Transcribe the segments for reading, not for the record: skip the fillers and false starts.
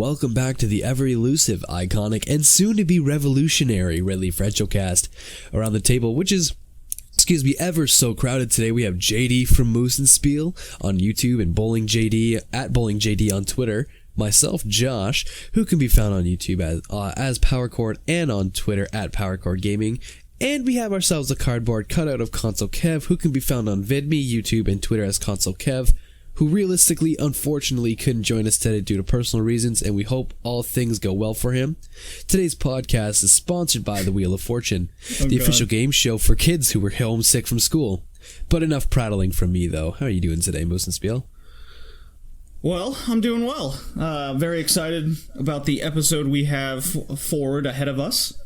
welcome back to the ever-elusive, iconic, and soon-to-be revolutionary Relief Retrocast. Around the table, which is, ever so crowded today, we have JD from Moose and Spiel on YouTube and Bowling JD at Bowling JD on Twitter. Myself, Josh, who can be found on YouTube as Powercord and on Twitter at Powercord Gaming. And we have ourselves a cardboard cutout of Console Kev, who can be found on VidMe, YouTube, and Twitter as Console Kev, who realistically, unfortunately, couldn't join us today due to personal reasons, and we hope all things go well for him. Today's podcast is sponsored by The Wheel of Fortune, the official game show for kids who were homesick from school. But enough prattling from me, though. How are you doing today, Moose and Spiel? Well, I'm doing well. Very excited about the episode we have forward ahead of us.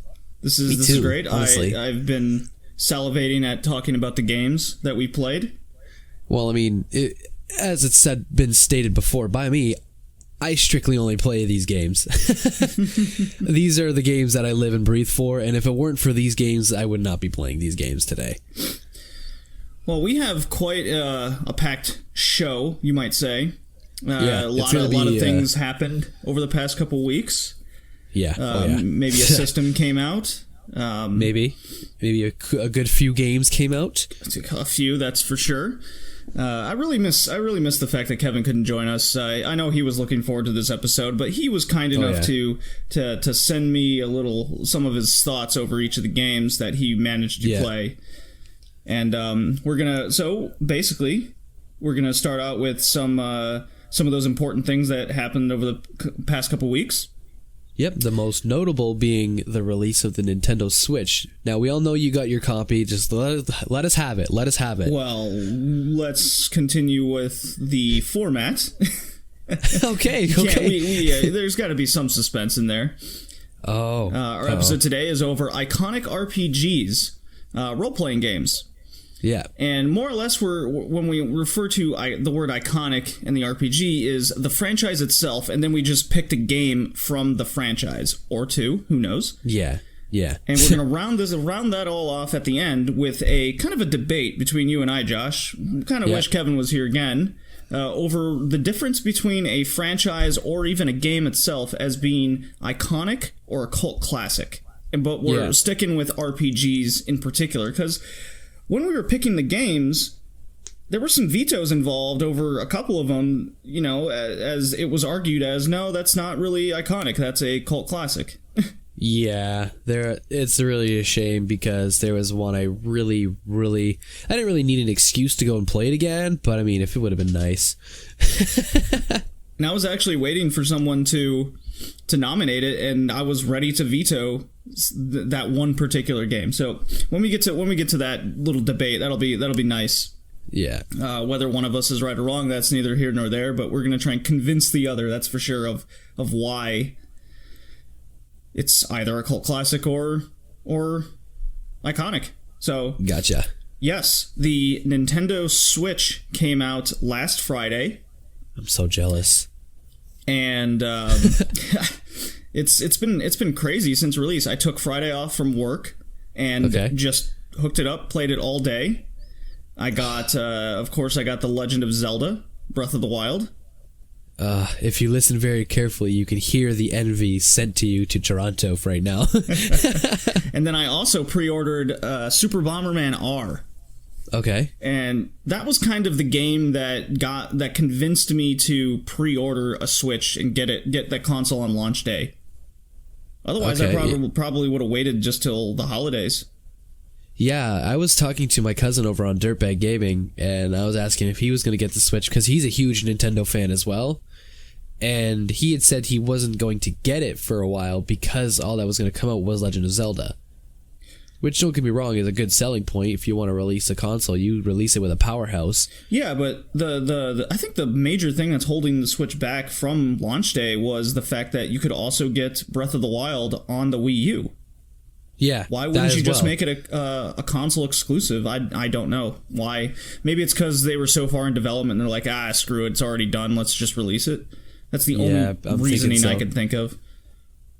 This is great. Honestly. I've been salivating at talking about the games that we played. Well, I mean, as it's been stated before by me, I strictly only play these games. These are the games that I live and breathe for, and if it weren't for these games, I would not be playing these games today. Well, we have quite a packed show, you might say. A lot of things happened over the past couple weeks. Maybe a system came out. Maybe a good few games came out. A few, that's for sure. I really miss the fact that Kevin couldn't join us. I know he was looking forward to this episode, but he was kind enough to send me some of his thoughts over each of the games that he managed to play. And we're gonna start out with some of those important things that happened over the past couple weeks. Yep, the most notable being the release of the Nintendo Switch. Now, we all know you got your copy. Just let us have it. Let us have it. Well, let's continue with the format. Okay. There's got to be some suspense in there. Our episode today is over iconic RPGs, role-playing games. Yeah. And more or less, when we refer to the word iconic in the RPG is the franchise itself, and then we just picked a game from the franchise, or two, who knows? Yeah. And we're going to round that all off at the end with a kind of a debate between you and I, Josh. Kind of wish Kevin was here again, over the difference between a franchise or even a game itself as being iconic or a cult classic. But we're sticking with RPGs in particular, because when we were picking the games, there were some vetoes involved over a couple of them, as it was argued as, no, that's not really iconic, that's a cult classic. Yeah, it's really a shame, because there was one I didn't really need an excuse to go and play it again, but I mean, if it would have been nice. And I was actually waiting for someone to nominate it, and I was ready to veto that one particular game. So when we get to that little debate, that'll be nice. Yeah. Whether one of us is right or wrong, that's neither here nor there. But we're gonna try and convince the other. That's for sure of why it's either a cult classic or iconic. So gotcha. Yes, the Nintendo Switch came out last Friday. I'm so jealous. And it's been crazy since release. I took Friday off from work and just hooked it up, played it all day. I got, of course, The Legend of Zelda, Breath of the Wild. If you listen very carefully, you can hear the envy sent to you to Toronto right now. And then I also pre-ordered Super Bomberman R. Okay. And that was kind of the game that convinced me to pre-order a Switch and get that console on launch day. Otherwise, I probably would have waited just till the holidays. Yeah, I was talking to my cousin over on Dirtbag Gaming, and I was asking if he was going to get the Switch, because he's a huge Nintendo fan as well. And he had said he wasn't going to get it for a while because all that was going to come out was Legend of Zelda. Which, don't get me wrong, is a good selling point. If you want to release a console, you release it with a powerhouse. Yeah, but I think the major thing that's holding the Switch back from launch day was the fact that you could also get Breath of the Wild on the Wii U. Yeah, why wouldn't you just make it a console exclusive? I don't know why. Maybe it's because they were so far in development and they're like, screw it, it's already done, let's just release it. That's the only reasoning I could think of.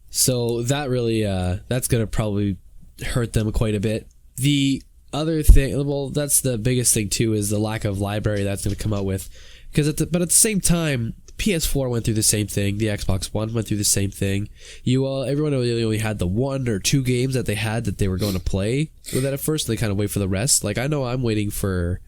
So that really that's gonna probably hurt them quite a bit. The other thing, well, that's the biggest thing too, is the lack of library that's going to come out with, but at the same time, PS4 went through the same thing. The Xbox One went through the same thing. Everyone really only had the 1 or 2 games that they had that they were going to play with that at first. They kind of wait for the rest. Like, I know I'm waiting for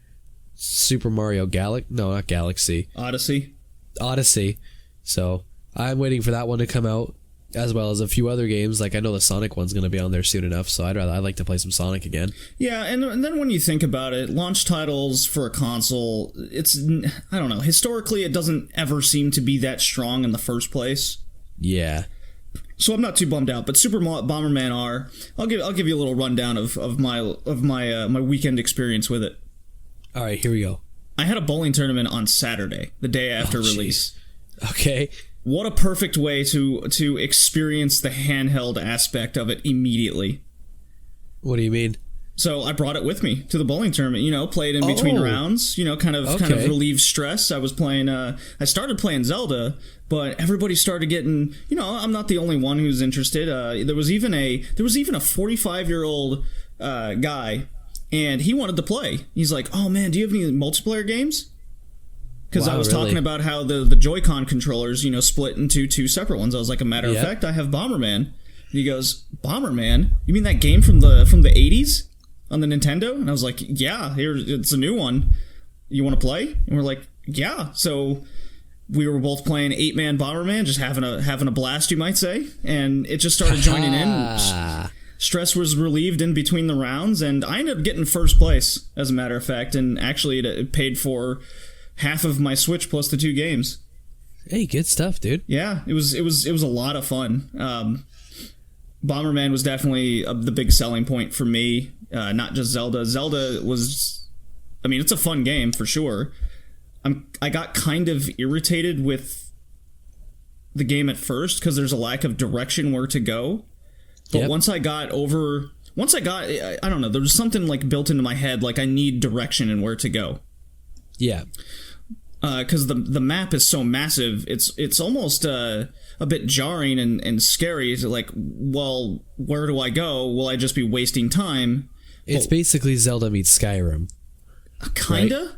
Super Mario Galaxy. Odyssey. So I'm waiting for that one to come out, as well as a few other games. Like, I know the Sonic one's going to be on there soon enough, so I'd like to play some Sonic again. Yeah, and then when you think about it, launch titles for a console, I don't know, historically it doesn't ever seem to be that strong in the first place. Yeah. So I'm not too bummed out, but Super Bomberman R, I'll give you a little rundown of my weekend experience with it. All right, here we go. I had a bowling tournament on Saturday, the day after release. Okay. What a perfect way to experience the handheld aspect of it immediately. What do you mean? So I brought it with me to the bowling tournament, played in between rounds, kind of relieve stress. I was playing, I started playing Zelda, but everybody started getting, I'm not the only one who's interested. There was even a 45-year-old guy, and he wanted to play. He's like, "Oh man, do you have any multiplayer games?" Because I was talking about how the Joy-Con controllers, split into 2 separate ones. I was like, a matter of fact, I have Bomberman. And he goes, Bomberman? You mean that game from the 80s on the Nintendo? And I was like, yeah, it's a new one. You want to play? And we're like, yeah. So we were both playing 8-man Bomberman, just having a blast, you might say. And it just started joining in. Stress was relieved in between the rounds, and I ended up getting first place, as a matter of fact. And actually, it paid for half of my Switch plus the 2 games. Hey, good stuff, dude. Yeah, it was a lot of fun. Bomberman was definitely the big selling point for me, not just Zelda. Zelda was, it's a fun game for sure. I got kind of irritated with the game at first because there's a lack of direction where to go. But once I got, I don't know, there was something like built into my head, like I need direction and where to go. Yeah. Because the map is so massive, it's almost a bit jarring and scary. It's like, well, where do I go? Will I just be wasting time? It's basically Zelda meets Skyrim. Kinda? Right?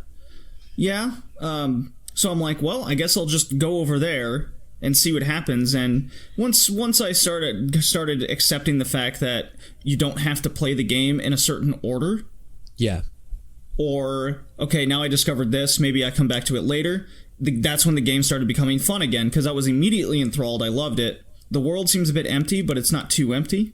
Yeah. So I'm like, well, I guess I'll just go over there and see what happens. And once I started accepting the fact that you don't have to play the game in a certain order. Yeah. Or, okay, now I discovered this, maybe I come back to it later. That's when the game started becoming fun again, because I was immediately enthralled. I loved it. The world seems a bit empty, but it's not too empty.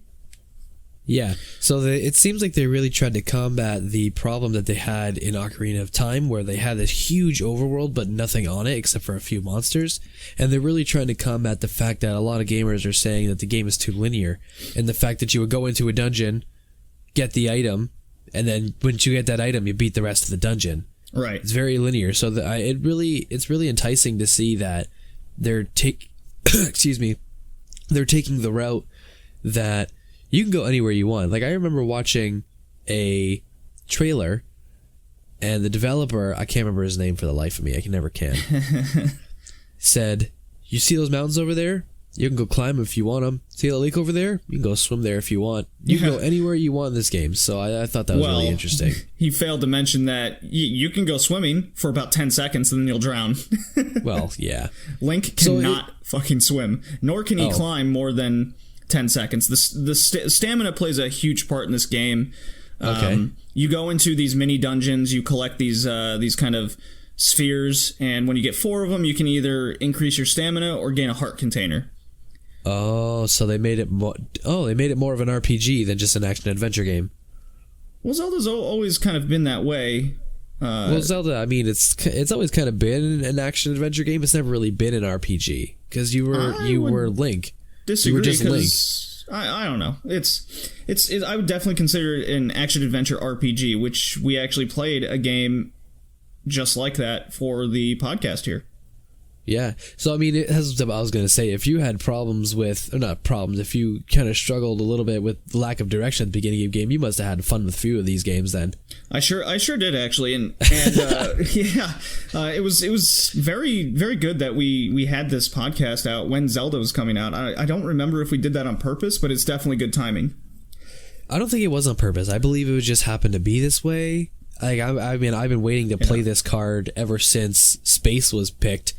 Yeah, so it seems like they really tried to combat the problem that they had in Ocarina of Time, where they had this huge overworld, but nothing on it except for a few monsters. And they're really trying to combat the fact that a lot of gamers are saying that the game is too linear, and the fact that you would go into a dungeon, get the item, and then once you get that item, you beat the rest of the dungeon. Right. It's very linear. So it's really enticing to see that they're they're taking the route that you can go anywhere you want. Like, I remember watching a trailer, and the developer, I can't remember his name for the life of me, I never can, said, "You see those mountains over there? You can go climb them if you want them. See the lake over there? You can go swim there if you want. You can go anywhere you want in this game." So I thought that was really interesting. He failed to mention that you can go swimming for about 10 seconds and then you'll drown. Well, yeah. Link cannot fucking swim, nor can he climb more than 10 seconds. The stamina plays a huge part in this game. You go into these mini dungeons, you collect these kind of spheres, and when you get 4 of them, you can either increase your stamina or gain a heart container. Oh, so they made it more. Oh, they made it more of an RPG than just an action adventure game. Well, Zelda's always kind of been that way. Well, Zelda, I mean, it's always kind of been an action adventure game. It's never really been an RPG because you were Link. Disagree, you were just Link. I don't know. It's I would definitely consider it an action adventure RPG, which we actually played a game just like that for the podcast here. Yeah. So, I mean, that's what I was going to say. If you had problems with, or not problems, if you kind of struggled a little bit with lack of direction at the beginning of the game, you must have had fun with a few of these games then. I sure did, actually. And yeah, it was very, very good that we had this podcast out when Zelda was coming out. I don't remember if we did that on purpose, but it's definitely good timing. I don't think it was on purpose. I believe it was just happened to be this way. Like, I mean, I've been waiting to play this card ever since Space was picked.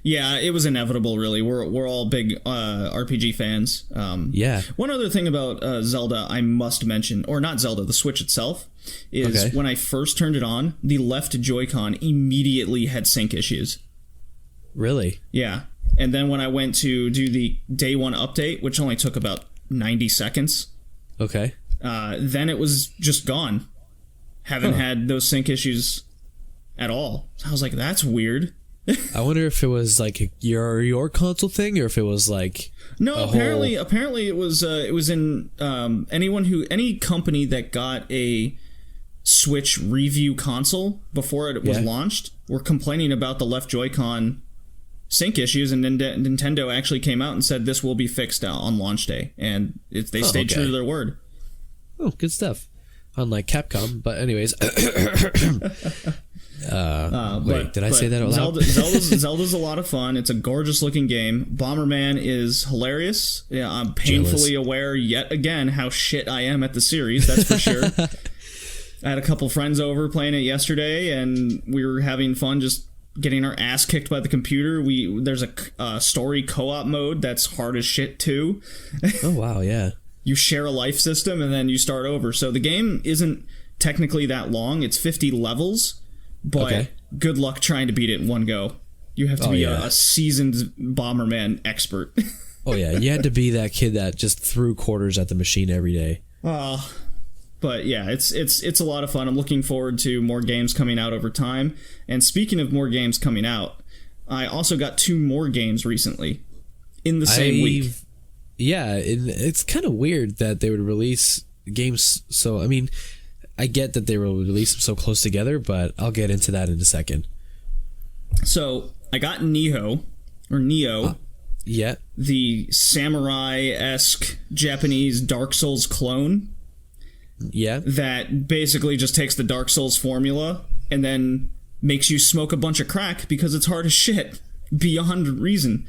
Yeah, it was inevitable, really. We're all big RPG fans. Yeah. One other thing about Zelda I must mention, or not Zelda, the Switch itself, is when I first turned it on, the left Joy-Con immediately had sync issues. Really? Yeah. And then when I went to do the day one update, which only took about 90 seconds, Okay. then it was just gone. Haven't had those sync issues at all. So I was like, that's weird. I wonder if it was like your console thing, or if it was like apparently it was in any company that got a Switch review console before it was launched were complaining about the left Joy-Con sync issues, and Nintendo actually came out and said this will be fixed on launch day, and they stayed true to their word. Oh, good stuff. Unlike Capcom, but anyways. Wait, did I say that out loud? Zelda's a lot of fun. It's a gorgeous looking game. Bomberman is hilarious. Yeah, I'm painfully aware yet again how shit I am at the series, that's for sure. I had a couple friends over playing it yesterday, and we were having fun just getting our ass kicked by the computer. There's a story co-op mode that's hard as shit too. Oh wow, yeah. You share a life system and then you start over. So the game isn't technically that long. It's 50 levels, but good luck trying to beat it in one go. You have to be a seasoned Bomberman expert. Oh yeah, you had to be that kid that just threw quarters at the machine every day. But yeah, it's a lot of fun. I'm looking forward to more games coming out over time. And speaking of more games coming out, I also got 2 more games recently in the same week. Yeah, it's kind of weird that they would release games. So, I mean, I get that they will release them so close together, but I'll get into that in a second. So, I got Neo, yeah, the samurai-esque Japanese Dark Souls clone. Yeah. That basically just takes the Dark Souls formula and then makes you smoke a bunch of crack because it's hard as shit beyond reason.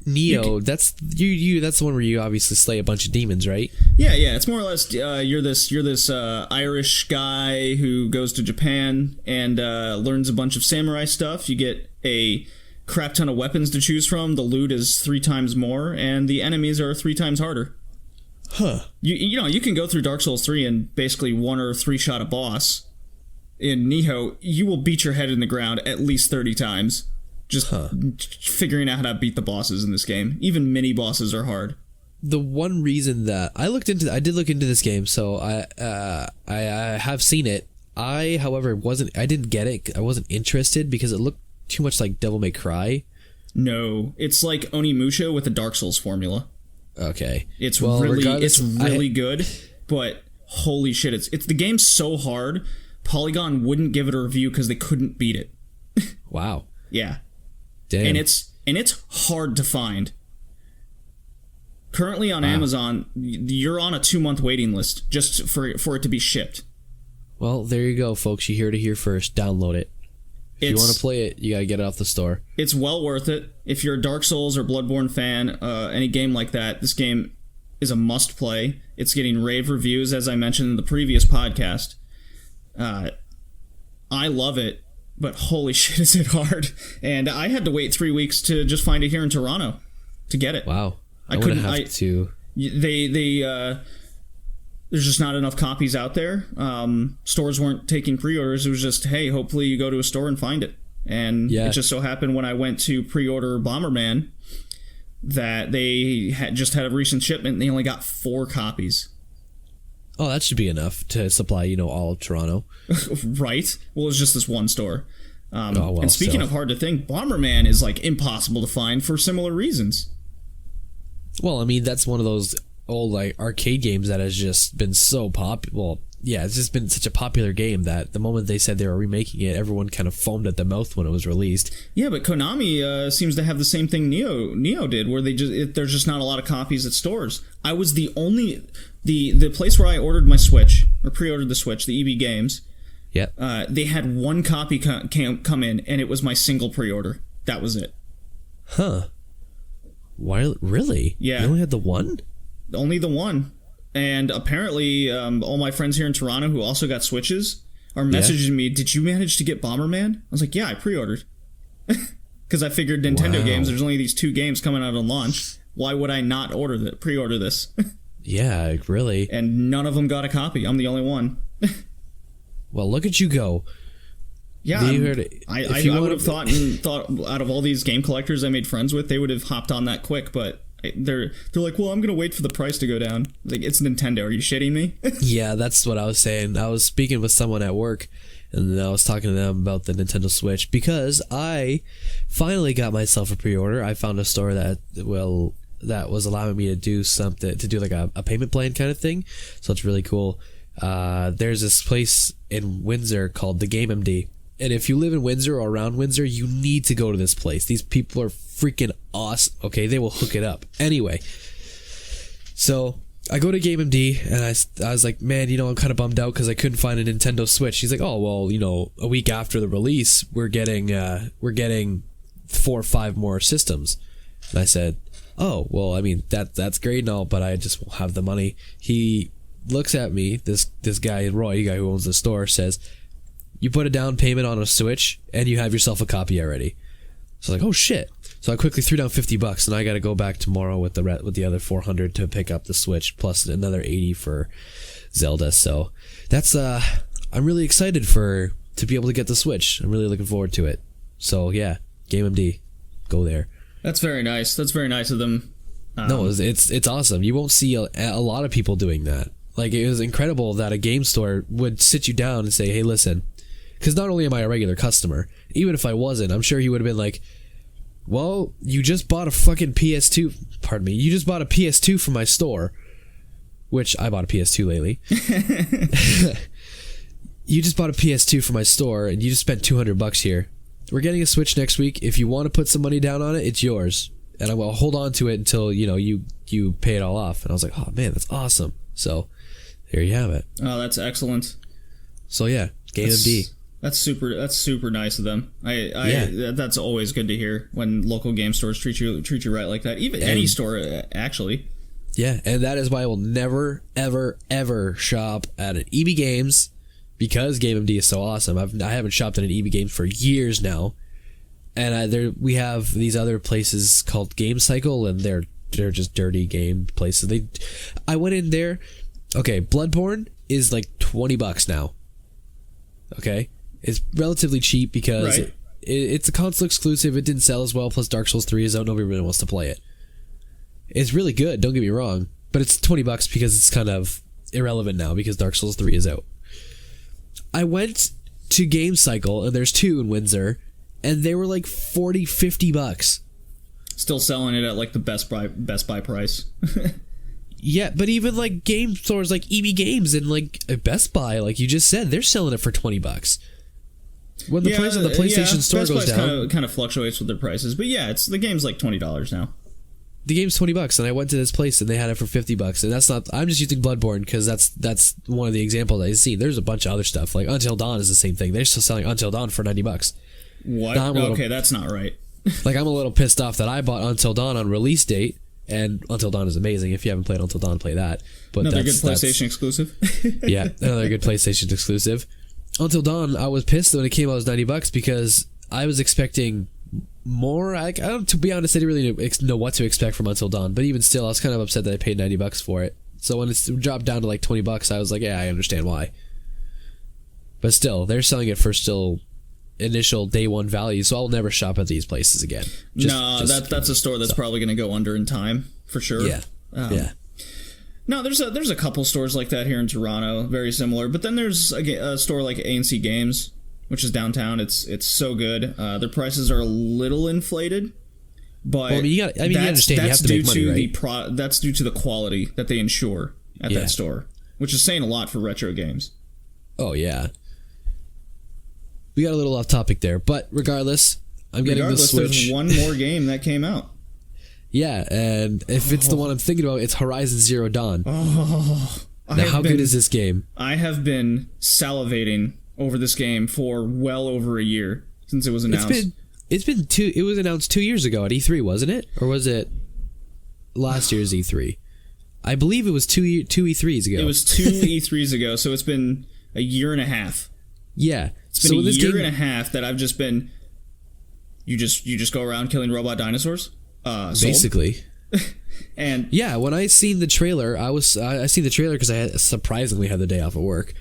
Neo, that's the one where you obviously slay a bunch of demons, right? Yeah, it's more or less you're this Irish guy who goes to Japan and learns a bunch of samurai stuff. You get a crap ton of weapons to choose from. The loot is 3 times more, and the enemies are 3 times harder. Huh. You can go through Dark Souls 3 and basically 1 or 3 shot a boss. In Neo, you will beat your head in the ground at least 30 times. Just figuring out how to beat the bosses in this game. Even mini bosses are hard. The one reason that I did look into this game, so I have seen it. However, didn't get it. I wasn't interested because it looked too much like Devil May Cry. No, it's like Onimusha with a Dark Souls formula. Okay, it's really good, but holy shit, it's the game's so hard. Polygon wouldn't give it a review because they couldn't beat it. Wow. Yeah. Damn. And it's hard to find. Currently on Amazon, you're on a 2-month waiting list just for it to be shipped. Well, there you go, folks. You heard it here first. Download it. If you want to play it, you gotta get it off the store. It's well worth it. If you're a Dark Souls or Bloodborne fan, any game like that, this game is a must play. It's getting rave reviews, as I mentioned in the previous podcast. I love it. But holy shit, is it hard. And I had to wait 3 weeks to just find it here in Toronto to get it. Wow. I couldn't have to. There's just not enough copies out there. Stores weren't taking pre-orders. It was just, hey, hopefully you go to a store and find it. And it just so happened when I went to pre-order Bomberman that they just had a recent shipment and they only got 4 copies. Oh, that should be enough to supply, all of Toronto. Right? Well, it's just this one store. And speaking of hard to think, Bomberman is like impossible to find for similar reasons. Well, I mean, that's one of those old arcade games that has just been so popular. Well, yeah, it's just been such a popular game that the moment they said they were remaking it, everyone kind of foamed at the mouth when it was released. Yeah, but Konami seems to have the same thing Neo did, where there's just not a lot of copies at stores. I was the only... The place where I ordered my Switch, or pre-ordered the Switch, the EB Games, they had 1 copy come in, and it was my single pre-order. That was it. Huh. Why? Really? Yeah. You only had the 1? Only the 1. And apparently, all my friends here in Toronto who also got Switches are messaging me, did you manage to get Bomberman? I was like, yeah, I pre-ordered. because I figured Nintendo games, there's only these 2 games coming out on launch. Why would I not pre-order this? Yeah, really. And none of them got a copy. I'm the only one. Well, look at you go. Yeah, I would have thought out of all these game collectors I made friends with, they would have hopped on that quick, but they're like, well, I'm going to wait for the price to go down. Like, it's Nintendo. Are you shitting me? Yeah, that's what I was saying. I was speaking with someone at work, and I was talking to them about the Nintendo Switch because I finally got myself a pre-order. I found a store that was allowing me to do something, to do like a payment plan kind of thing. So it's really cool. There's this place in Windsor called the Game MD. And if you live in Windsor or around Windsor, you need to go to this place. These people are freaking awesome. Okay, they will hook it up. Anyway, so I go to Game MD, and I was like, man, I'm kind of bummed out because I couldn't find a Nintendo Switch. He's like, oh, well, a week after the release, we're getting 4 or 5 more systems. And I said, oh, well, I mean, that's great and all, but I just won't have the money. He looks at me, this guy, Roy, the guy who owns the store, says, you put a down payment on a Switch and you have yourself a copy already. So I was like, oh shit. So I quickly threw down $50 and I got to go back tomorrow with the other 400 to pick up the Switch plus another 80 for Zelda. So that's I'm really excited to be able to get the Switch. I'm really looking forward to it. So yeah, Game MD, go there. That's very nice. That's very nice of them. No, it's awesome. You won't see a lot of people doing that. Like, it was incredible that a game store would sit you down and say, hey, listen, because not only am I a regular customer, even if I wasn't, I'm sure he would have been like, well, you just bought a fucking PS2. Pardon me. You just bought a PS2 from my store, which I bought a PS2 lately. You just bought a PS2 from my store and you just spent $200 here. We're getting a Switch next week. If you want to put some money down on it, it's yours. And I will hold on to it until, you pay it all off. And I was like, oh man, that's awesome. So there you have it. Oh, that's excellent. So yeah, Game MD. That's super nice of them. That's always good to hear when local game stores treat you right like that. Even any store, actually. Yeah, and that is why I will never, ever, ever shop at an EB Games, because Game MD is so awesome. I haven't shopped at an EB Games for years now, and we have these other places called Game Cycle, and they're just dirty game places. I went in there. Okay, Bloodborne is like $20 now. Okay. It's relatively cheap because it's a console exclusive. It didn't sell as well. Plus, Dark Souls 3 is out. Nobody really wants to play it. It's really good. Don't get me wrong, but it's $20 because it's kind of irrelevant now because Dark Souls 3 is out. I went to Game Cycle and there's 2 in Windsor, and they were like $40-$50. Still selling it at like the Best Buy price. Yeah, but even like game stores like EB Games and like Best Buy, like you just said, they're selling it for $20. When the price of the PlayStation Store Best goes Buy's down, kind of fluctuates with their prices. But yeah, the game's like $20 now. The game's $20, and I went to this place and they had it for $50. And that's not. I'm just using Bloodborne because that's one of the examples I see. There's a bunch of other stuff like Until Dawn is the same thing. They're still selling Until Dawn for $90. What? Okay, that's not right. Like, I'm a little pissed off that I bought Until Dawn on release date. And Until Dawn is amazing. If you haven't played Until Dawn, play that. But another good PlayStation exclusive. Yeah, another good PlayStation exclusive. Until Dawn, I was pissed when it came out as $90 because I was expecting more. To be honest, I didn't really know what to expect from Until Dawn. But even still, I was kind of upset that I paid $90 for it. So when it dropped down to like $20, I was like, yeah, I understand why. But still, they're selling it for still initial day one value, so I'll never shop at these places again. That's a store that's probably going to go under in time for sure. Yeah. No, there's a couple stores like that here in Toronto, very similar. But then there's a store like A&C Games, which is downtown. It's so good. Their prices are a little inflated, but you understand you have to make money, right? That's due to the quality that they ensure at that store, which is saying a lot for retro games. Oh yeah. We got a little off topic there, but regardless, I'm getting the Switch. There's one more game that came out. Yeah, and if it's the one I'm thinking about, it's Horizon Zero Dawn. Oh, now, how good is this game? I have been salivating over this game for well over a year since it was announced. It was announced 2 years ago at E3, wasn't it? Or was it last year's E3? I believe it was two E3s ago. It was 2 E3s ago, so it's been a year and a half. Yeah. It's been a year and a half that I've just been You just go around killing robot dinosaurs. Basically. And yeah, when I seen the trailer, I seen the trailer because I surprisingly had the day off of work.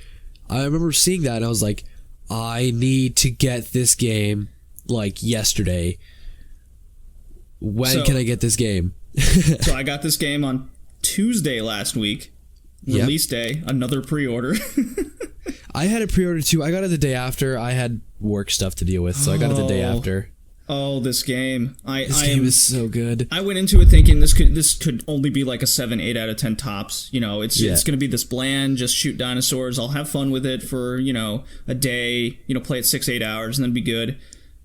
I remember seeing that and I was like, I need to get this game like yesterday. When can I get this game? So I got this game on Tuesday last week. Release day, another pre-order. I had a pre-order too. I got it the day after. I had work stuff to deal with, so I got it the day after. Oh, this game! This game is so good. I went into it thinking this could only be like a 7, 8 out of 10 tops. You know, it's going to be this bland, just shoot dinosaurs. I'll have fun with it for a day. Play it 6, 8 hours and then be good.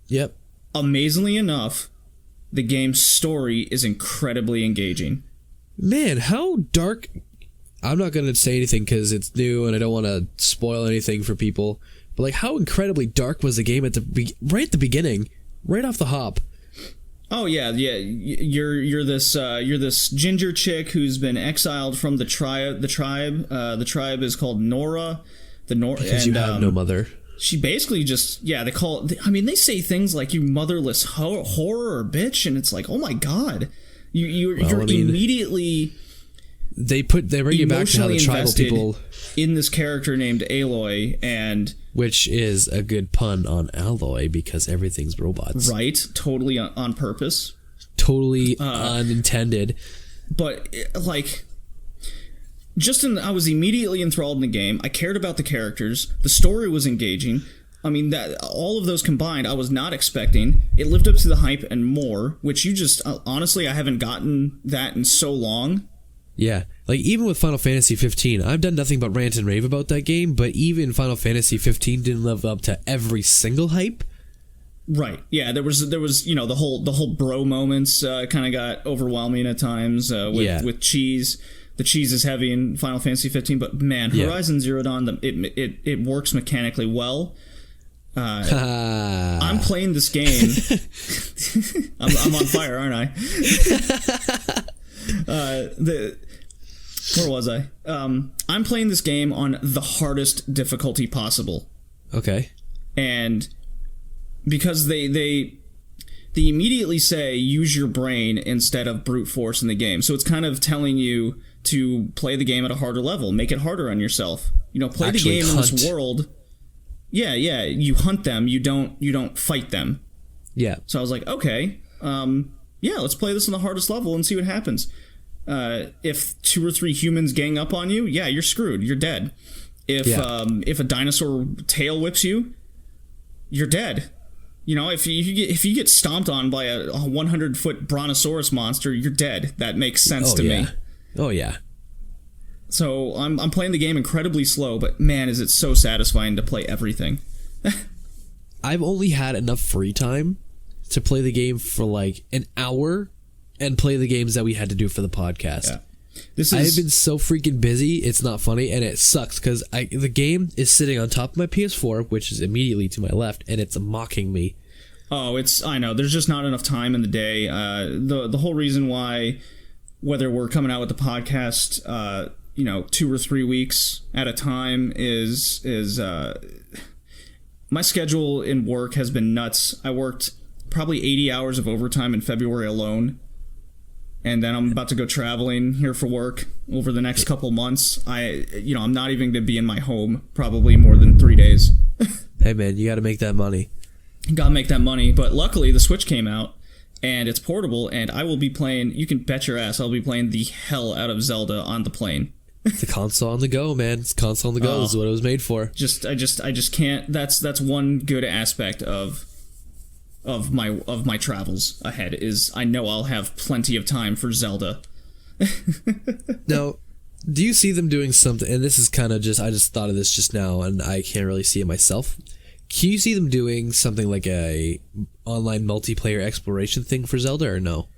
Yep. Amazingly enough, the game's story is incredibly engaging. Man, how dark... I'm not going to say anything because it's new and I don't want to spoil anything for people. But like, how incredibly dark was the game right at the beginning, right off the hop? Oh yeah. You're this ginger chick who's been exiled from the tribe. The tribe is called Nora. Because you have no mother. She basically just they call it. I mean, they say things like "you motherless horror" or "bitch," and it's like, oh my god, you're immediately. They bring you back to how the tribal people in this character named Aloy, and which is a good pun on alloy because everything's robots, right? Totally on purpose, totally unintended. But like, I was immediately enthralled in the game. I cared about the characters. The story was engaging. I mean, that all of those combined, I was not expecting. It lived up to the hype and more. Which you just honestly, I haven't gotten that in so long. Yeah, like even with Final Fantasy 15, I've done nothing but rant and rave about that game, but even Final Fantasy 15 didn't live up to every single hype. Right. Yeah, there was the whole bro moments kind of got overwhelming at times with cheese. The cheese is heavy in Final Fantasy 15, but man, Horizon Zero Dawn, it works mechanically well. I'm playing this game. I'm on fire, aren't I? Where was I? I'm playing this game on the hardest difficulty possible. Okay. And because they immediately say use your brain instead of brute force in the game. So it's kind of telling you to play the game at a harder level, make it harder on yourself. Play Actually the game in this world. Yeah, you hunt them, you don't fight them. Yeah. So I was like, okay, let's play this on the hardest level and see what happens. If 2 or 3 humans gang up on you, you're screwed. You're dead. If a dinosaur tail whips you, you're dead. If you get stomped on by a 100-foot brontosaurus monster, you're dead. That makes sense to me. Oh yeah. So I'm playing the game incredibly slow, but man, is it so satisfying to play everything. I've only had enough free time to play the game for like an hour and play the games that we had to do for the podcast. Yeah. I've been so freaking busy, it's not funny, and it sucks because the game is sitting on top of my PS4, which is immediately to my left, and it's mocking me. Oh, I know. There's just not enough time in the day. The whole reason why, whether we're coming out with the podcast, 2 or 3 weeks at a time is my schedule in work has been nuts. I worked probably 80 hours of overtime in February alone. And then I'm about to go traveling here for work over the next couple months. I'm not even going to be in my home probably more than 3 days. Hey man, you got to make that money. Gotta make that money. But luckily the Switch came out and it's portable and I will be playing, you can bet your ass I'll be playing the hell out of Zelda on the plane. It's a console on the go, man. It's a console on the go. This is what it was made for. I just can't. That's one good aspect of my travels ahead is I know I'll have plenty of time for Zelda. Now, do you see them doing something, and this is kind of I just thought of this just now and I can't really see it myself. Can you see them doing something like a online multiplayer exploration thing for Zelda or no?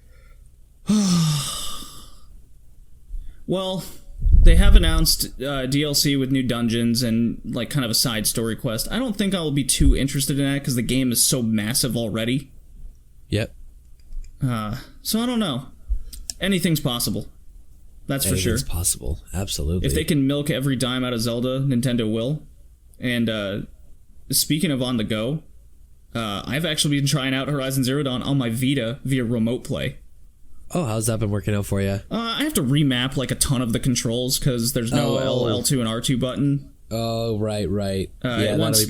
Well, they have announced DLC with new dungeons and like kind of a side story quest. I don't think I will be too interested in that because the game is so massive already. Yep. So I don't know. Anything's possible. That's for sure. Anything's possible. Absolutely. If they can milk every dime out of Zelda, Nintendo will. And speaking of on the go, I've actually been trying out Horizon Zero Dawn on my Vita via remote play. Oh, how's that been working out for you? I have to remap like a ton of the controls because there's no L2 and R2 button. Oh, right. It wants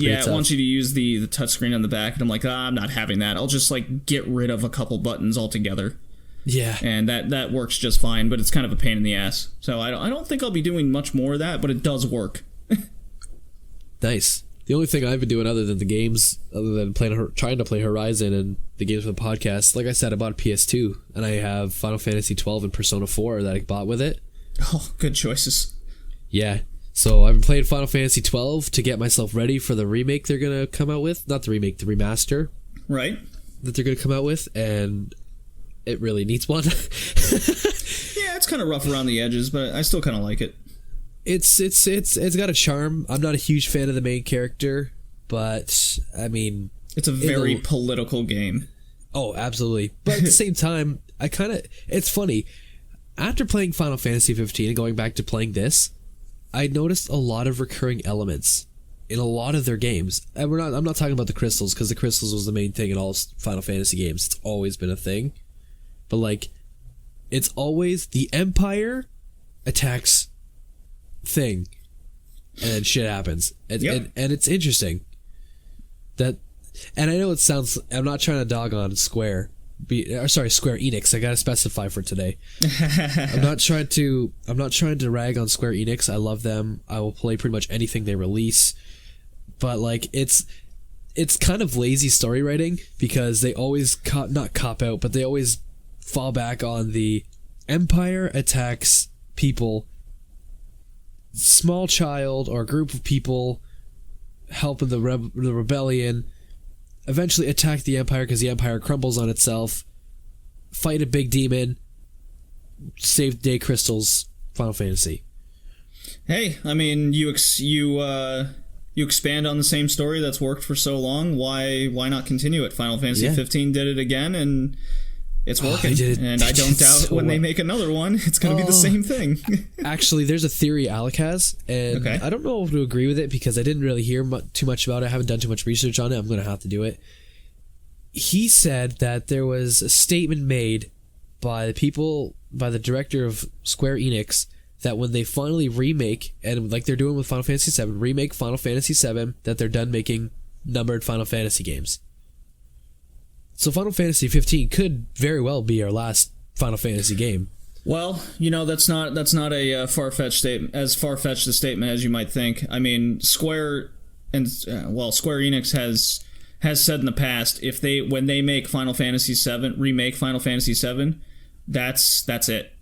you to use the touchscreen on the back, and I'm like, I'm not having that. I'll just like get rid of a couple buttons altogether. Yeah. And that works just fine, but it's kind of a pain in the ass. So I don't think I'll be doing much more of that, but it does work. Nice. The only thing I've been doing other than the games, other than trying to play Horizon and the games for the podcast, like I said, I bought a PS2, and I have Final Fantasy 12 and Persona 4 that I bought with it. Oh, good choices. Yeah. So I've been playing Final Fantasy 12 to get myself ready for the remake they're going to come out with. Not the remake, the remaster. Right. That they're going to come out with, and it really needs one. Yeah, it's kind of rough around the edges, but I still kind of like it. It's got a charm. I'm not a huge fan of the main character, but I mean, it's a very political game. Oh, absolutely. But at the same time, it's funny. After playing Final Fantasy 15 and going back to playing this, I noticed a lot of recurring elements in a lot of their games. And I'm not talking about the crystals, because the crystals was the main thing in all Final Fantasy games. It's always been a thing. But like, it's always the Empire attacks thing, and then shit happens, and it's interesting that, and I know it sounds, I'm not trying to dog on Square Enix. I gotta specify for today. I'm not trying to rag on Square Enix. I love them. I will play pretty much anything they release, but like it's kind of lazy story writing, because they always not cop out, but they always fall back on the Empire attacks people, small child or a group of people helping the rebellion, eventually attack the Empire because the Empire crumbles on itself, fight a big demon, save the day crystals. Final Fantasy. Hey, I mean, you expand on the same story that's worked for so long. Why not continue it? Final Fantasy 15 did it again, and it's working. And I don't doubt when they make another one, it's going to be the same thing. Actually, there's a theory Alec has, and I don't know if to agree with it, because I didn't really hear too much about it. I haven't done too much research on it. I'm going to have to do it. He said that there was a statement made by the director of Square Enix, that when they finally remake, and like they're doing with Final Fantasy VII, remake Final Fantasy VII, that they're done making numbered Final Fantasy games. So Final Fantasy 15 could very well be our last Final Fantasy game. Well, that's not a far-fetched statement, as far-fetched a statement as you might think. I mean, Square Enix has said in the past, when they make Final Fantasy VII, remake Final Fantasy VII, that's it.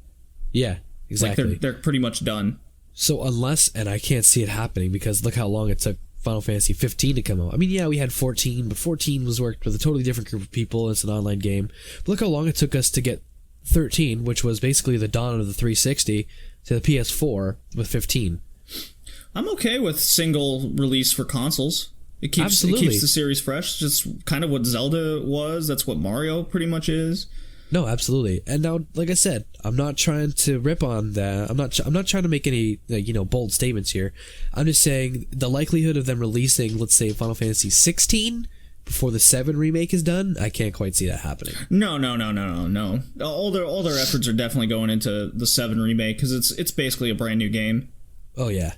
Yeah, exactly. Like they're pretty much done. So unless, and I can't see it happening, because look how long it took Final Fantasy 15 to come out. I mean, yeah, we had 14, but 14 was worked with a totally different group of people. It's an online game. But look how long it took us to get 13, which was basically the dawn of the 360, to the PS4 with 15. I'm okay with single release for consoles. It keeps the series fresh. Just kind of what Zelda was. That's what Mario pretty much is. No, absolutely. And now, like I said, I'm not trying to rip on that. I'm not trying to make any bold statements here. I'm just saying the likelihood of them releasing, let's say, Final Fantasy 16 before the 7 remake is done, I can't quite see that happening. No. All their efforts are definitely going into the 7 remake, because it's basically a brand new game. Oh yeah.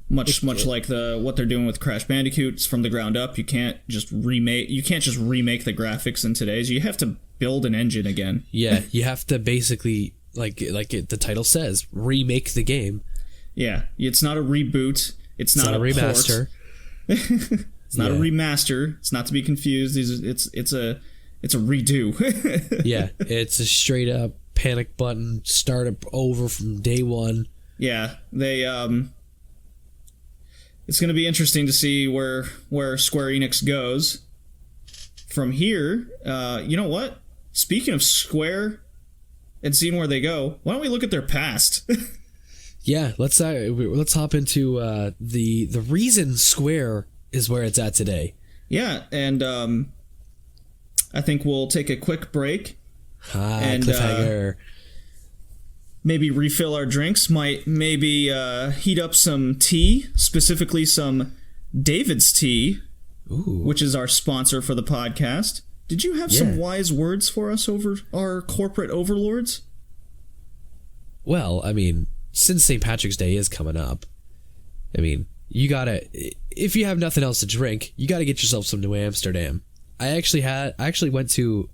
Much like what they're doing with Crash Bandicoot. It's from the ground up. You can't just remake the graphics in today's. You have to build an engine again. Yeah, you have to basically, the title says, remake the game. Yeah, it's not a reboot. It's not a remaster. It's not a remaster. It's not to be confused. It's a redo. Yeah, it's a straight up panic button, start it over from day one. Yeah, they it's going to be interesting to see where Square Enix goes from here. You know what? Speaking of Square and seeing where they go, why don't we look at their past? Yeah, let's hop into the reason Square is where it's at today. Yeah, and I think we'll take a quick break. And cliffhanger. Maybe refill our drinks, maybe heat up some tea, specifically some David's tea, which is our sponsor for the podcast. Did you have some wise words for us over our corporate overlords? Well, I mean, since St. Patrick's Day is coming up, I mean, you gotta, if you have nothing else to drink, you gotta get yourself some New Amsterdam. I actually went to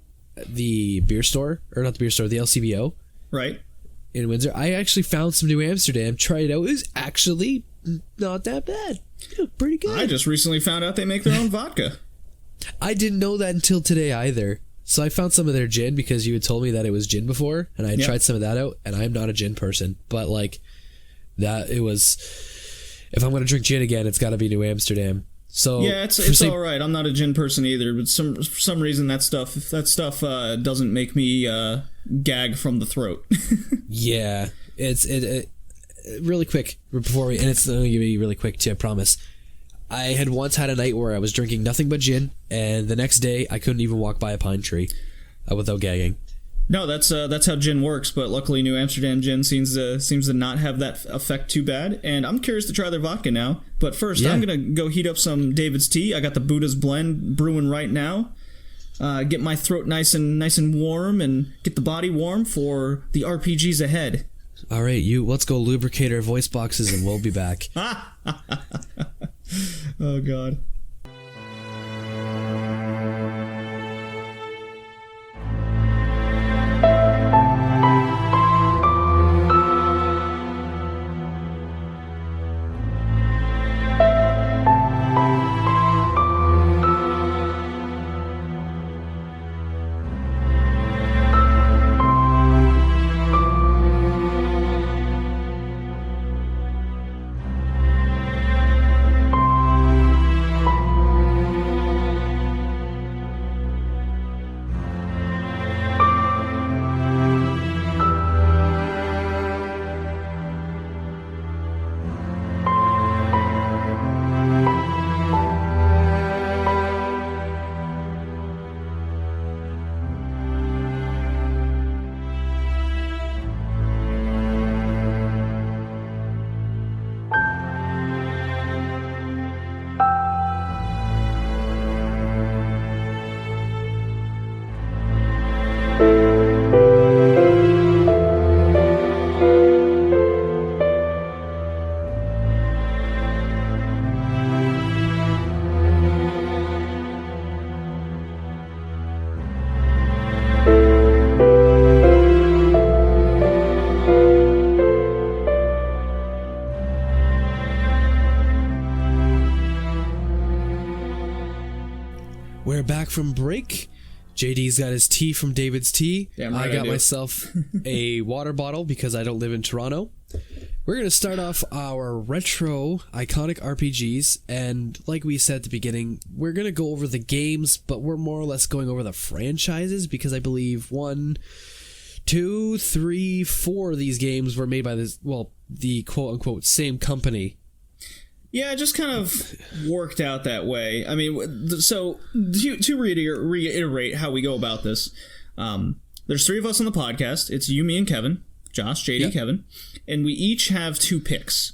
the beer store, or not the beer store, the LCBO. Right. In Windsor. I actually found some New Amsterdam, tried it out. It was actually not that bad. It was pretty good. I just recently found out they make their own vodka. I didn't know that until today either. So I found some of their gin because you had told me that it was gin before, and I had tried some of that out, and I am not a gin person. But like, that, it was, if I'm going to drink gin again, it's got to be New Amsterdam. So yeah, it's all right. I'm not a gin person either, but for some reason that stuff doesn't make me gag from the throat. Yeah, it really quick before we, and it's going to be really quick too, I promise. I had once had a night where I was drinking nothing but gin, and the next day I couldn't even walk by a pine tree without gagging. No, that's how gin works, but luckily New Amsterdam gin seems to not have that effect too bad, and I'm curious to try their vodka now. But first, I'm gonna go heat up some David's tea. I got the Buddha's Blend brewing right now. Get my throat nice and warm, and get the body warm for the RPGs ahead. All right, let's go lubricate our voice boxes, and we'll be back. Oh God. We're back from break. JD's got his tea from David's Tea. Damn right I got do. myself a water bottle because I don't live in Toronto. We're going to start off our retro iconic RPGs, and like we said at the beginning, we're going to go over the games, but we're more or less going over the franchises because I believe 1, 2, 3, 4 of these games were made by the quote-unquote same company. Yeah, it just kind of worked out that way. I mean, so to reiterate how we go about this, there's 3 of us on the podcast. It's you, me, and Kevin. Josh, JD, Kevin. And we each have 2 picks.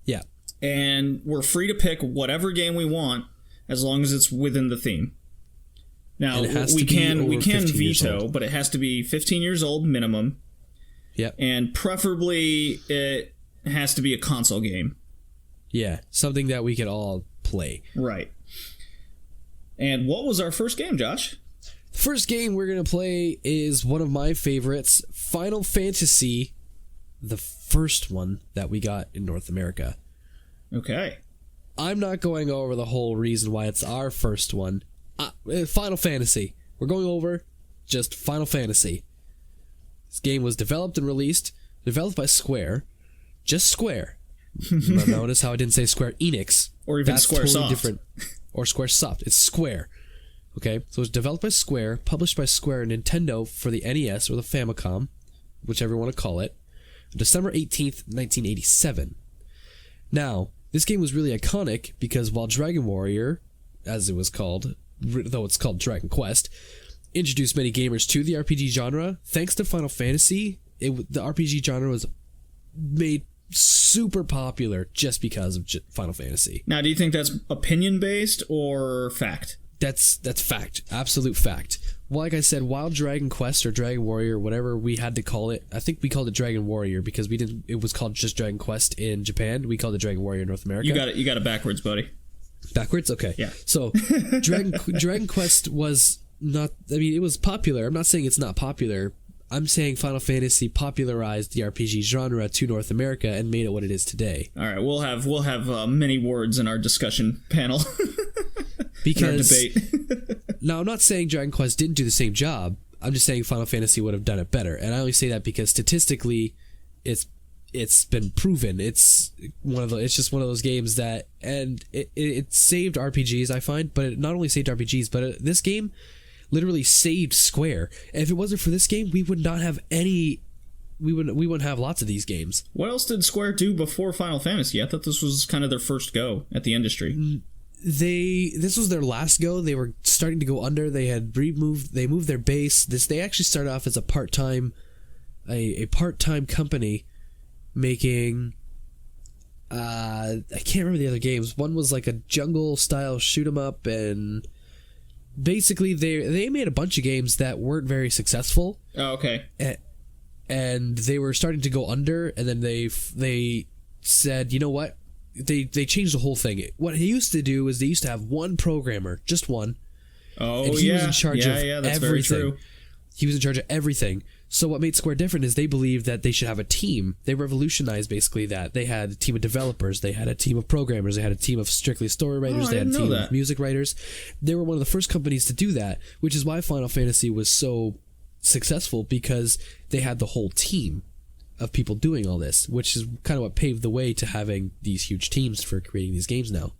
Yeah. And we're free to pick whatever game we want as long as it's within the theme. Now, we can veto, but it has to be 15 years old minimum. Yep. And preferably it has to be a console game. Yeah, something that we could all play. Right. And what was our first game, Josh? The first game we're going to play is one of my favorites, Final Fantasy, the first one that we got in North America. Okay. I'm not going over the whole reason why it's our first one. Final Fantasy. We're going over just Final Fantasy. This game was developed by Square. Just Square. Notice how I didn't say Square Enix. Or even That's Squaresoft. Totally different. Or Squaresoft. It's Square. Okay, so it's developed by Square, published by Square and Nintendo for the NES or the Famicom, whichever you want to call it, December 18th, 1987. Now, this game was really iconic because while Dragon Warrior, as it was called, though it's called Dragon Quest, introduced many gamers to the RPG genre, thanks to Final Fantasy, the RPG genre was made super popular just because of Final Fantasy. Now, do you think that's opinion based or fact? That's fact, absolute fact. Well, like I said, Wild Dragon Quest or Dragon Warrior, whatever we had to call it, I think we called it Dragon Warrior because it was called just Dragon Quest in Japan. We called it Dragon Warrior in North America. You got it backwards, buddy. Backwards? Okay. Yeah. So, Dragon Quest was not, I mean, it was popular. I'm not saying it's not popular. I'm saying Final Fantasy popularized the RPG genre to North America and made it what it is today. All right, we'll have many words in our discussion panel. Because in our debate. Now, I'm not saying Dragon Quest didn't do the same job. I'm just saying Final Fantasy would have done it better. And I only say that because statistically, it's been proven. It's just one of those games that, and it saved RPGs, I find, but it not only saved RPGs, but this game literally saved Square. And if it wasn't for this game, we would not have any. We wouldn't have lots of these games. What else did Square do before Final Fantasy? I thought this was kind of their first go at the industry. This was their last go. They were starting to go under. They moved their base. They actually started off as a part-time company making I can't remember the other games. One was like a jungle style shoot 'em up, and basically they made a bunch of games that weren't very successful. Oh, okay. And they were starting to go under, and then they said, you know what? They changed the whole thing. What he used to do is they used to have one programmer, just one. Oh, and he was in charge of that's everything. very true. He was in charge of everything. So what made Square different is they believed that they should have a team. They revolutionized basically that. They had a team of developers, they had a team of programmers, they had a team of strictly story writers, they had a team of music writers. They were one of the first companies to do that, which is why Final Fantasy was so successful, because they had the whole team of people doing all this, which is kind of what paved the way to having these huge teams for creating these games now.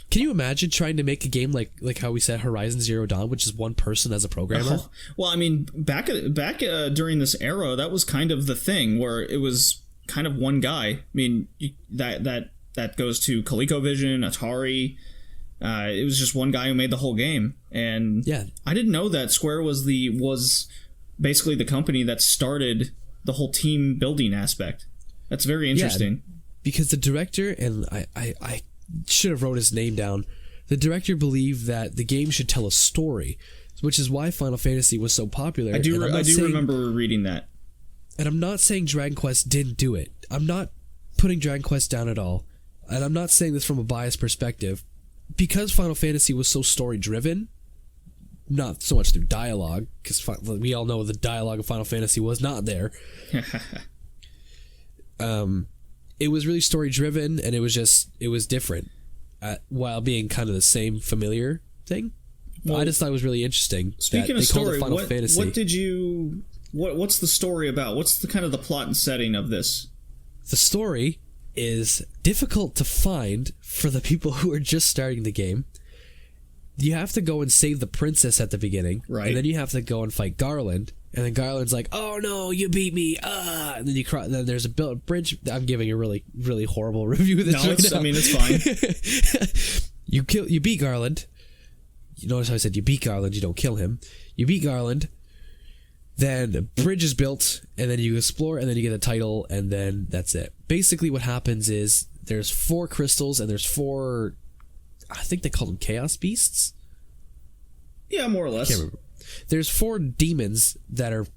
Can you imagine trying to make a game like how we said Horizon Zero Dawn, which is one person as a programmer? Oh, well, I mean, back during this era, that was kind of the thing where it was kind of one guy. I mean, that goes to ColecoVision, Atari. It was just one guy who made the whole game, and yeah, I didn't know that Square was basically the company that started the whole team building aspect. That's very interesting. Yeah, because the director, and I should have wrote his name down, the director believed that the game should tell a story, which is why Final Fantasy was so popular. I do remember reading that. And I'm not saying Dragon Quest didn't do it. I'm not putting Dragon Quest down at all. And I'm not saying this from a biased perspective. Because Final Fantasy was so story-driven, not so much through dialogue, because we all know the dialogue of Final Fantasy was not there. It was really story-driven, and it was different, while being kind of the same familiar thing. Well, I just thought it was really interesting. Speaking of story, what's the story about? What's the kind of the plot and setting of this? The story is difficult to find for the people who are just starting the game. You have to go and save the princess at the beginning, right? And then you have to go and fight Garland, and then Garland's like, "Oh no, you beat me!" And then then there's a bridge. I'm giving a really, really horrible review of this. No, I mean, it's fine. You beat Garland. You notice how I said you beat Garland. You don't kill him. You beat Garland. Then a bridge is built, and then you explore, and then you get a title, and then that's it. Basically, what happens is there's 4 crystals, and there's 4. I think they call them Chaos Beasts. Yeah, more or less. Can't remember. There's 4 demons that are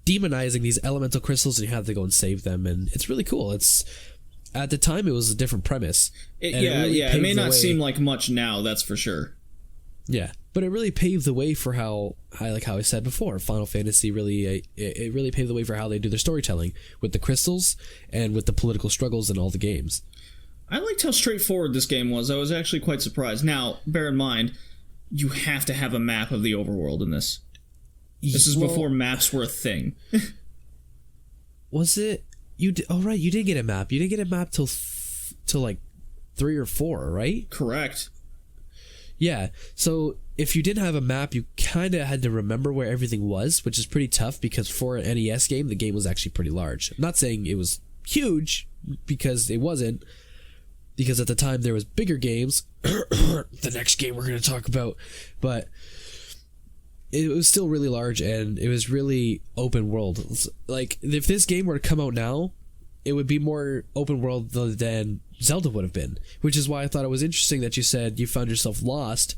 demonizing these elemental crystals, and you have to go and save them, and it's really cool. It's at the time it was a different premise. It may not seem like much now, that's for sure. Yeah, but it really paved the way for how I said before, Final Fantasy really it really paved the way for how they do their storytelling with the crystals and with the political struggles in all the games. I liked how straightforward this game was. I was actually quite surprised. Now, bear in mind, you have to have a map of the overworld in this. This is before maps were a thing. Was it? You did get a map. You didn't get a map till like 3 or 4, right? Correct. Yeah, so if you didn't have a map, you kind of had to remember where everything was, which is pretty tough because for an NES game, the game was actually pretty large. I'm not saying it was huge, because it wasn't, because at the time there was bigger games, the next game we're going to talk about, but it was still really large, and it was really open world. Like, if this game were to come out now, it would be more open world than Zelda would have been, which is why I thought it was interesting that you said you found yourself lost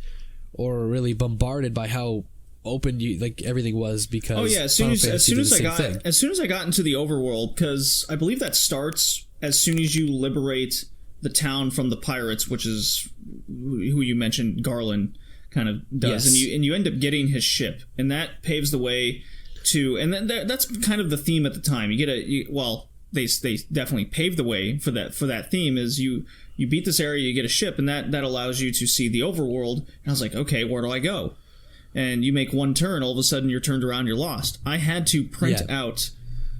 or really bombarded by how open everything was, because as soon as I got into the overworld, because I believe that starts as soon as you liberate the town from the pirates, which is who you mentioned, Garland kind of does. Yes. And you end up getting his ship, and that paves the way to, and then that's kind of the theme at the time. They definitely paved the way for that theme. Is you beat this area, you get a ship, and that allows you to see the overworld. And I was like, okay, where do I go? And you make one turn, all of a sudden you're turned around, you're lost. I had to print out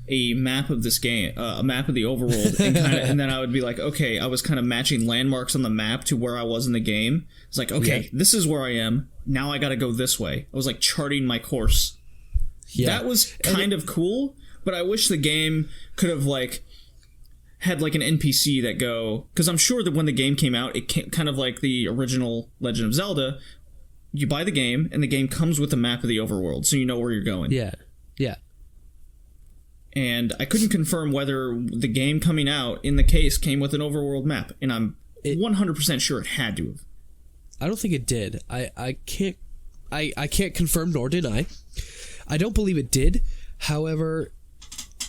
a map of this game, a map of the overworld, and then I would be like, okay, I was kind of matching landmarks on the map to where I was in the game. It's like, okay, this is where I am. Now I got to go this way. I was like charting my course. Yeah. That was kind of cool, but I wish the game could have had an NPC that go, because I'm sure that when the game came out, it came kind of like the original Legend of Zelda. You buy the game, and the game comes with a map of the overworld, so you know where you're going. Yeah. And I couldn't confirm whether the game coming out in the case came with an overworld map, and I'm 100% sure it had to have. I don't think it did. I can't confirm nor deny. I don't believe it did. However,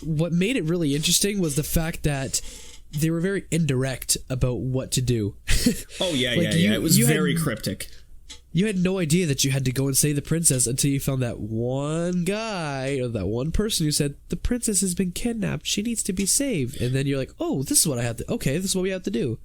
what made it really interesting was the fact that they were very indirect about what to do. Oh yeah, it was very cryptic. You had no idea that you had to go and save the princess until you found that one guy or that one person who said, the princess has been kidnapped, she needs to be saved. And then you're like, oh, this is what this is what we have to do.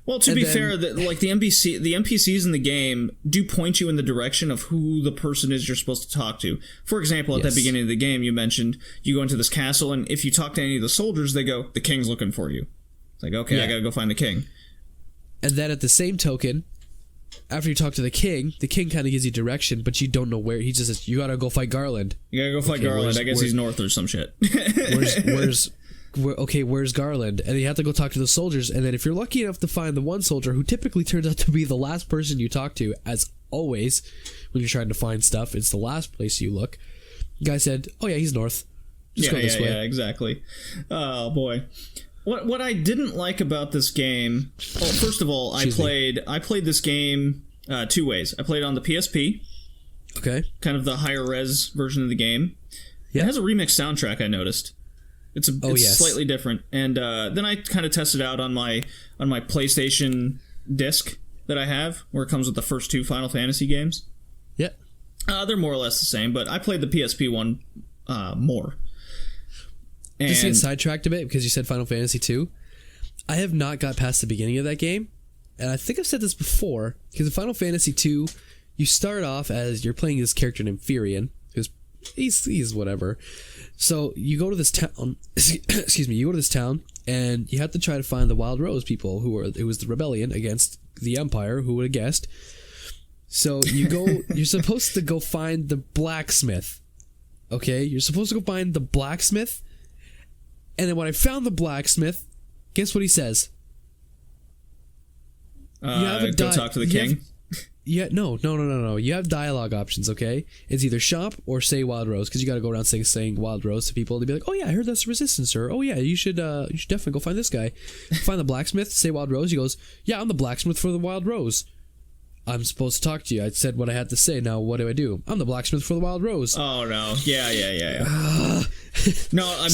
Well, to be fair, the NPCs in the game do point you in the direction of who the person is you're supposed to talk to. For example, at the beginning of the game, you mentioned you go into this castle, and if you talk to any of the soldiers, they go, the king's looking for you. It's like, okay, I gotta go find the king. And then at the same token, after you talk to the king kind of gives you direction, but you don't know where. He just says, you gotta go fight Garland. You gotta go fight Garland. I guess he's north or some shit. Where's Garland? And you have to go talk to the soldiers, and then if you're lucky enough to find the one soldier who typically turns out to be the last person you talk to, as always, when you're trying to find stuff, it's the last place you look. The guy said, oh yeah, he's north. Just go this way. Yeah, exactly. Oh boy. What I didn't like about this game, well, first of all, I played this game two ways. I played it on the PSP, okay, kind of the higher res version of the game. Yeah. It has a remixed soundtrack, I noticed. It's slightly different, and then I kind of tested out on my PlayStation disc that I have, where it comes with the first two Final Fantasy games. Yeah, they're more or less the same, but I played the PSP one more. And just get sidetracked a bit because you said Final Fantasy 2. I have not got past the beginning of that game, and I think I've said this before, because in Final Fantasy 2, you start off as you're playing this character named Firion, who's he's whatever. So you go to this town. Excuse me. You go to this town, and you have to try to find the Wild Rose people, it was the rebellion against the Empire. Who would have guessed? So you go. You're supposed to go find the blacksmith. Okay, you're supposed to go find the blacksmith. And then when I found the blacksmith, guess what he says? Go talk to the king? No. You have dialogue options, okay? It's either shop or say Wild Rose, because you got to go around saying Wild Rose to people. They'd be like, oh yeah, I heard that's resistance, sir. Oh yeah, you should definitely go find this guy. Find the blacksmith, say Wild Rose. He goes, yeah, I'm the blacksmith for the Wild Rose. I'm supposed to talk to you. I said what I had to say. Now what do? I'm the blacksmith for the Wild Rose. Oh no! Yeah. No, I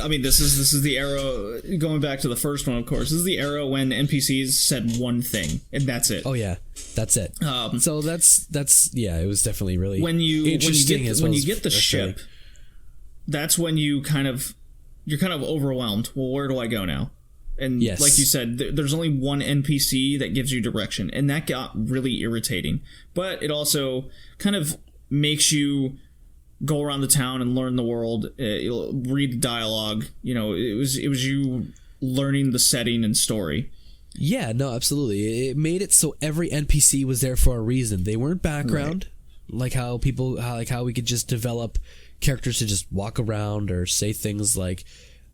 mean, this is the era. Going back to the first one, of course, this is the era when NPCs said one thing, and that's it. Oh yeah, that's it. So that's it was definitely really when you get the ship. That's when you're kind of overwhelmed. Well, where do I go now? And like you said, there's only one NPC that gives you direction, and that got really irritating. But it also kind of makes you go around the town and learn the world, read the dialogue. You know, it was you learning the setting and story. Yeah, no, absolutely. It made it so every NPC was there for a reason. They weren't background, like how we could just develop characters to just walk around or say things like,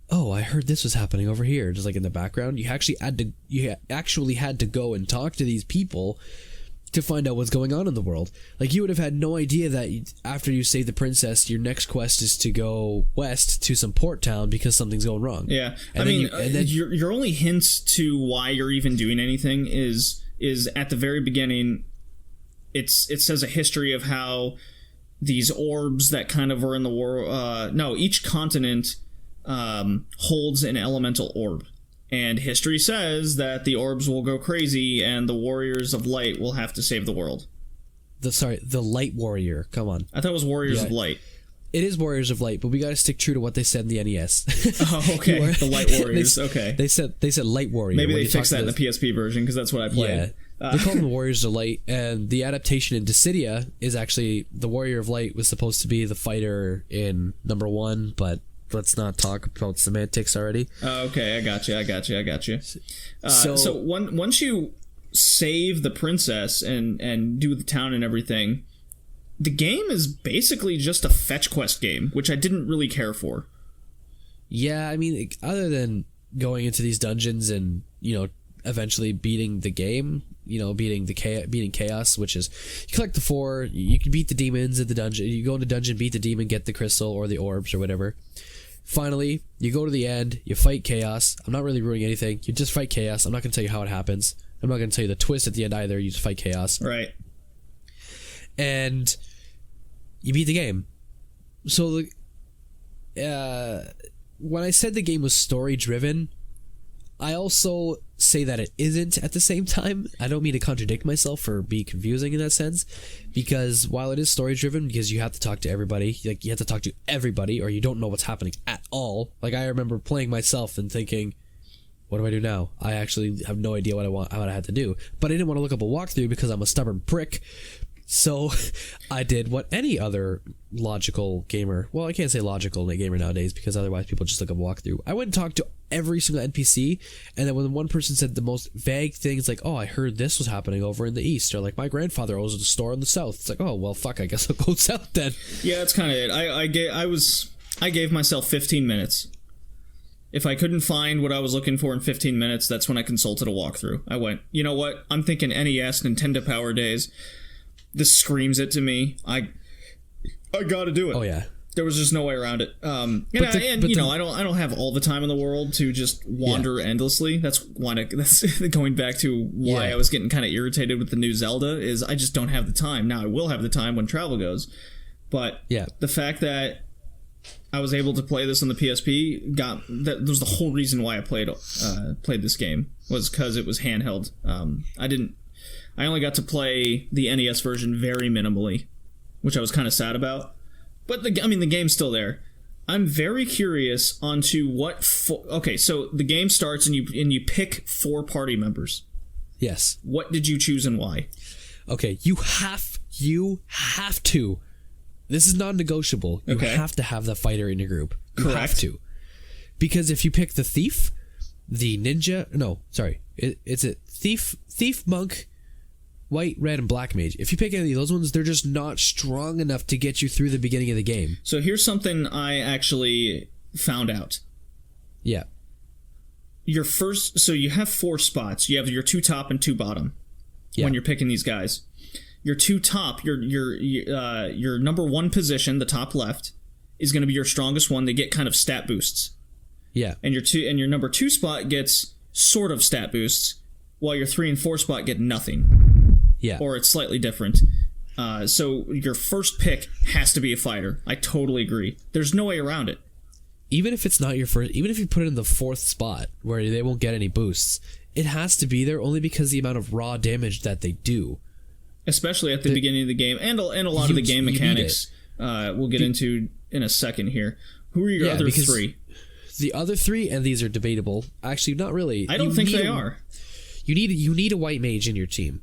oh, I heard this was happening over here, just like in the background. You actually had to go and talk to these people to find out what's going on in the world. Like, you would have had no idea that after you save the princess, your next quest is to go west to some port town because something's going wrong. Yeah, and your only hints to why you're even doing anything is at the very beginning. It says a history of how these orbs that kind of were in the world. Each continent holds an elemental orb. And history says that the orbs will go crazy and the warriors of light will have to save the world. The light warrior. Come on. I thought it was warriors of light. It is warriors of light, but we got to stick true to what they said in the NES. Oh, okay. The light warriors. Okay. They said light warrior. Maybe they fixed that in the PSP version because that's what I played. Yeah. They call them the warriors of light, and the adaptation in Dissidia is actually the warrior of light was supposed to be the fighter in number 1, but let's not talk about semantics already. Okay, I got you. So once you save the princess and do the town and everything, the game is basically just a fetch quest game, which I didn't really care for. Yeah, I mean, other than going into these dungeons and, eventually beating the game, beating chaos, which is you collect the 4, you can beat the demons in the dungeon, you go into dungeon, beat the demon, get the crystal or the orbs or whatever. Finally, you go to the end, you fight chaos. I'm not really ruining anything. You just fight chaos. I'm not going to tell you how it happens. I'm not going to tell you the twist at the end either. You just fight chaos. Right. And you beat the game. So when I said the game was story-driven, I also say that it isn't at the same time. I don't mean to contradict myself or be confusing in that sense, because while it is story driven, because you have to talk to everybody, like you have to talk to everybody or you don't know what's happening at all. Like, I remember playing myself and thinking, what do I do now? I actually have no idea what I had to do. But I didn't want to look up a walkthrough because I'm a stubborn prick. So I did what any other logical gamer, well, I can't say logical gamer nowadays because otherwise people just look up a walkthrough. I went and talked to every single NPC, and then when one person said the most vague things like, oh, I heard this was happening over in the east, or like, my grandfather owns a store in the south, it's like, oh, well, fuck, I guess I'll go south then. Yeah, that's kind of it. I gave myself 15 minutes. If I couldn't find what I was looking for in 15 minutes, that's when I consulted a walkthrough. I went, you know what? I'm thinking NES, Nintendo Power days. This screams it to me. I gotta do it. Oh yeah. There was just no way around it. I don't have all the time in the world to just wander endlessly. That's going back to why I was getting kind of irritated with the new Zelda. Is I just don't have the time. Now I will have the time when travel goes, but the fact that I was able to play this on the PSP that was the whole reason why I played this game, was because it was handheld. I only got to play the NES version very minimally, which I was kind of sad about. But the game's still there. I'm very curious onto what. Okay, so the game starts and you pick 4 party members. Yes. What did you choose and why? Okay, you have to. This is non-negotiable. You have to have the fighter in your group. You have to, because if you pick the thief, the ninja. No, sorry, it's a thief, monk, white, red, and black mage. If you pick any of those ones, they're just not strong enough to get you through the beginning of the game. So here's something I actually found out. Yeah. So you have 4 spots. You have your 2 top and 2 bottom when you're picking these guys. Your 2 top, your number 1 position, the top left, is going to be your strongest one. They get kind of stat boosts. Yeah. And your number 2 spot gets sort of stat boosts, while your 3 and 4 spot get nothing. Yeah. Or it's slightly different. So your first pick has to be a fighter. I totally agree. There's no way around it. Even if it's not your first, even if you put it in the 4th spot where they won't get any boosts, it has to be there only because the amount of raw damage that they do. Especially at the beginning of the game, and a lot of the game mechanics we'll get into in a second here. Who are your other 3? The other 3, and these are debatable. Actually, not really. I don't think they are. You need a white mage in your team.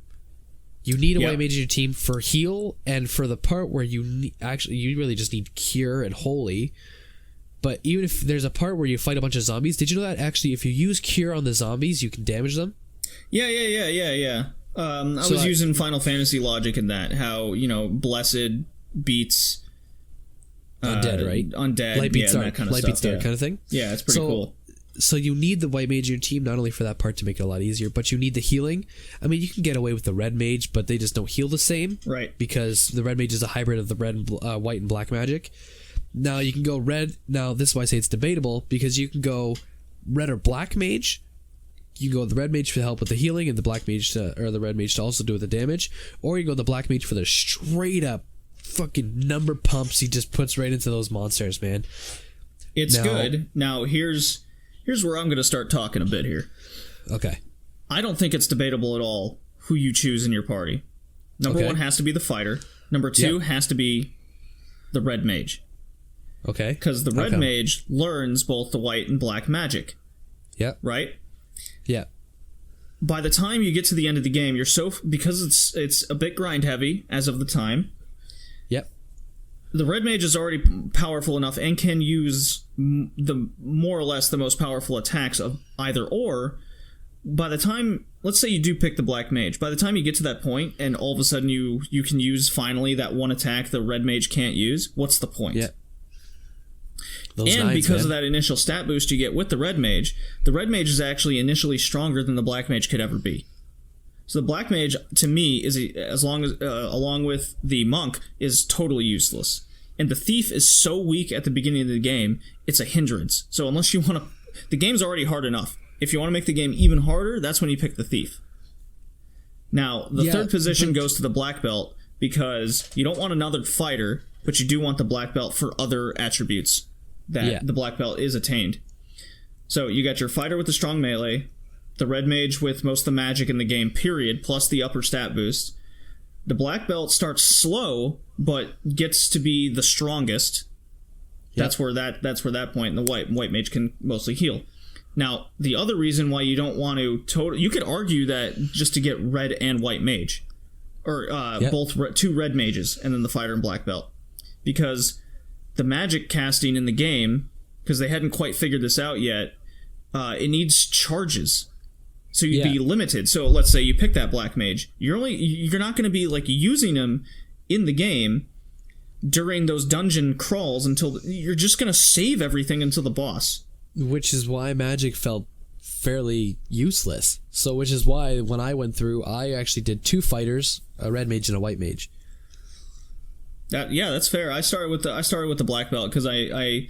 You need a white mage in your team for heal, and for the part where you really just need cure and holy. But even if there's a part where you fight a bunch of zombies, did you know that actually if you use cure on the zombies, you can damage them? Yeah. I was using Final Fantasy logic in that, how, blessed beats undead, right? Undead, light beats dark, that kind of light stuff. Beats dark kind of thing. Yeah, it's pretty cool. So you need the white mage in your team, not only for that part to make it a lot easier, but you need the healing. I mean, you can get away with the red mage, but they just don't heal the same. Right. Because the red mage is a hybrid of the red and white and black magic. Now you can go red. Now this is why I say it's debatable, because you can go red or black mage. You can go the red mage for help with the healing, and the black mage or the red mage to also do with the damage. Or you go the black mage for the straight up fucking number pumps he just puts right into those monsters, man. It's good. Now here's where I'm going to start talking a bit here. Okay. I don't think it's debatable at all who you choose in your party. Number one has to be the fighter. Number two has to be the red mage. Okay. Because the red mage learns both the white and black magic. Yep. Right? Yeah. By the time you get to the end of the game, because it's a bit grind heavy as of the time. Yep. The red mage is already powerful enough and can use the more or less the most powerful attacks of either or. By the time, let's say you do pick the black mage, by the time you get to that point and all of a sudden you can use finally that one attack the red mage can't use, what's the point? Yeah. Because of that initial stat boost you get with the red mage is actually initially stronger than the black mage could ever be. So the black mage, to me, is along with the monk, is totally useless. And the thief is so weak at the beginning of the game, it's a hindrance. So unless you want to... The game's already hard enough. If you want to make the game even harder, that's when you pick the thief. Now, the third position goes to the black belt, because you don't want another fighter, but you do want the black belt for other attributes that the black belt is attained. So you got your fighter with the strong melee, the red mage with most of the magic in the game, period, plus the upper stat boost. The black belt starts slow, but gets to be the strongest. Yep. That's where that point, and the white mage can mostly heal. Now, the other reason why you don't want to you could argue that just to get red and white mage, or both two red mages, and then the fighter and black belt, because the magic casting in the game, because they hadn't quite figured this out yet, it needs charges. So you'd be limited. So let's say you pick that black mage. You're not going to be like using him in the game during those dungeon crawls until you're just going to save everything until the boss. Which is why magic felt fairly useless. So which is why when I went through, I actually did two fighters, a red mage and a white mage. That's fair. I started with the black belt because I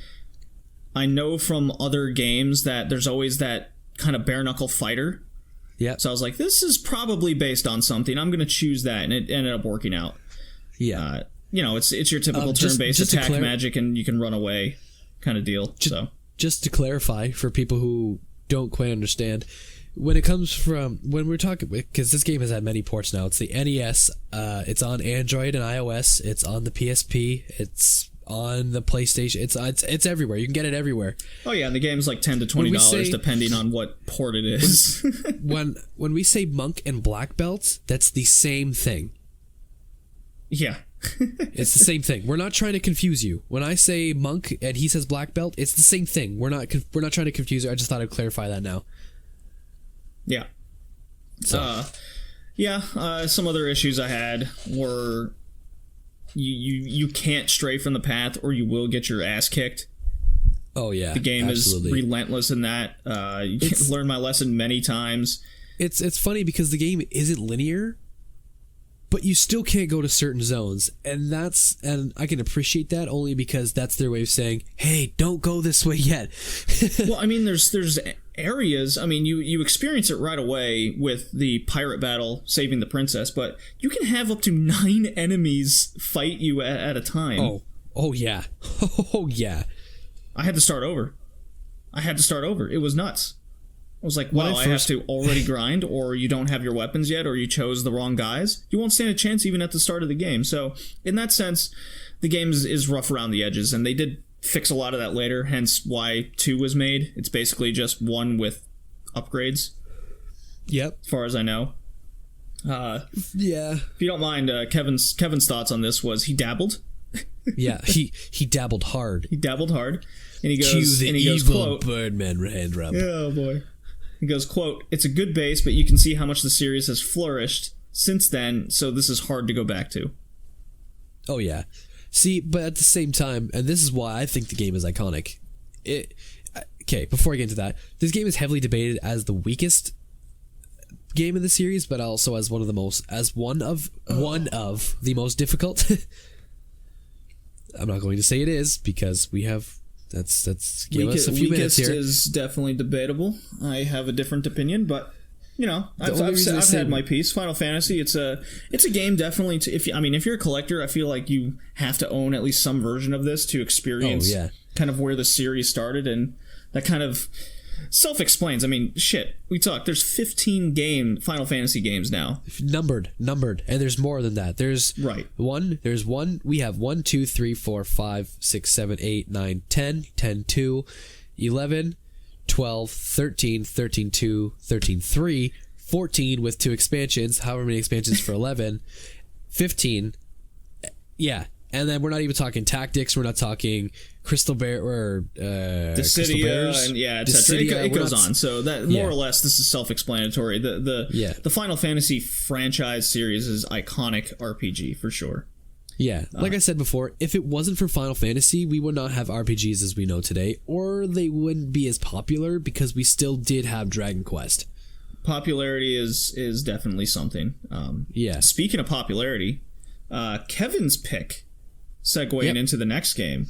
know from other games that there's always that kind of bare knuckle fighter. Yeah. So I was like, this is probably based on something. I'm going to choose that, and it ended up working out. Yeah. It's your typical turn-based attack magic, and you can run away kind of deal. Just to clarify for people who don't quite understand, when it comes from when we're talking, because this game has had many ports now. It's the NES. It's on Android and iOS. It's on the PSP. It's on the PlayStation. It's everywhere. You can get it everywhere. Oh yeah, and the game's like $10 to $20 depending on what port it is. when we say monk and black belts, that's the same thing. Yeah. It's the same thing. We're not trying to confuse you. When I say monk and he says black belt, it's the same thing. We're not trying to confuse you. I just thought I'd clarify that now. Yeah. So. Some other issues I had were you can't stray from the path or you will get your ass kicked. Oh yeah, the game is relentless in that. You can learn my lesson many times. It's funny because the game isn't linear, but you still can't go to certain zones, and I can appreciate that only because that's their way of saying, "Hey, don't go this way yet." Well, I mean, there's areas. I mean, you experience it right away with the pirate battle, saving the princess, but you can have up to 9 enemies fight you at a time. Oh yeah, oh yeah. I had to start over. It was nuts. I was like, wow, I have to already grind, or you don't have your weapons yet, or you chose the wrong guys. You won't stand a chance even at the start of the game. So, in that sense, the game is rough around the edges, and they did fix a lot of that later, hence why 2 was made. It's basically just 1 with upgrades. Yep. As far as I know. Yeah. If you don't mind, Kevin's thoughts on this was he dabbled. Yeah, he dabbled hard. He dabbled hard. And he goes, evil quote, Birdman hand rub. Oh, boy. He goes, quote, "It's a good base, but you can see how much the series has flourished since then, so this is hard to go back to." Oh, yeah. See, but at the same time, and this is why I think the game is iconic, okay, before I get into that, this game is heavily debated as the weakest game in the series, but also as one of the most the most difficult. I'm not going to say it is because we have that's give us a few minutes here. Weakest is definitely debatable. I have a different opinion, but you know, I've had my piece. Final Fantasy, it's a game definitely. If you're a collector, I feel like you have to own at least some version of this to experience kind of where the series started, and that kind of self-explains. I mean, shit, there's 15 Final Fantasy games now. Numbered, and there's more than that. There's we have 1, 2, 3, 4, 5, 6, 7, 8, 9, 10, 10, 2, 11, 12, 13, 13, 2, 13, 3, 14 with 2 expansions, however many expansions for 11, 15, yeah, and then we're not even talking tactics, we're not talking Crystal Bear or Dissidia, and etc. It goes on. So that more or less, this is self-explanatory. The Final Fantasy franchise series is iconic RPG for sure. Yeah, like I said before, if it wasn't for Final Fantasy, we would not have RPGs as we know today, or they wouldn't be as popular because we still did have Dragon Quest. Popularity is definitely something. Speaking of popularity, Kevin's pick, segueing into the next game.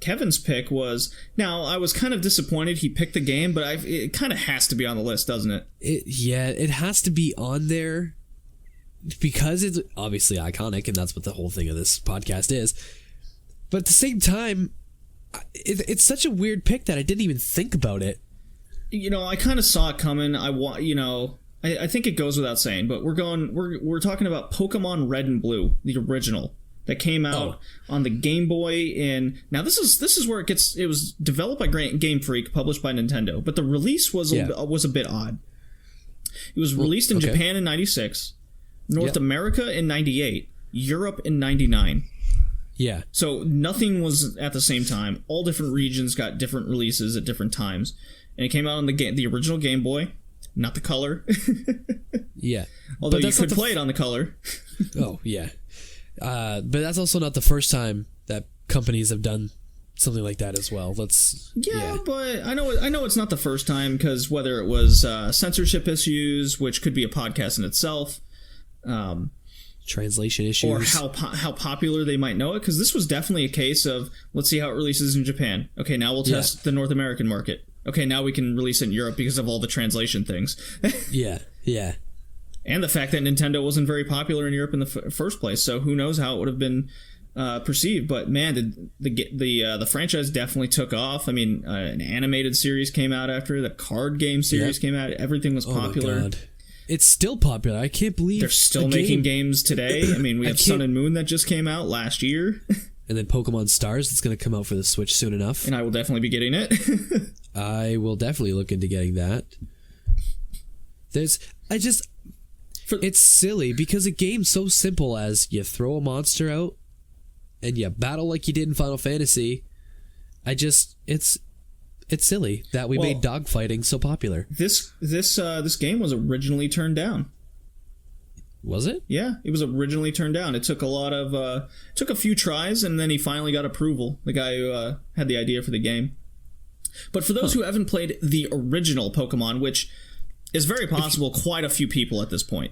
Kevin's pick was... Now, I was kind of disappointed he picked the game, but it kind of has to be on the list, doesn't it? It has to be on there because it's obviously iconic, and that's what the whole thing of this podcast is. But at the same time, it's such a weird pick that I didn't even think about it. You know, I kind of saw it coming. I think it goes without saying, but we're talking about Pokemon Red and Blue, the original. That came out on the Game Boy now this is where it was developed by Game Freak, published by Nintendo, but the release was a bit odd. It was released in Japan in 96, North America in 98, Europe in 99. Yeah. So nothing was at the same time. All different regions got different releases at different times. And it came out on the original Game Boy, not the color. Yeah. Although you could play it on the color. Oh, yeah. But that's also not the first time that companies have done something like that as well. But I know it's not the first time, because whether it was censorship issues, which could be a podcast in itself, translation issues, or how popular they might know it, because this was definitely a case of, let's see how it releases in Japan. Okay, now we'll test the North American market. Okay, now we can release it in Europe because of all the translation things. Yeah. And the fact that Nintendo wasn't very popular in Europe in the first place, so who knows how it would have been perceived. But man, the franchise definitely took off. I mean, an animated series came out after, the card game series came out. Everything was popular. Oh my God. It's still popular. I can't believe they're still making games today. I mean, we have Sun and Moon that just came out last year. And then Pokemon Stars that's going to come out for the Switch soon enough. And I will definitely be getting it. I will definitely look into getting that. It's silly because a game so simple as you throw a monster out and you battle like you did in Final Fantasy. It's silly that we made dogfighting so popular. This game was originally turned down. Was it? Yeah, it was originally turned down. It took took a few tries, and then he finally got approval. The guy who had the idea for the game. But for those who haven't played the original Pokemon, which is very possible quite a few people at this point.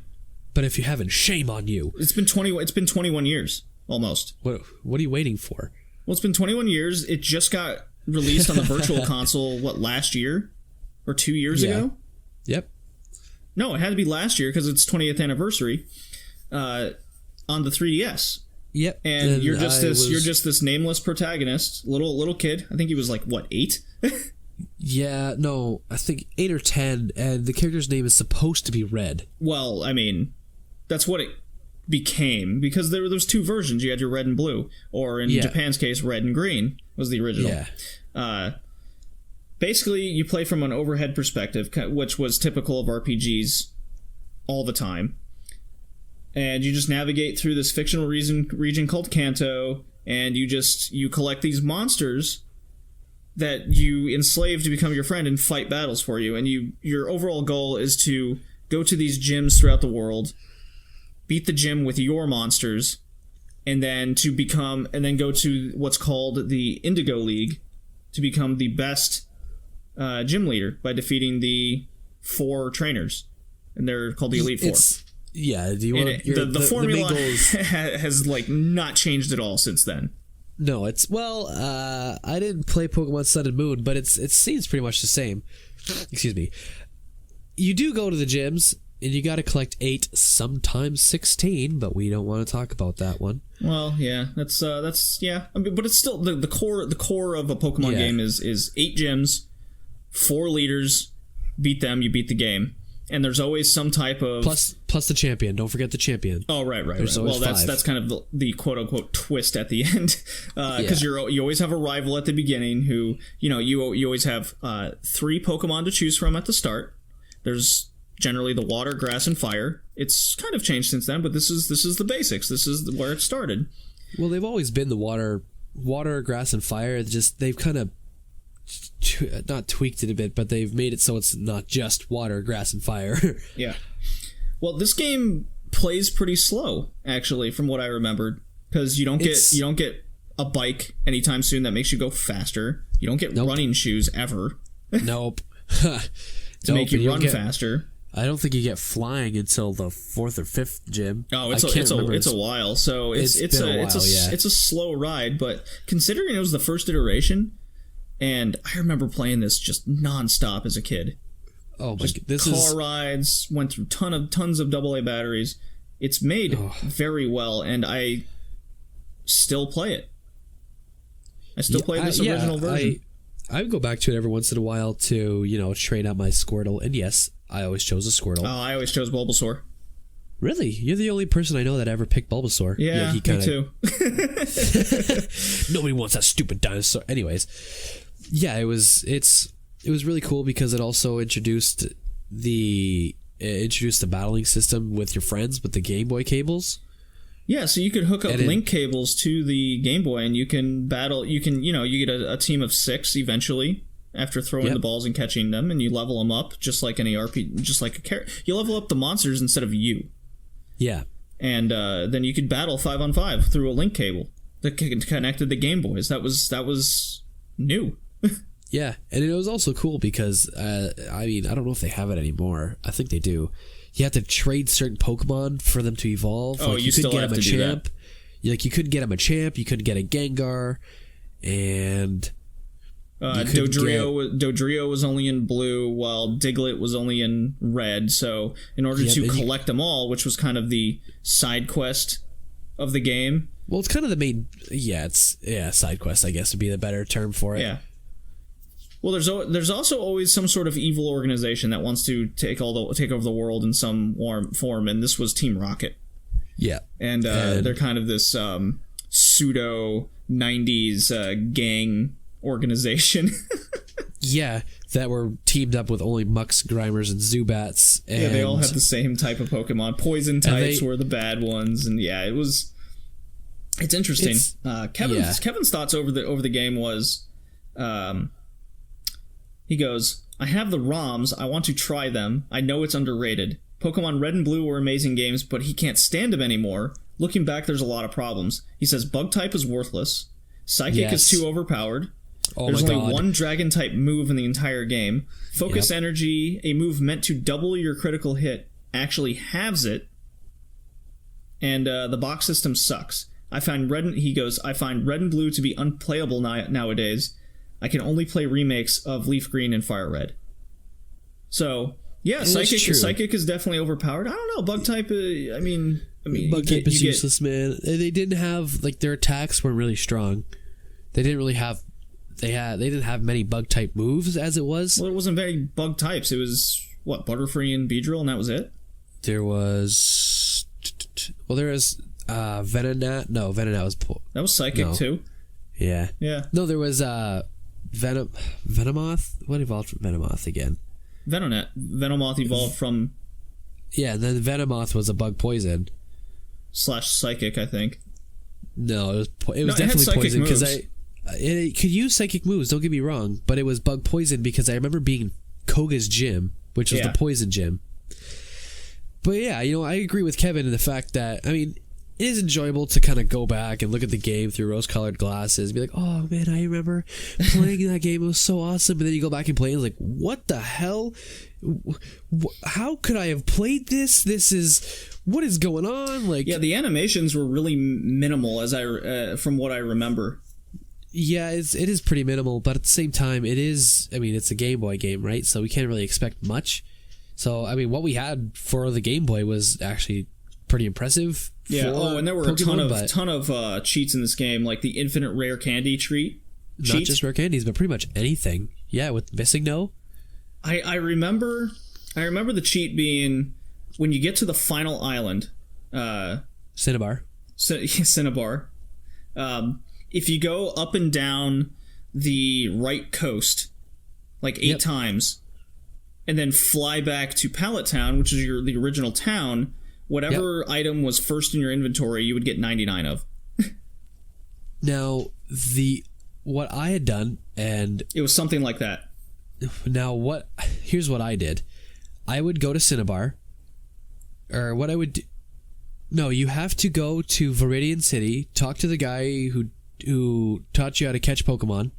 But if you haven't, shame on you. It's been 21 years almost. What are you waiting for? Well, it's been 21 years. It just got released on the Virtual Console last year or 2 years ago? Yep. No, it had to be last year because it's 20th anniversary on the 3DS. Yep. And you're just this nameless protagonist, little kid. I think he was 8? Yeah, no, I think 8 or 10, and the character's name is supposed to be Red. Well, I mean, that's what it became, because there was 2 versions. You had your Red and Blue, or in Japan's case, Red and Green was the original. Yeah. Basically, you play from an overhead perspective, which was typical of RPGs all the time. And you just navigate through this fictional region called Kanto, and you collect these monsters that you enslave to become your friend and fight battles for you. And your overall goal is to go to these gyms throughout the world, beat the gym with your monsters, and then go to what's called the Indigo League to become the best gym leader by defeating the 4 trainers, and they're called the Elite Four. Yeah, do you want the formula has like not changed at all since then. No, it's I didn't play Pokemon Sun and Moon, but it seems pretty much the same. Excuse me. You do go to the gyms, and you got to collect 8, sometimes 16, but we don't want to talk about that one. Well, yeah, that's yeah. I mean, but it's still the core of a Pokemon game is 8 gyms, 4 leaders. Beat them, you beat the game. And there's always some type of plus the champion. Don't forget the champion. Oh, right. Well, that's kind of the quote unquote twist at the end, because you always have a rival at the beginning who you always have 3 Pokemon to choose from at the start. There's generally the water, grass, and fire. It's kind of changed since then, but this is the basics. This is where it started. Well, they've always been the water, grass, and fire. It's just they've kind of not tweaked it a bit, but they've made it so it's not just water, grass, and fire. Yeah. Well, this game plays pretty slow, actually, from what I remembered, because you don't get a bike anytime soon that makes you go faster. You don't get running shoes ever. Nope. to make you run faster. I don't think you get flying until the 4th or 5th gym. Oh, it's a while. So it's a slow ride, but considering it was the first iteration. And I remember playing this just nonstop as a kid. Oh my god! Car rides, went through tons of AA batteries. It's made very well, and I still play it. I still play this original version. I would go back to it every once in a while to train out my Squirtle, and yes, I always chose a Squirtle. Oh, I always chose Bulbasaur. Really? You're the only person I know that ever picked Bulbasaur. Yeah, me too. Nobody wants that stupid dinosaur. Anyways. Yeah, it was really cool because it also introduced the battling system with your friends with the Game Boy cables. Yeah, so you could hook up link cables to the Game Boy and you can battle. You get a team of 6 eventually after throwing the balls and catching them, and you level them up just like any RPG, just like a character. You level up the monsters instead of you. Yeah, and then you could battle 5-on-5 through a link cable that connected the Game Boys. That was new. Yeah, and it was also cool because, I don't know if they have it anymore. I think they do. You have to trade certain Pokemon for them to evolve. Oh, you still have to do that. You couldn't get him a champ, you couldn't get a Gengar, and... Dodrio was only in blue, while Diglett was only in red, so in order to collect them all, which was kind of the side quest of the game... Well, it's kind of the main... side quest, I guess, would be the better term for it. Yeah. Well, there's also always some sort of evil organization that wants to take over the world in some form, and this was Team Rocket. Yeah. And they're kind of this pseudo 90s gang organization. Yeah, that were teamed up with only Mux, Grimers, and Zubats. And they all had the same type of Pokemon. Poison types were the bad ones, and yeah, it's interesting. Kevin's thoughts over the game was, he goes, I have the ROMs, I want to try them, I know it's underrated. Pokemon Red and Blue were amazing games, but he can't stand them anymore. Looking back, there's a lot of problems. He says Bug type is worthless, Psychic is too overpowered, there's only one Dragon type move in the entire game, Focus Energy, a move meant to double your critical hit, actually halves it, and the box system sucks. I find Red and Blue to be unplayable nowadays. I can only play remakes of Leaf Green and Fire Red. So, yeah, Psychic is definitely overpowered. I don't know, Bug type, Bug type is useless, man. They didn't have, their attacks weren't really strong. They didn't really have, they didn't have many Bug type moves as it was. Well, it wasn't very Bug types. It was, Butterfree and Beedrill, and that was it? There was Venonat. No, Venonat was... That was Psychic, too. Yeah. Yeah. No, there was, Venomoth? What evolved from Venomoth again? Venonat. Venomoth evolved from... Yeah, and then Venomoth was a bug poison. / Psychic, I think. No, it was definitely poison because it could use psychic moves, don't get me wrong, but it was bug poison because I remember being in Koga's gym, which was the poison gym. But yeah, I agree with Kevin in the fact that, it is enjoyable to kind of go back and look at the game through rose-colored glasses and be like, oh man, I remember playing that game, it was so awesome. And then you go back and play and it's like, what the hell? How could I have played this? What is going on? Like, yeah, the animations were really minimal from what I remember. Yeah, it is pretty minimal, but at the same time, it's a Game Boy game, right? So we can't really expect much. So, I mean, what we had for the Game Boy was actually pretty impressive. Yeah, and there were Pokemon, a ton of cheats in this game, like the infinite rare candy cheat. Not just rare candies, but pretty much anything. Yeah, with Missing No. I remember the cheat being when you get to the final island. Cinnabar. Cinnabar. If you go up and down the right coast, like 8 times, and then fly back to Pallet Town, which is the original town, whatever item was first in your inventory, you would get 99 of. Now, what I had done, and it was something like that. Now, here's what I did. I would go to Cinnabar, or what I would do. No, you have to go to Viridian City, talk to the guy who taught you how to catch Pokemon,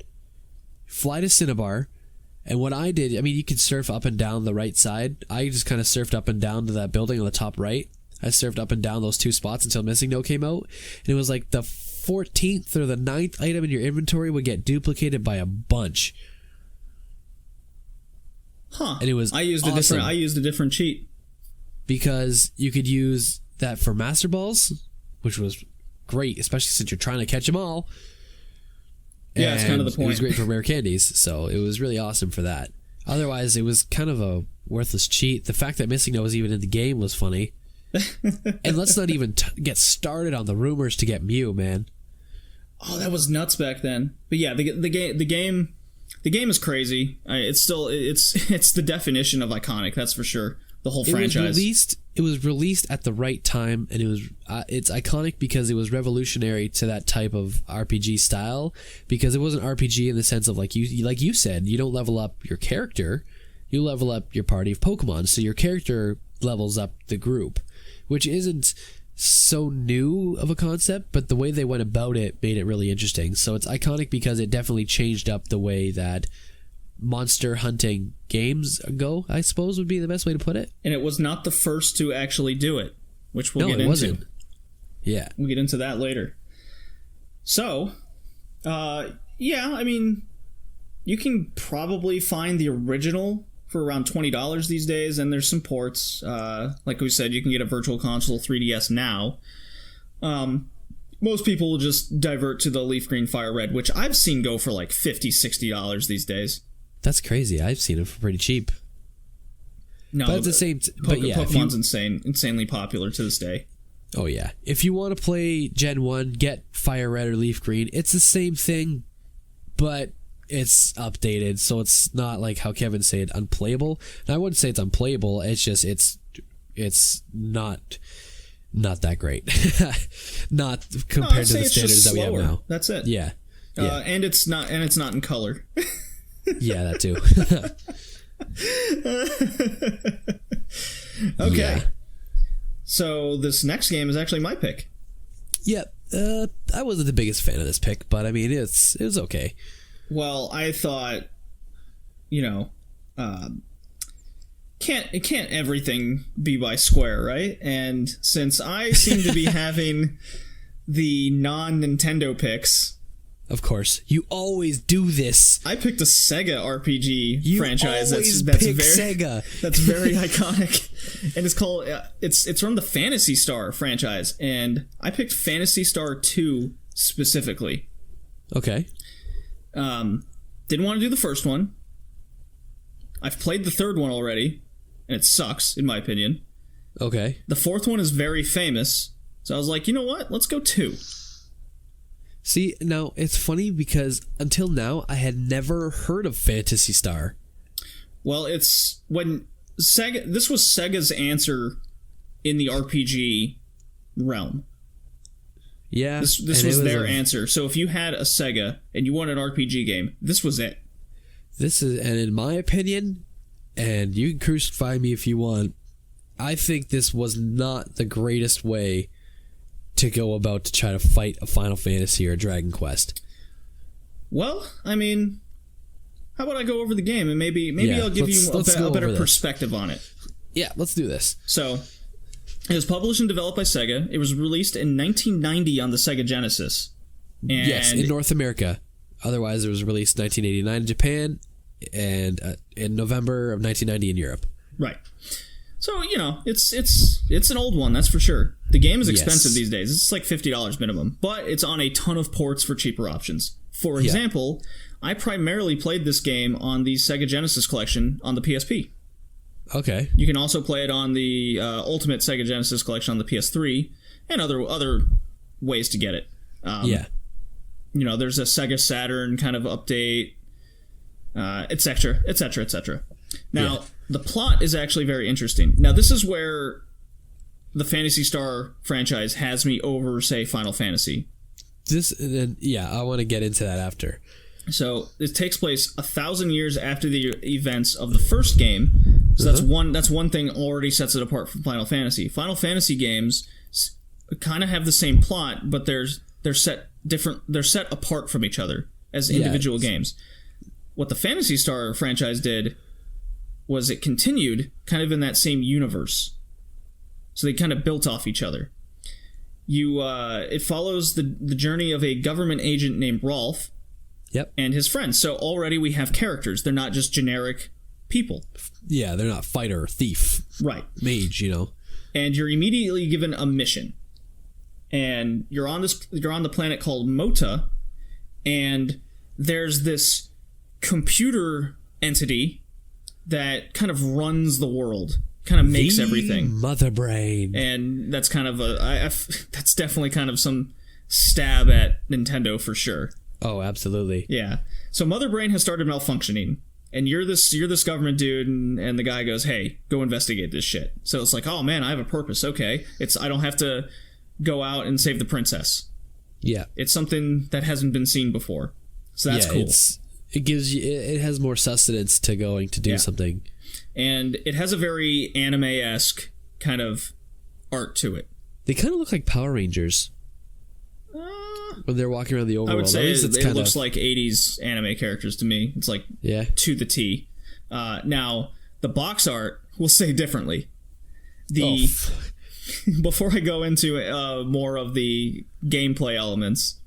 fly to Cinnabar, and what I did, I mean, you could surf up and down the right side. I just kind of surfed up and down to that building on the top right. I surfed up and down those 2 spots until Missing No came out, and it was like the 14th or the 9th item in your inventory would get duplicated by a bunch. Huh. And it was I used a different cheat. Because you could use that for Master Balls, which was great, especially since you're trying to catch them all. Yeah, it's kind of the point. It was great for rare candies, so it was really awesome for that. Otherwise, it was kind of a worthless cheat. The fact that Missing No was even in the game was funny. And let's not even get started on the rumors to get Mew, man. Oh, that was nuts back then. But yeah, the game is crazy. It's the definition of iconic, that's for sure. The whole franchise. It was released at the right time, and it's iconic because it was revolutionary to that type of RPG style. Because it wasn't RPG in the sense of like you said, you don't level up your character, you level up your party of Pokemon. So your character levels up the group, which isn't so new of a concept, but the way they went about it made it really interesting. So it's iconic because it definitely changed up the way that monster hunting games go, I suppose would be the best way to put it. And it was not the first to actually do it, which we'll get into. Wasn't. Yeah. We'll get into that later. So, yeah, I mean, you can probably find the original for around $20 these days, and there's some ports. Like we said, you can get a Virtual Console 3DS now. Most people will just divert to the Leaf Green Fire Red, which I've seen go for like $50, $60 these days. That's crazy. I've seen it for pretty cheap. No, but it's the same. But yeah, Pokemon's insanely popular to this day. Oh yeah, if you want to play Gen 1, get Fire Red or Leaf Green. It's the same thing, but it's updated, so it's not like how Kevin said unplayable. And I wouldn't say it's unplayable. It's just it's not that great. Not compared to the standards that we have now. That's it. Yeah. And it's not in color. Yeah, that too. Okay. Yeah. So this next game is actually my pick. Yeah, I wasn't the biggest fan of this pick, but I mean, it was okay. Well, I thought, can't everything be by Square, right? And since I seem to be having the non-Nintendo picks, of course, you always do this. I picked a Sega RPG franchise. That's very Sega. That's very iconic, and it's called it's from the Phantasy Star franchise, and I picked Phantasy Star 2 specifically. Okay. Didn't want to do the first one. I've played the third one already, and it sucks in my opinion. Okay. The fourth one is very famous, so I was like, you know what? Let's go 2. See, now, it's funny because until now, I had never heard of Phantasy Star. Well, it's when Sega... This was Sega's answer in the RPG realm. Yeah. This was their answer. So if you had a Sega and you wanted an RPG game, this was it. And in my opinion, and you can crucify me if you want, I think this was not the greatest way to go about to try to fight a Final Fantasy or a Dragon Quest? Well, I mean, how about I go over the game and maybe I'll give you a better perspective on it. Yeah, let's do this. So, it was published and developed by Sega. It was released in 1990 on the Sega Genesis. And yes, in North America. Otherwise, it was released in 1989 in Japan and in November of 1990 in Europe. Right. So, you know, it's an old one, that's for sure. The game is expensive these days. It's like $50 minimum. But it's on a ton of ports for cheaper options. For example, I primarily played this game on the Sega Genesis Collection on the PSP. Okay. You can also play it on the Ultimate Sega Genesis Collection on the PS3 and other ways to get it. You know, there's a Sega Saturn kind of update, etc., etc., etc. Now, the plot is actually very interesting. Now, this is where the Phantasy Star franchise has me over, say, Final Fantasy. I want to get into that after. So, it takes place 1,000 years after the events of the first game. So that's one thing already sets it apart from Final Fantasy. Final Fantasy games kind of have the same plot, but they're set apart from each other as individual games. What the Phantasy Star franchise did was it continued kind of in that same universe. So they kind of built off each other. It follows the journey of a government agent named Rolf. Yep. And his friends. So already we have characters. They're not just generic people. Yeah, they're not fighter, thief, right, mage, you know. And you're immediately given a mission. And you're on the planet called Mota, and there's this computer entity that kind of runs the world, kind of makes everything. Mother Brain. And that's kind of that's definitely kind of some stab at Nintendo for sure. Oh, absolutely. Yeah. So Mother Brain has started malfunctioning, and you're this government dude, and the guy goes, "Hey, go investigate this shit." So it's like, oh man, I have a purpose. Okay, I don't have to go out and save the princess. Yeah, it's something that hasn't been seen before, so that's cool. It has more sustenance to going to do something, and it has a very anime-esque kind of art to it. They kind of look like Power Rangers. When they're walking around the overworld. I would say it looks like 80s anime characters to me. It's like to the T. Now, the box art will say differently. Before I go into more of the gameplay elements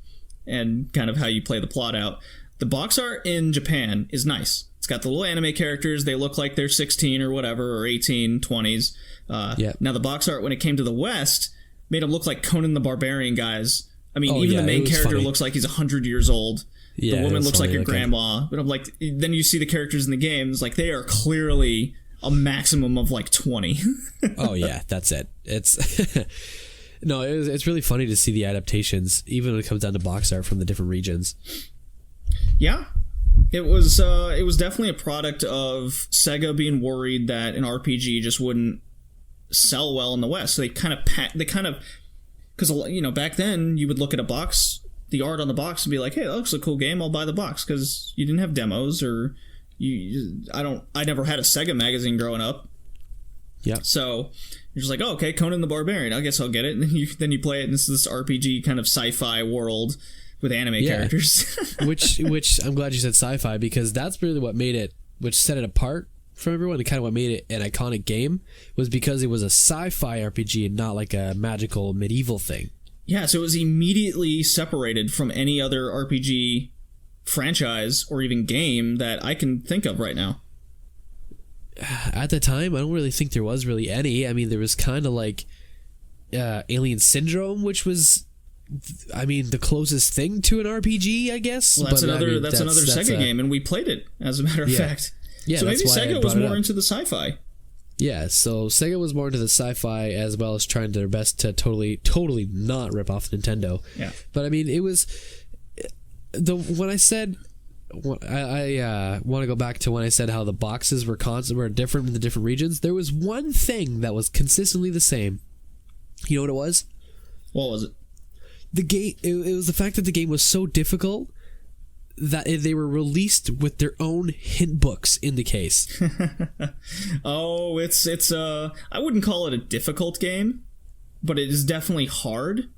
and kind of how you play the plot out, the box art in Japan is nice. It's got the little anime characters. They look like they're 16 or whatever, or 18, 20s. Now, the box art, when it came to the West, made them look like Conan the Barbarian guys. I mean, even the main character looks like he's 100 years old. The woman looks like your grandma. But I'm like, then you see the characters in the games, like they are clearly a maximum of like 20. Oh yeah, that's it. It's no, it's really funny to see the adaptations, even when it comes down to box art from the different regions. Yeah, it was definitely a product of Sega being worried that an RPG just wouldn't sell well in the West. So they kind of because, you know, back then you would look at a box, the art on the box, and be like, hey, that looks a cool game, I'll buy the box, because you didn't have demos, or I never had a Sega magazine growing up. Yeah. So you're just like, oh, okay, Conan the Barbarian, I guess I'll get it. And then you play it, and this is this RPG kind of sci-fi world with anime characters. which I'm glad you said sci-fi, because that's really what made it, which set it apart from everyone, and kind of what made it an iconic game, was because it was a sci-fi RPG and not like a magical medieval thing. Yeah, so it was immediately separated from any other RPG franchise or even game that I can think of right now. At the time, I don't really think there was really any. I mean, there was kind of like Alien Syndrome, which was, I mean, the closest thing to an RPG, I guess. Well, that's another Sega game, and we played it, as a matter of fact. Yeah, so maybe Sega was more into the sci-fi. Yeah, so Sega was more into the sci-fi, as well as trying their best to totally not rip off Nintendo. Yeah. But I mean, it was when I said, I want to go back to when I said how the boxes were different in the different regions. There was one thing that was consistently the same. You know what it was? What was it? The game. It was the fact that the game was so difficult that they were released with their own hint books in the case. Oh, it's I wouldn't call it a difficult game, but it is definitely hard.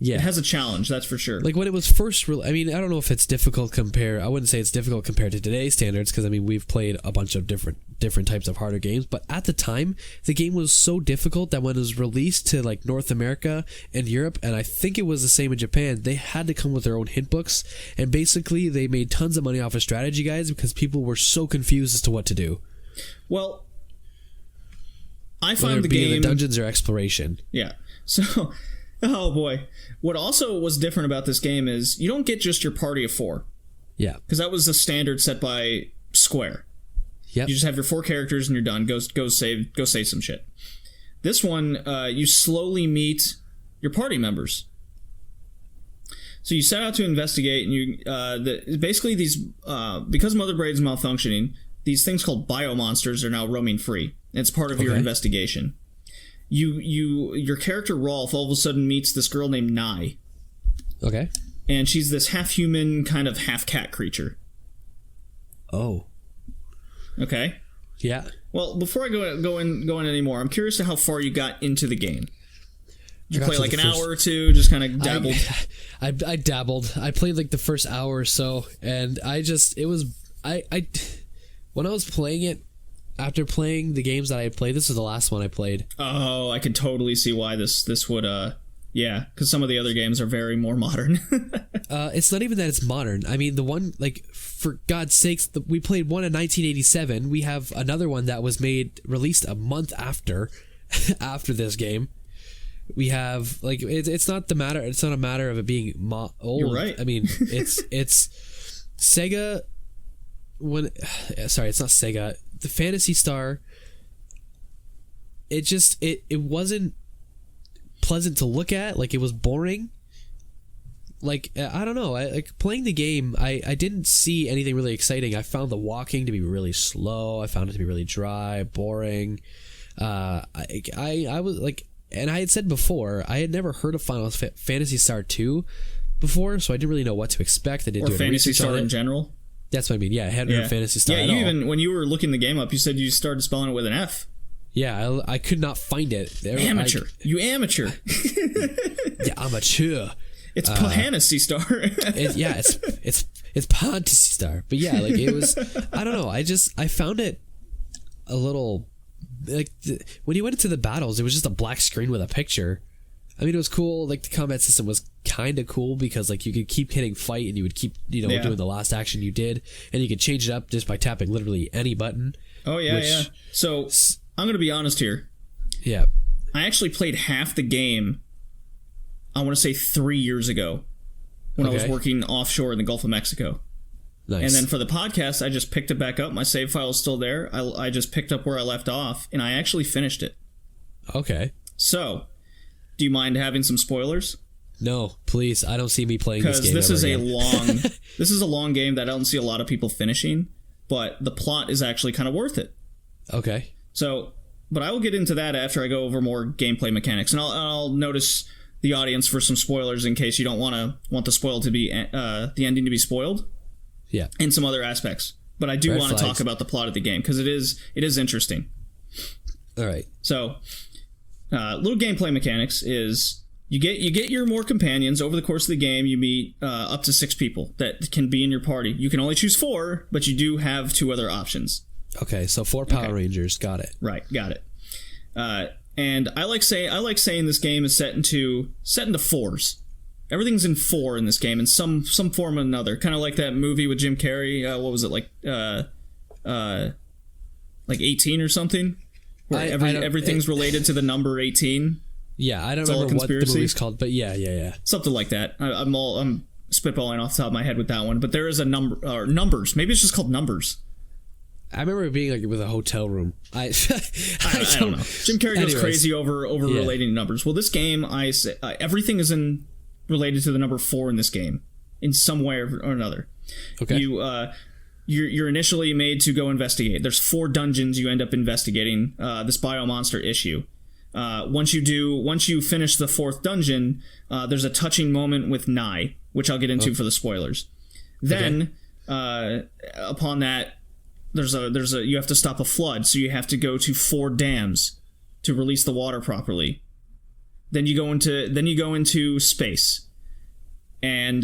Yeah. It has a challenge, that's for sure. Like when it was first, I mean, I don't know if it's difficult I wouldn't say it's difficult compared to today's standards, because I mean we've played a bunch of different types of harder games, but at the time the game was so difficult that when it was released to like North America and Europe, and I think it was the same in Japan, they had to come with their own hint books, and basically they made tons of money off of strategy guides because people were so confused as to what to do. Well, I find the game in the dungeons or exploration. Yeah. So, oh boy. What also was different about this game is you don't get just your party of 4. Yeah. Because that was the standard set by Square. Yep. You just have your 4 characters and you're done. Go save some shit. This one, you slowly meet your party members. So you set out to investigate, and you basically these because Mother Braid's malfunctioning, these things called biomonsters are now roaming free. It's part of your investigation. Your character Rolf all of a sudden meets this girl named Nye. Okay. And she's this half-human, kind of half-cat creature. Oh. Okay. Yeah. Well, before I go in anymore, I'm curious to how far you got into the game. Did you play like an hour or two, just kind of dabbled? I dabbled. I played like the first hour or so, and when I was playing it, after playing the games that I had played, this was the last one I played. Oh, I can totally see why this would, yeah, because some of the other games are very more modern. It's not even that it's modern. I mean, the one, like, for God's sakes, we played one in 1987. We have another one that was released a month after this game. We have, like, it's not a matter of it being old. You're right. I mean, it's Sega. Sorry, it's not Sega. The Phantasy Star, it wasn't pleasant to look at. Like, it was boring. Like, I don't know. Like playing the game, I didn't see anything really exciting. I found the walking to be really slow. I found it to be really dry, boring. I was like, and I had said before, I had never heard of Final Phantasy Star 2 before, so I didn't really know what to expect. I didn't do Fantasy Star in general. That's what I mean. Yeah, I hadn't heard of Phantasy Star at all. Even when you were looking the game up, you said you started spelling it with an F. Yeah, I could not find it. Amateur. You amateur. Yeah, amateur. It's Phantasy Star. It's Phantasy Star. But yeah, like it was. I don't know. I found it a little like when you went into the battles, it was just a black screen with a picture. I mean, it was cool. Like the combat system was kind of cool because like you could keep hitting fight and you would keep doing the last action you did, and you could change it up just by tapping literally any button. Oh yeah. So I'm gonna be honest here. Yeah. I actually played half the game. I want to say 3 years ago when I was working offshore in the Gulf of Mexico. Nice. And then for the podcast, I just picked it back up. My save file is still there. I just picked up where I left off, and I actually finished it. Okay. So, do you mind having some spoilers? No, please. I don't see me playing this game. Because this is a long game that I don't see a lot of people finishing, but the plot is actually kind of worth it. Okay. So, but I will get into that after I go over more gameplay mechanics, and I'll notice the audience for some spoilers in case you don't want the spoil to be the ending to be spoiled. Yeah. And some other aspects, but I do want to talk about the plot of the game because it is interesting. All right. So, little gameplay mechanics is you get your more companions over the course of the game. You meet up to 6 people that can be in your party. You can only choose 4, but you do have 2 other options. Okay, so 4 Power Rangers. Got it. Right, got it. And I like saying this game is set into 4s. Everything's in 4 in this game in some form or another. Kind of like that movie with Jim Carrey. What was it, like 18 or something? Where everything's related to the number 18. Yeah, I don't remember what the movie's called, but yeah. Something like that. I'm spitballing off the top of my head with that one, but there is a number or numbers. Maybe it's just called numbers. I remember it being like with a hotel room. I don't know. Jim Carrey goes crazy over relating numbers. Well, this game, everything is related to the number 4 in this game in some way or another. Okay. You're initially made to go investigate. There's 4 dungeons you end up investigating this biomonster issue. Once you finish the 4th dungeon, there's a touching moment with Nye, which I'll get into for the spoilers. Then, upon that, you have to stop a flood, so you have to go to 4 dams to release the water properly. Then you go into space, and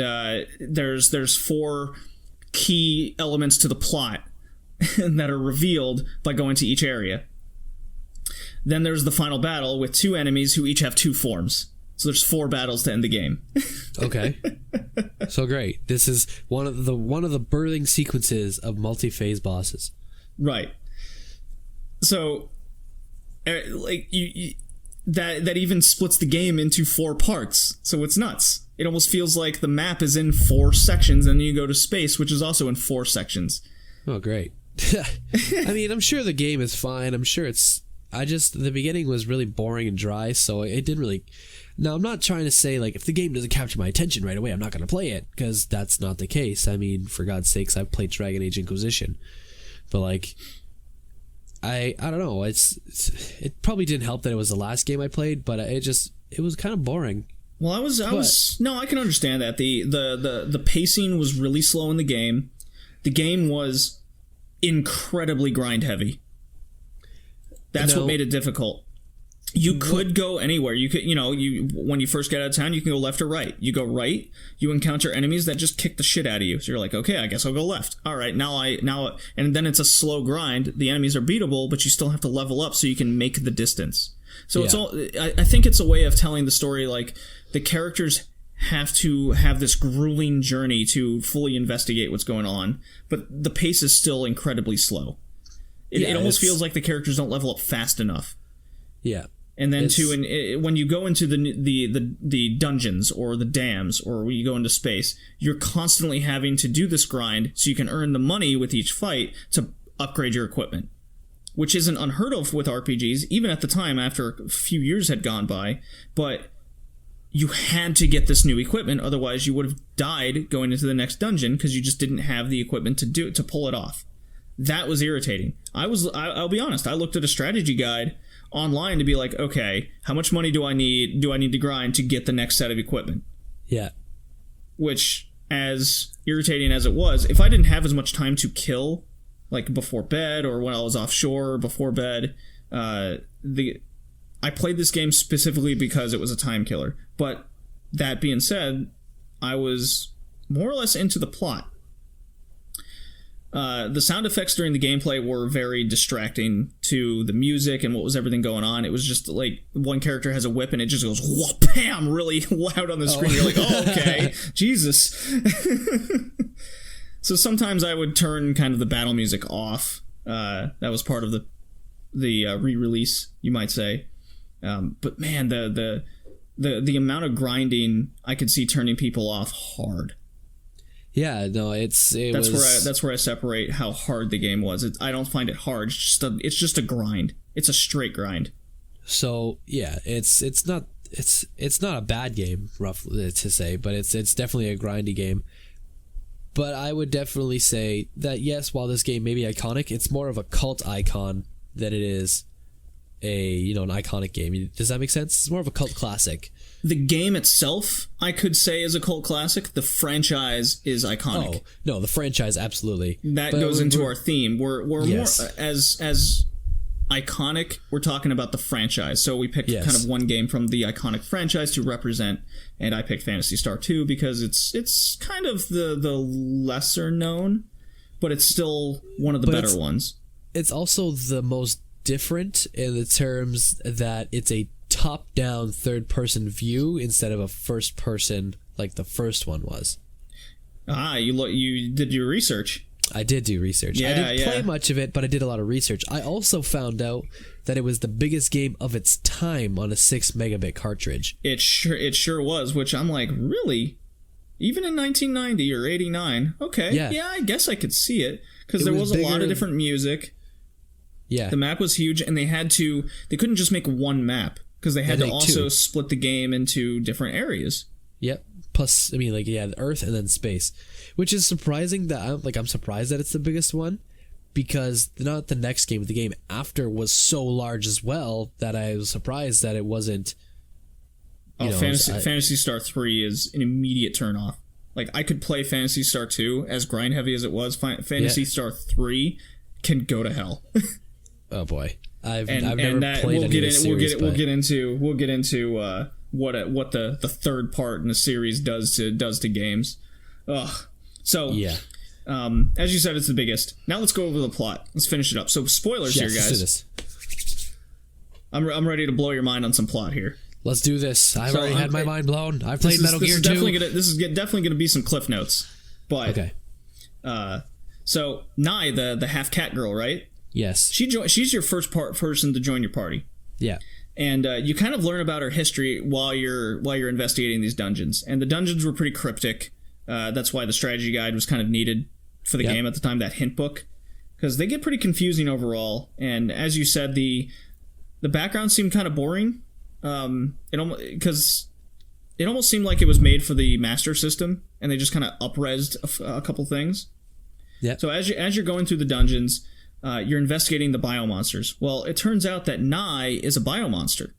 there's 4 key elements to the plot that are revealed by going to each area. Then there's the final battle with 2 enemies who each have 2 forms. So there's 4 battles to end the game. Okay. So great. This is one of the birthing sequences of multi-phase bosses. Right. So like that even splits the game into 4 parts. So it's nuts. It almost feels like the map is in 4 sections, and then you go to space, which is also in 4 sections. Oh, great. I mean, I'm sure the game is fine. I'm sure the beginning was really boring and dry, so it didn't really... Now, I'm not trying to say, like, if the game doesn't capture my attention right away, I'm not going to play it, because that's not the case. I mean, for God's sakes, I've played Dragon Age Inquisition. But, like, I don't know. It probably didn't help that it was the last game I played, but it was kind of boring. Well, I can understand that. The pacing was really slow in the game. The game was incredibly grind heavy. That's what made it difficult. You could go anywhere. You could, when you first get out of town, you can go left or right. You go right, you encounter enemies that just kick the shit out of you. So you're like, okay, I guess I'll go left. All right, and then it's a slow grind. The enemies are beatable, but you still have to level up so you can make the distance. So it's all. I think it's a way of telling the story. Like, the characters have to have this grueling journey to fully investigate what's going on, but the pace is still incredibly slow. It almost feels like the characters don't level up fast enough. Yeah. And then when you go into the dungeons or the dams, or when you go into space, you're constantly having to do this grind so you can earn the money with each fight to upgrade your equipment, which isn't unheard of with RPGs, even at the time after a few years had gone by. But you had to get this new equipment, otherwise you would have died going into the next dungeon because you just didn't have the equipment to pull it off. That was irritating. I'll be honest, I looked at a strategy guide online to be like, okay, how much money do I need to grind to get the next set of equipment? Yeah. Which, as irritating as it was, if I didn't have as much time to kill, like before bed or when I was offshore or before bed, I played this game specifically because it was a time killer. But that being said, I was more or less into the plot. The sound effects during the gameplay were very distracting to the music and what was everything going on. It was just like one character has a whip and it just goes whoop, bam, really loud on the screen. You're like, oh, okay, Jesus. So sometimes I would turn kind of the battle music off. That was part of the re-release, you might say. But man, the amount of grinding I could see turning people off hard. Yeah, no, that's where I separate how hard the game was. I don't find it hard. It's just a grind. It's a straight grind. So yeah, it's not a bad game, roughly to say, but it's definitely a grindy game. But I would definitely say that yes, while this game may be iconic, it's more of a cult icon than it is an iconic game. Does that make sense? It's more of a cult classic. The game itself, I could say, is a cult classic. The franchise is iconic. Oh, no, the franchise, absolutely. That goes into our theme. We're yes. More as iconic, we're talking about the franchise. So we picked kind of one game from the iconic franchise to represent, and I picked Phantasy Star 2 because it's kind of the lesser known, but it's still one of the better ones. It's also the most different in the terms that it's a top-down third-person view instead of a first-person like the first one was. You did your research. I did do research. I didn't play much of it, but I did a lot of research. I also found out that it was the biggest game of its time on a 6 megabit cartridge. It sure was, which I'm like, really? Even in 1990 or 89? Okay, yeah I guess I could see it, because there was a lot of different music. Yeah. The map was huge, and they couldn't just make one map, because they had to also split the game into different areas. Yep. Plus, I mean, the Earth and then space, which is surprising that I'm surprised that it's the biggest one, because not the next game, the game after was so large as well that I was surprised that it wasn't. Phantasy Star 3 is an immediate turnoff. Like, I could play Phantasy Star 2 as grind heavy as it was. Phantasy Star 3 can go to hell. Oh boy. I've never played any of the series. We'll get into what the third part in the series does to games. Ugh. So yeah. As you said, it's the biggest. Now let's go over the plot. Let's finish it up. So spoilers here, guys. Let's do this. I'm ready to blow your mind on some plot here. Let's do this. I've already had my mind blown. I've played Metal Gear 2. This is definitely gonna be some cliff notes. But okay. So Nye, the half cat girl, right? Yes. She's your first person to join your party. Yeah. And you kind of learn about her history while you're investigating these dungeons. And the dungeons were pretty cryptic. That's why the strategy guide was kind of needed for the game at the time, that hint book, because they get pretty confusing overall. And as you said, the background seemed kind of boring. Because it almost seemed like it was made for the Master System, and they just kind of up-resed a couple things. Yeah. So as you're going through the dungeons, you're investigating the biomonsters. Well, it turns out that Nye is a biomonster.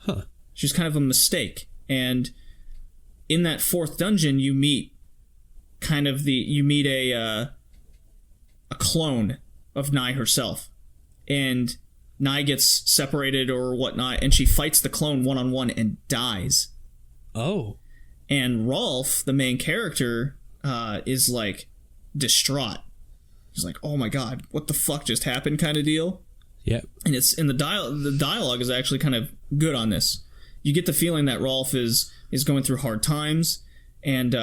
Huh. She's kind of a mistake. And in that fourth dungeon, you meet a clone of Nye herself. And Nye gets separated or whatnot, and she fights the clone one-on-one and dies. Oh. And Rolf, the main character, is like distraught. He's like, "Oh my god, what the fuck just happened?" kind of deal. Yeah. And the dialogue is actually kind of good on this. You get the feeling that Rolf is going through hard times, and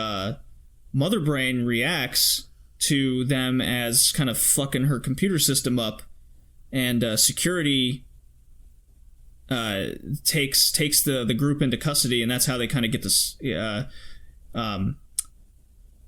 Mother Brain reacts to them as kind of fucking her computer system up, and security takes the group into custody, and that's how they kind of get this.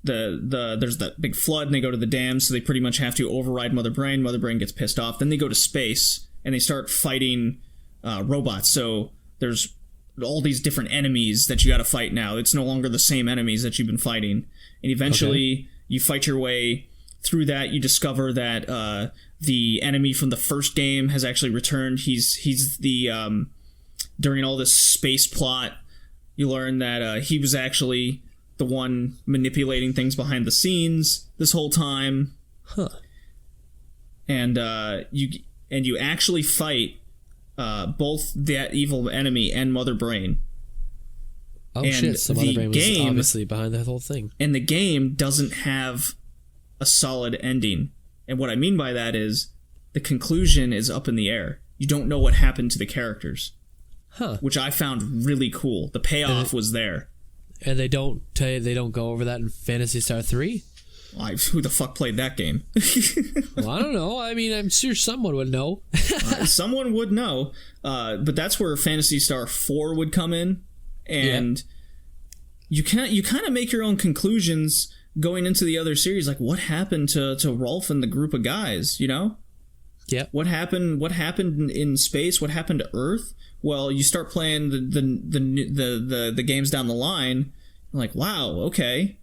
There's that big flood, and they go to the dam, so they pretty much have to override Mother Brain. Mother Brain gets pissed off. Then they go to space, and they start fighting robots. So there's all these different enemies that you got to fight now. It's no longer the same enemies that you've been fighting. And eventually, you fight your way through that. You discover that the enemy from the first game has actually returned. He's the during all this space plot, you learn that he was actually the one manipulating things behind the scenes this whole time. Huh. And you actually fight both that evil enemy and Mother Brain. Oh and shit! So Mother Brain was obviously behind that whole thing. And the game doesn't have a solid ending. And what I mean by that is the conclusion is up in the air. You don't know what happened to the characters. Huh. Which I found really cool. The payoff was there. And they don't tell you, they don't go over that in Phantasy Star 3? Who the fuck played that game? Well, I don't know. I mean, I'm sure someone would know. Someone would know. But that's where Phantasy Star 4 would come in. And you kind of make your own conclusions going into the other series. Like, what happened to Rolf and the group of guys, you know? Yeah. What happened in space? What happened to Earth? Well, you start playing the games down the line, like, wow, okay,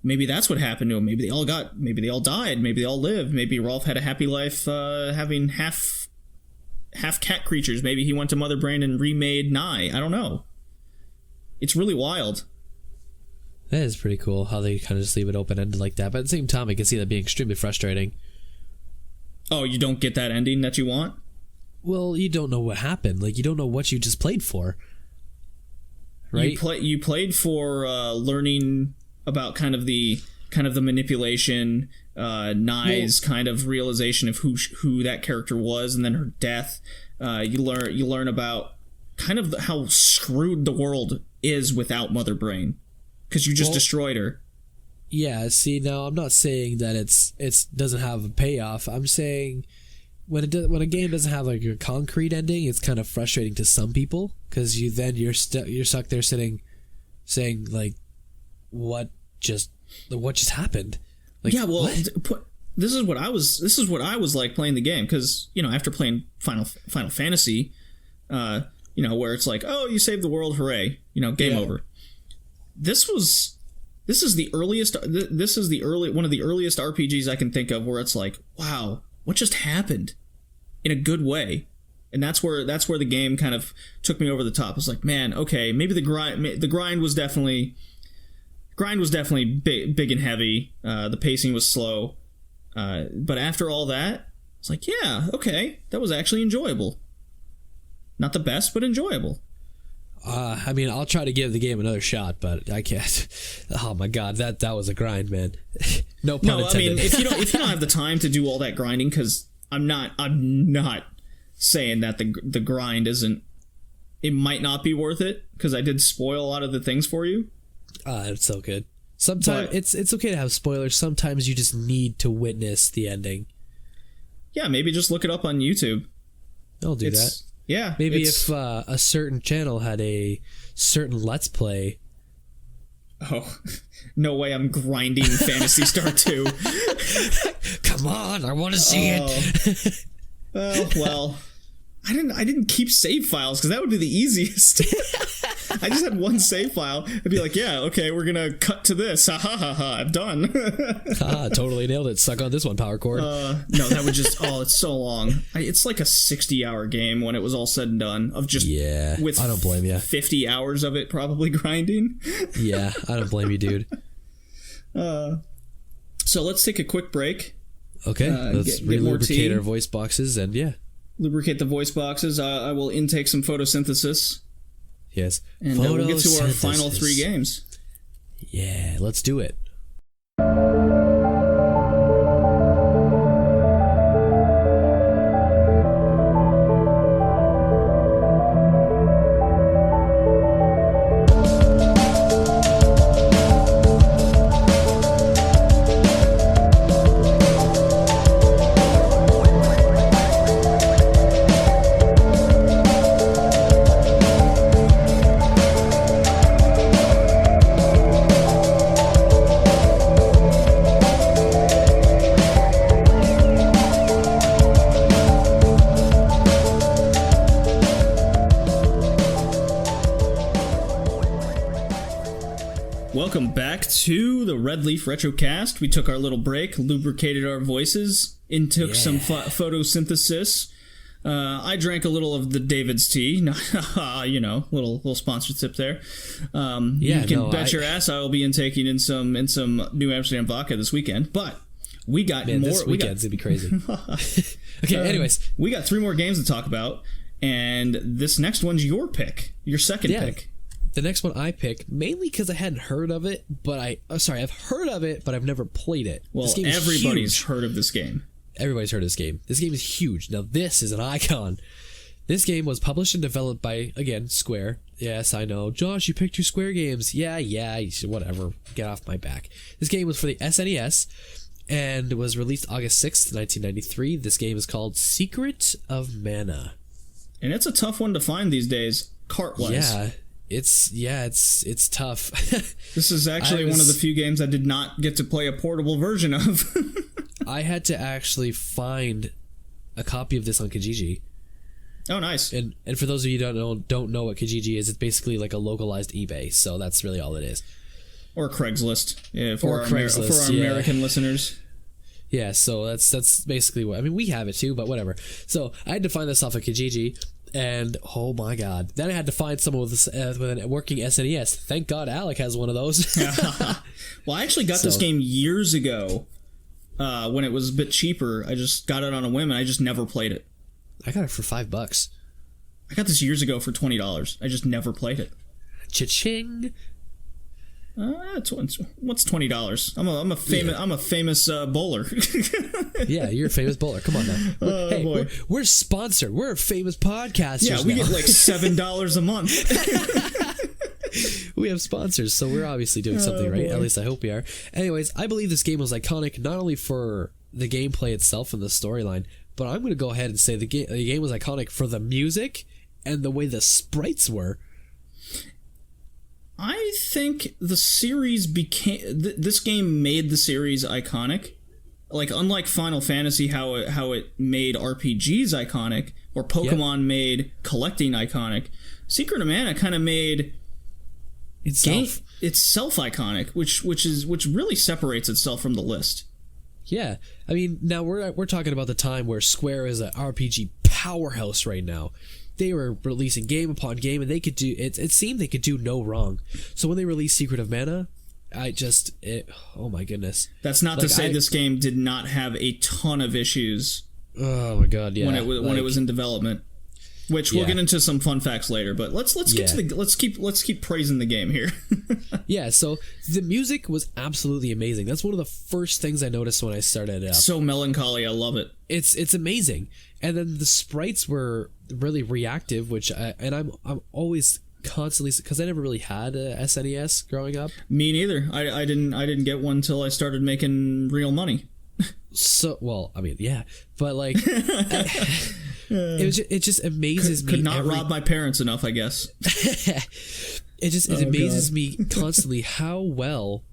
maybe that's what happened to them. Maybe they all died. Maybe they all lived. Maybe Rolf had a happy life, having half cat creatures. Maybe he went to Mother Brain and remade Nye. I don't know. It's really wild. That is pretty cool how they kind of just leave it open-ended like that. But at the same time, I can see that being extremely frustrating. Oh, you don't get that ending that you want? Well, you don't know what happened. Like, you don't know what you just played for. Right? You played for learning about kind of the manipulation, Nye's kind of realization of who that character was, and then her death. You learn about kind of how screwed the world is without Mother Brain, because you just destroyed her. Yeah, see, now I'm not saying that it doesn't have a payoff. I'm saying when a game doesn't have like a concrete ending, it's kind of frustrating to some people, because you're stuck there saying like, what just happened? Like, yeah, well, what? This is what I was like playing the game, because after playing Final Fantasy, where it's like, oh, you saved the world, hooray, game over. This is one of the earliest RPGs I can think of where it's like, wow, what just happened, in a good way. And that's where the game kind of took me over the top. It's like, man, okay, maybe the grind was definitely big and heavy. The pacing was slow, but after all that, It's like, yeah, okay, that was actually enjoyable. Not the best, but enjoyable. I mean, I'll try to give the game another shot, but I can't. Oh my god, that was a grind, man. No pun intended. I mean, if you don't have the time to do all that grinding, because I'm not saying that the grind isn't. It might not be worth it because I did spoil a lot of the things for you. It's so good. Sometimes it's okay to have spoilers. Sometimes you just need to witness the ending. Yeah, maybe just look it up on YouTube. I'll do that. Yeah, maybe if a certain channel had a certain Let's Play. Oh, no way! I'm grinding Phantasy Star 2. Come on, I want to see it. Well, I didn't keep save files because that would be the easiest. I just had one save file. I'd be like, yeah, okay, we're gonna cut to this. Ha ha ha ha! I'm done. Totally nailed it. Suck on this one, power cord. No, that would just. Oh, it's so long. It's like a 60-hour game when it was all said and done. Of just with I don't blame you. 50 hours of it probably grinding. Yeah, I don't blame you, dude. So let's take a quick break. Okay, let's re-lubricate our voice boxes and lubricate the voice boxes. I will intake some photosynthesis. Yes. And we'll get to our final 3 games. Yeah, let's do it. Welcome back to the Red Leaf Retrocast. We took our little break, lubricated our voices, intook some photosynthesis. I drank a little of the David's tea. Little sponsor tip there. You can bet your ass I will be intaking in some New Amsterdam vodka this weekend. But we got more. This weekend's gonna be crazy. Okay, anyways, we got 3 more games to talk about, and this next one's your pick, your second pick. The next one I picked, mainly because I hadn't heard of it, but I've heard of it, but I've never played it. Well, everybody's heard of this game. Everybody's heard of this game. This game is huge. Now, this is an icon. This game was published and developed by, again, Square. Yes, I know. Josh, you picked your Square games. Yeah, whatever. Get off my back. This game was for the SNES and was released August 6th, 1993. This game is called Secret of Mana. And it's a tough one to find these days, cart-wise. Yeah. It's tough. This is actually one of the few games I did not get to play a portable version of. I had to actually find a copy of this on Kijiji. Oh, nice. And for those of you who don't know what Kijiji is, it's basically like a localized eBay. So that's really all it is. Or Craigslist, for our American listeners. Yeah, so that's basically what I mean. We have it too, but whatever. So I had to find this off of Kijiji. And oh my god, then I had to find someone with a working SNES. Thank God Alec has one of those. Well, I actually got this game years ago when it was a bit cheaper. I just got it on a whim and I just never played it. I got it for $5. I got this years ago for $20. I just never played it. Cha-ching! What's $20? I'm a famous bowler. Yeah, you're a famous bowler. Come on now. We're sponsored. We're a famous podcasters. Yeah, we get like $7 a month. We have sponsors, so we're obviously doing something right. At least I hope we are. Anyways, I believe this game was iconic not only for the gameplay itself and the storyline, but I'm going to go ahead and say the game was iconic for the music and the way the sprites were. I think the series became... this game made the series iconic. Like, unlike Final Fantasy, how it made RPGs iconic, or Pokemon made collecting iconic, Secret of Mana kind of made itself iconic, which really separates itself from the list. Yeah, I mean, now we're talking about the time where Square is an RPG powerhouse right now. They were releasing game upon game, and they could do it. It seemed they could do no wrong. So when they released Secret of Mana, oh my goodness. That's not to say this game did not have a ton of issues Oh my god, yeah. When it was in development. Which we'll get into some fun facts later, but let's get to let's keep praising the game here. Yeah, so the music was absolutely amazing. That's one of the first things I noticed when I started it up. So melancholy, I love it. It's amazing. And then the sprites were really reactive, I'm always constantly, because I never really had a SNES growing up. Me neither. I didn't get one until I started making real money. So, well, I mean, yeah, but like it just amazes me. Could not rob my parents enough, I guess. It amazes me constantly how well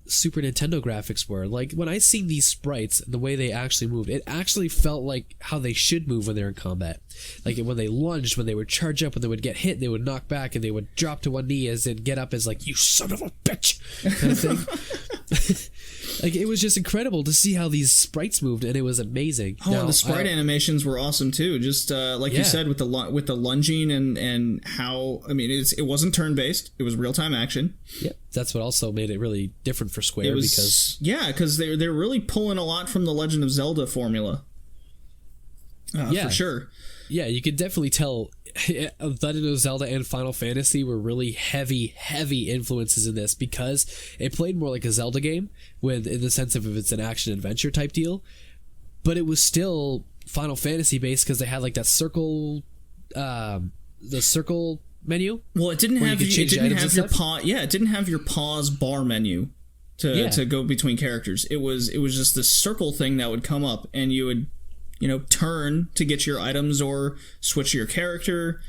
Super Nintendo graphics were. Like, when I seen these sprites and the way they actually moved, it actually felt like how they should move when they're in combat. Like, when they lunged, when they would charge up, when they would get hit, they would knock back, and they would drop to one knee as they'd get up as like, you son of a bitch, kind of thing. Like, it was just incredible to see how these sprites moved, and it was amazing. Oh, and the sprite animations were awesome too. Just like you said, with the lunging and how, I mean, it wasn't turn based; it was real time action. Yep, that's what also made it really different for Square, because they're really pulling a lot from the Legend of Zelda formula. For sure. Yeah, you could definitely tell Legend of Zelda and Final Fantasy were really heavy influences in this, because it played more like a Zelda game, in the sense of if it's an action adventure type deal, but it was still Final Fantasy based because they had like that circle, the circle menu. Well, it didn't have your pause bar menu to go between characters. It was just this circle thing that would come up, and you would, turn to get your items or switch your character.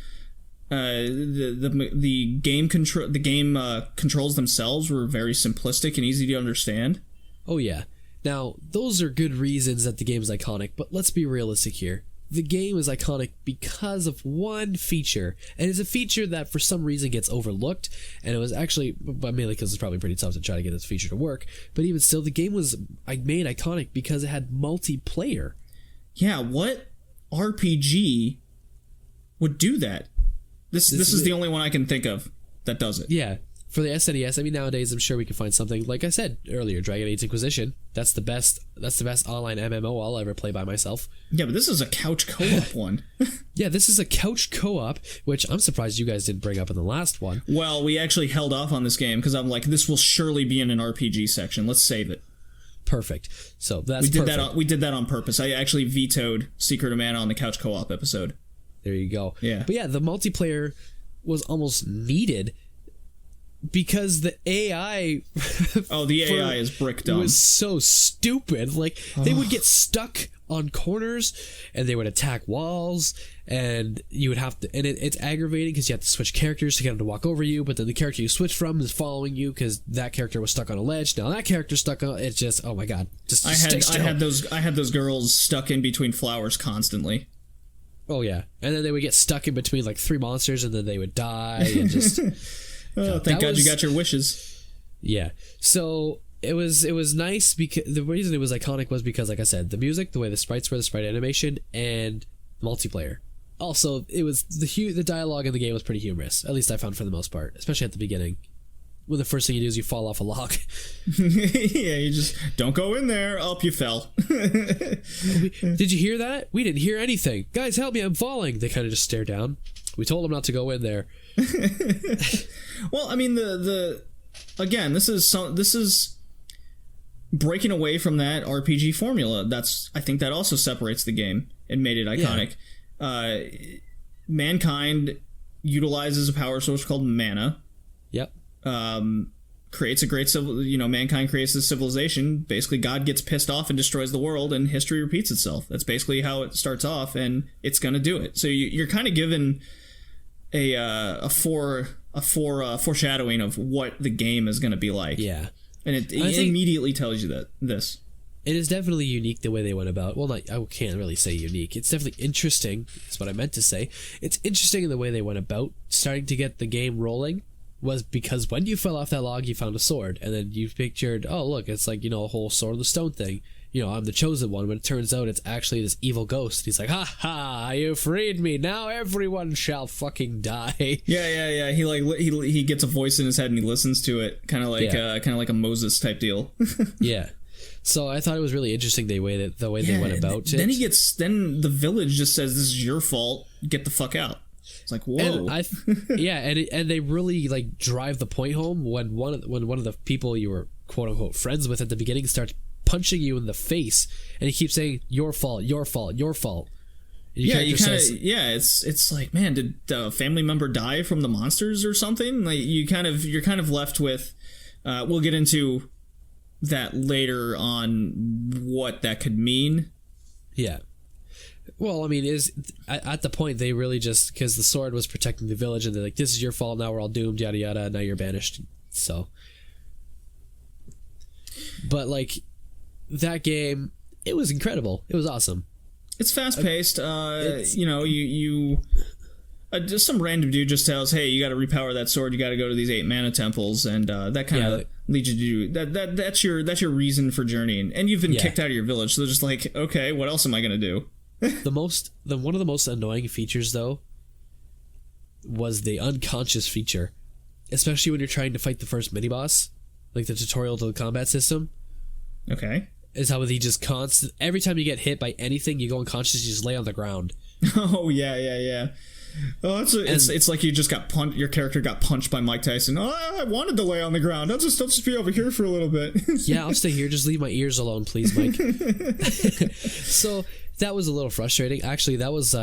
The game controls themselves were very simplistic and easy to understand. Oh yeah. Now, those are good reasons that the game is iconic, but let's be realistic here. The game is iconic because of one feature, and it's a feature that for some reason gets overlooked, and it was actually, mainly because it's probably pretty tough to try to get this feature to work, but even still, the game was made iconic because it had multiplayer. Yeah, what RPG would do that? This is the only one I can think of that does it. Yeah, for the SNES, I mean, nowadays I'm sure we can find something. Like I said earlier, Dragon Age Inquisition. That's the best online MMO I'll ever play by myself. Yeah, but this is a couch co-op one. Yeah, this is a couch co-op, which I'm surprised you guys didn't bring up in the last one. Well, we actually held off on this game because I'm like, this will surely be in an RPG section. Let's save it. Perfect. So that's we did that on purpose. I actually vetoed Secret of Mana on the couch co-op episode. There you go. Yeah. But yeah, the multiplayer was almost needed because the AI the AI is brick dumb. It was so stupid. Like, they would get stuck on corners and they would attack walls, and you would have to, and it's aggravating because you have to switch characters to get them to walk over you, but then the character you switch from is following you because that character was stuck on a ledge. Now that character's stuck on, it's just, oh my god, just stay still. I had those girls stuck in between flowers constantly. Oh yeah, and then they would get stuck in between like 3 monsters, and then they would die and just thank God you got your wishes. Yeah. So it was nice because the reason it was iconic was because, like I said, the music, the way the sprites were, the sprite animation, and multiplayer. Also, it was the dialogue in the game was pretty humorous. At least I found, for the most part, especially at the beginning, when the first thing you do is you fall off a log. Yeah, you just don't go in there. Up, you fell. Did you hear that? We didn't hear anything. Guys, help me! I'm falling. They kind of just stare down. We told them not to go in there. Well, I mean, again, this is breaking away from that RPG formula. I think that also separates the game and made it iconic. Yeah. Mankind utilizes a power source called mana. Yep. Creates a great mankind creates this civilization. Basically, God gets pissed off and destroys the world, and history repeats itself. That's basically how it starts off, and it's gonna do it. So you're kind of given a foreshadowing of what the game is gonna be like. Yeah. And it immediately tells you that this. It is definitely unique the way they went about. Well, I can't really say unique. It's definitely interesting. That's what I meant to say. It's interesting in the way they went about starting to get the game rolling. Was because when you fell off that log, you found a sword, and then you pictured, oh look, it's like, a whole Sword of the Stone thing. I'm the chosen one. But it turns out it's actually this evil ghost. He's like, ha ha, you freed me. Now everyone shall fucking die. Yeah. He gets a voice in his head and he listens to it, kind of like a Moses type deal. Yeah. So I thought it was really interesting the way they went about it. Then the village just says, "This is your fault. Get the fuck out." It's like, whoa. And they really like drive the point home when one of the people you were quote unquote friends with at the beginning starts punching you in the face, and he keeps saying, "Your fault, your fault, your fault." It's like, man, did a family member die from the monsters or something? Like you're kind of left with. We'll get into that later on what that could mean. Yeah. Well, I mean, is at the point they really just, because the sword was protecting the village, and they're like, "This is your fault. Now we're all doomed. Yada yada. Now you're banished." So, but like that game, it was incredible. It was awesome. It's fast paced. Just some random dude just tells, "Hey, you got to repower that sword. You got to go to these 8 mana temples," and that kind of leads you to do that's your reason for journeying. And you've been kicked out of your village, so they're just like, "Okay, what else am I gonna do?" One of the most annoying features though was the unconscious feature, especially when you're trying to fight the first mini boss, like the tutorial to the combat system. Okay. Is how he just every time you get hit by anything, you go unconscious, you just lay on the ground. Oh yeah. Oh, it's like you just got punched. Your character got punched by Mike Tyson. Oh, I wanted to lay on the ground. I'll just be over here for a little bit. Yeah, I'll stay here. Just leave my ears alone, please, Mike. So that was a little frustrating. Actually, that was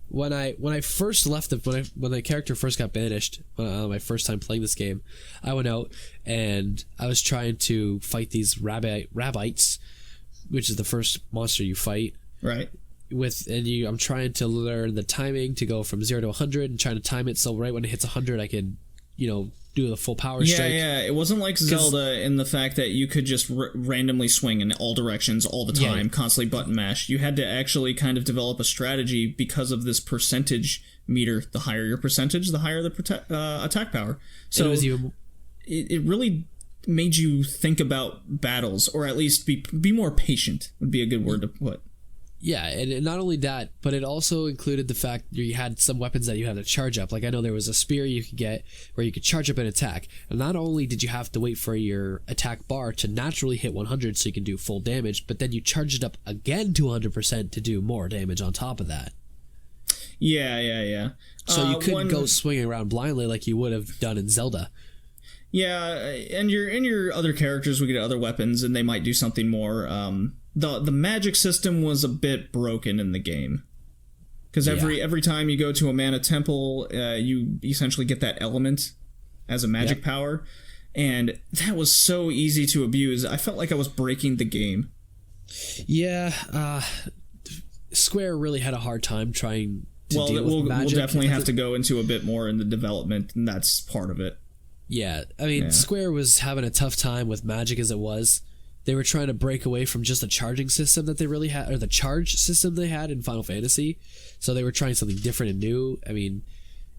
when I first left when the character first got banished. My first time playing this game, I went out and I was trying to fight these rabbites, which is the first monster you fight. Right. I'm trying to learn the timing to go from 0 to 100 and trying to time it so right when it hits 100 I can, do the full power strike. Yeah, it wasn't like Zelda in the fact that you could just randomly swing in all directions all the time, constantly button mash. You had to actually kind of develop a strategy because of this percentage meter. The higher your percentage, the higher the attack power. So it really made you think about battles, or at least be more patient would be a good word to put. Yeah, and not only that, but it also included the fact you had some weapons that you had to charge up. Like I know there was a spear you could get where you could charge up an attack. And not only did you have to wait for your attack bar to naturally hit 100 so you can do full damage, but then you charge it up again to 100% to do more damage on top of that. Yeah. So you couldn't go swinging around blindly like you would have done in Zelda. Yeah, and your other characters would get other weapons, and they might do something more. The magic system was a bit broken in the game, because every time you go to a mana temple, you essentially get that element as a magic power, and that was so easy to abuse. I felt like I was breaking the game. Yeah, Square really had a hard time trying to deal with magic. We'll definitely have to go into a bit more in the development, and that's part of it. Yeah, I mean, Square was having a tough time with magic as it was. They were trying to break away from just the charging system that they really had, or the charge system they had in Final Fantasy. So they were trying something different and new. I mean,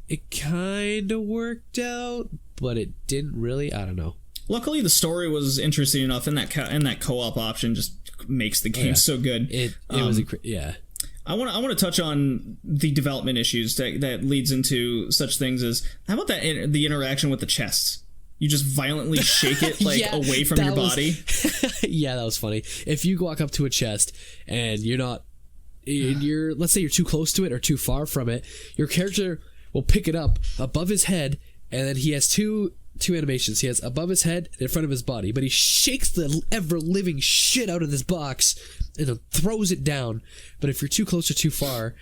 it kind of worked out, but it didn't really. I don't know. Luckily, the story was interesting enough, and that co-op option just makes the game so good. It was I want to touch on the development issues that leads into such things as, how about the interaction with the chests? You just violently shake it away from your body. Yeah, that was funny. If you walk up to a chest and let's say you're too close to it or too far from it, your character will pick it up above his head, and then he has two animations. He has above his head and in front of his body, but he shakes the ever-living shit out of this box and then throws it down. But if you're too close or too far,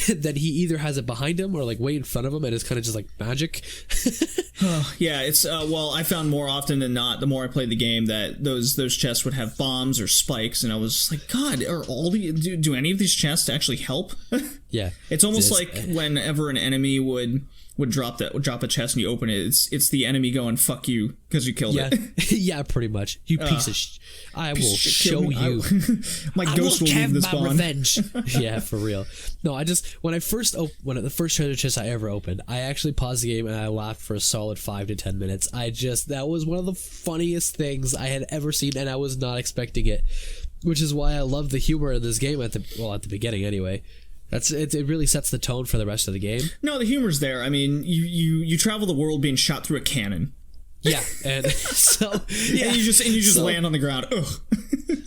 then he either has it behind him or like way in front of him, and it's kind of just like magic. Yeah, it's I found more often than not, the more I played the game, that those chests would have bombs or spikes, and I was just like, God, do any of these chests actually help? Yeah, it's almost like whenever an enemy would drop a chest and you open it, it's the enemy going, fuck you, because you killed it. Yeah, pretty much. You piece of I will show you. My ghost will leave this bond. Revenge. Yeah, for real. No, when the first treasure chest I ever opened, I actually paused the game and I laughed for a solid 5 to 10 minutes. That was one of the funniest things I had ever seen, and I was not expecting it, which is why I love the humor in this game at the beginning anyway. It really sets the tone for the rest of the game. No, the humor's there. I mean, you travel the world being shot through a cannon. Yeah, and so and you just land on the ground. Ugh.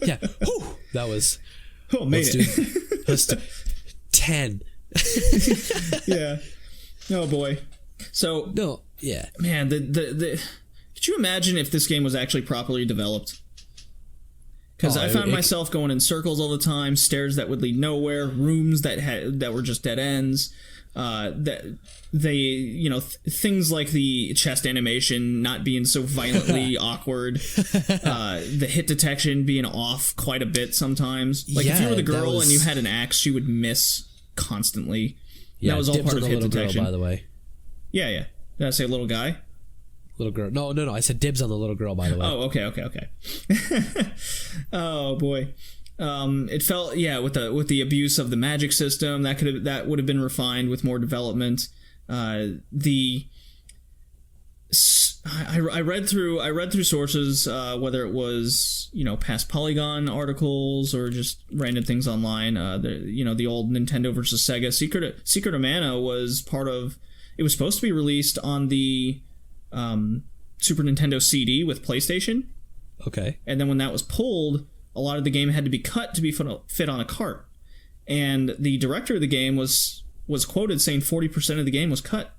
Yeah. Whew, that was... Oh, made it. Let's do 10. Yeah. Oh, boy. So... No, yeah. Man, could you imagine if this game was actually properly developed? Because I found myself going in circles all the time, stairs that would lead nowhere, rooms that were just dead ends. Things like the chest animation not being so violently awkward, the hit detection being off quite a bit sometimes. Like if you were the girl and you had an axe, you would miss constantly. Yeah, that was all part of hit detection. Girl, by the way. Yeah. Did I say little guy? Little girl. No. I said dibs on the little girl, by the way. Oh, okay. Oh boy. It felt with the abuse of the magic system that would have been refined with more development. I read through sources, whether it was past Polygon articles or just random things online. The old Nintendo versus Sega Secret of Mana was part of. It was supposed to be released on the Super Nintendo CD with PlayStation. Okay. And then when that was pulled, a lot of the game had to be cut to be fit on a cart. And the director of the game was quoted saying 40% of the game was cut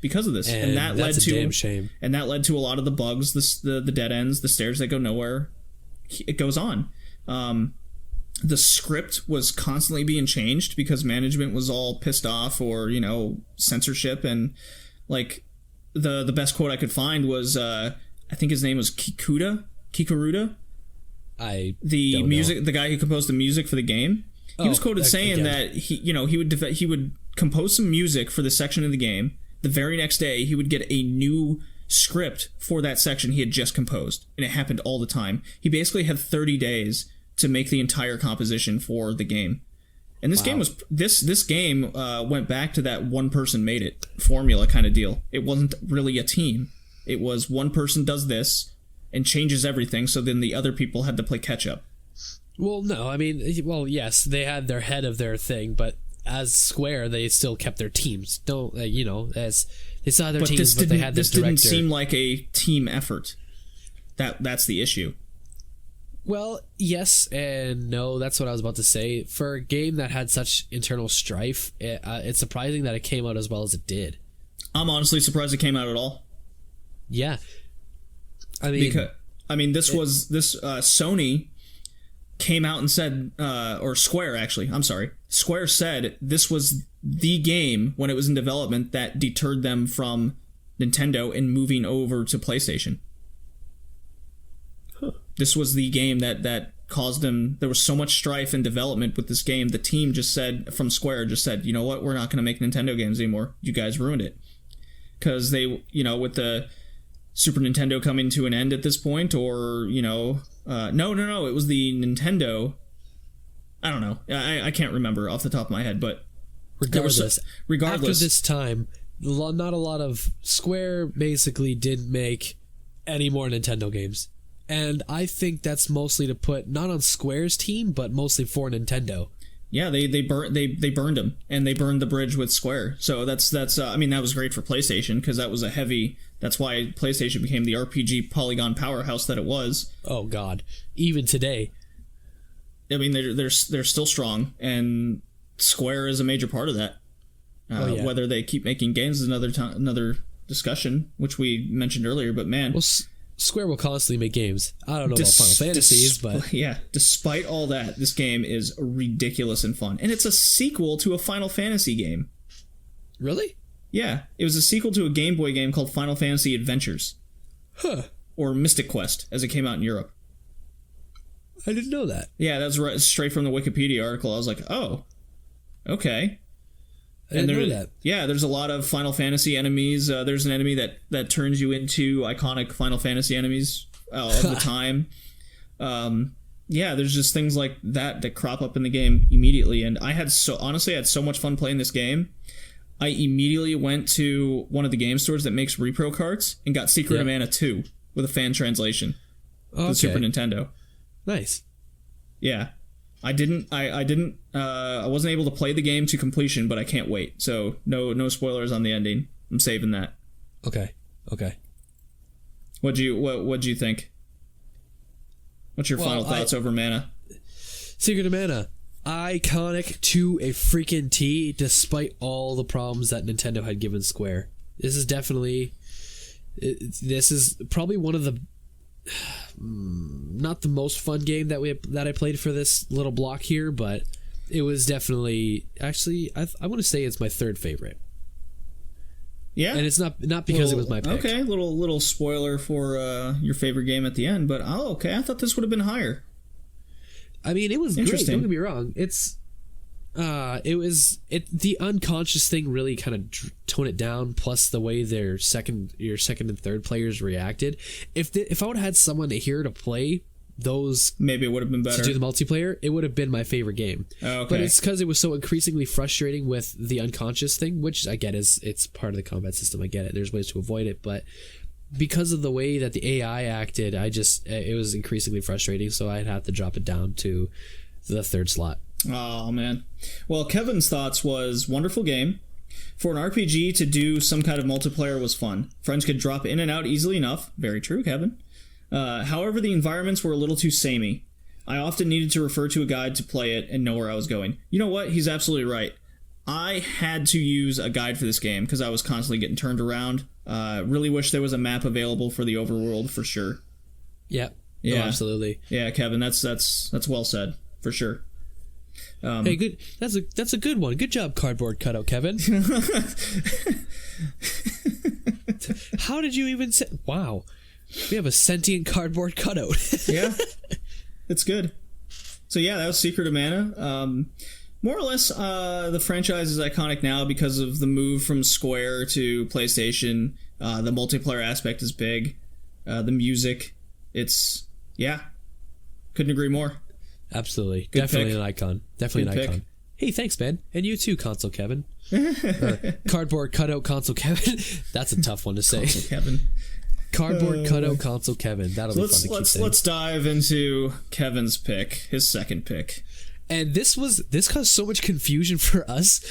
because of this. And that led to damn shame. And that led to a lot of the bugs, the dead ends, the stairs that go nowhere. It goes on. The script was constantly being changed because management was all pissed off or, censorship. And like the best quote I could find was, I think his name was Kikuruda. The guy who composed the music for the game. He was quoted saying that he would compose some music for the section of the game. The very next day, he would get a new script for that section he had just composed, and it happened all the time. He basically had 30 days to make the entire composition for the game. And this game was this game went back to that one person made it formula kind of deal. It wasn't really a team. It was one person does this and changes everything, so then the other people had to play catch up. Well, no, I mean, yes, they had their head of their thing, but as Square, they still kept their teams. As they still had their teams, but they had this director. This didn't seem like a team effort. That's the issue. Well, yes and no. That's what I was about to say. For a game that had such internal strife, it's surprising that it came out as well as it did. I'm honestly surprised it came out at all. Yeah. Sony came out and said, or Square actually, I'm sorry. Square said this was the game when it was in development that deterred them from Nintendo and moving over to PlayStation. Huh. This was the game that caused them. There was so much strife and development with this game. The team from Square just said, you know what, we're not going to make Nintendo games anymore. You guys ruined it. Because they, with the Super Nintendo coming to an end at this point, or, no, it was the Nintendo. I don't know. I can't remember off the top of my head, but regardless. After this time, not a lot of Square basically didn't make any more Nintendo games. And I think that's mostly to put not on Square's team, but mostly for Nintendo. Yeah, they burned them, and they burned the bridge with Square. So that's that was great for PlayStation because that was that's why PlayStation became the RPG polygon powerhouse that it was. Oh God, even today. I mean, they're still strong, and Square is a major part of that. Whether they keep making games is another discussion, which we mentioned earlier. But man, well, Square will constantly make games. I don't know about Final Fantasies, but yeah, despite all that, this game is ridiculous and fun, and it's a sequel to a Final Fantasy game. Really? Yeah, it was a sequel to a Game Boy game called Final Fantasy Adventures, or Mystic Quest, as it came out in Europe. I didn't know that. Yeah, that's right, straight from the Wikipedia article. I was like, oh, okay. I didn't know that. Yeah, there's a lot of Final Fantasy enemies. There's an enemy that turns you into iconic Final Fantasy enemies of the time. There's just things like that crop up in the game immediately. And I had so much fun playing this game. I immediately went to one of the game stores that makes repro carts and got Secret of Mana 2 with a fan translation for the Super Nintendo. Nice. Yeah. I wasn't able to play the game to completion, but I can't wait. So no spoilers on the ending. I'm saving that. Okay. What'd you think? What's your final thoughts over Mana? Secret of Mana, iconic to a freaking T, despite all the problems that Nintendo had given Square. This is definitely, this is probably one of the, not the most fun game that I played for this little block here, but it was definitely, actually, I want to say it's my third favorite. Yeah, and it's not because it was my pick. Okay, little spoiler for your favorite game at the end, but okay, I thought this would have been higher. I mean, it was great. Don't get me wrong. The unconscious thing really kind of tone it down. Plus the way your second and third players reacted. If I would have had someone here to play those, maybe it would have been better to do the multiplayer. It would have been my favorite game. Oh, okay. But it's because it was so increasingly frustrating with the unconscious thing, which I get it's part of the combat system. I get it. There's ways to avoid it, but because of the way that the AI acted, it was increasingly frustrating, so I'd have to drop it down to the third slot. Oh, man. Well, Kevin's thoughts was wonderful game. For an RPG to do some kind of multiplayer was fun. Friends could drop in and out easily enough. Very true, Kevin. However, the environments were a little too samey. I often needed to refer to a guide to play it and know where I was going. You know what? He's absolutely right. I had to use a guide for this game because I was constantly getting turned around. Really wish there was a map available for the overworld for sure. Yeah. Oh, absolutely. Yeah, Kevin, that's well said for sure. Hey, good. That's a good one. Good job, cardboard cutout, Kevin. How did you even say? Wow, we have a sentient cardboard cutout. Yeah, it's good. So yeah, that was Secret of Mana. More or less, the franchise is iconic now because of the move from Square to PlayStation. The multiplayer aspect is big. The music, couldn't agree more. Absolutely. Good Definitely pick. An icon. Definitely Good an icon. Pick. Hey, thanks, man. And you too, Console Kevin. Cardboard cutout Console Kevin. That's a tough one to say. Console Kevin. Cardboard cutout Console Kevin. That'll be fun to keep saying. Let's dive into Kevin's pick, his second pick. And this caused so much confusion for us.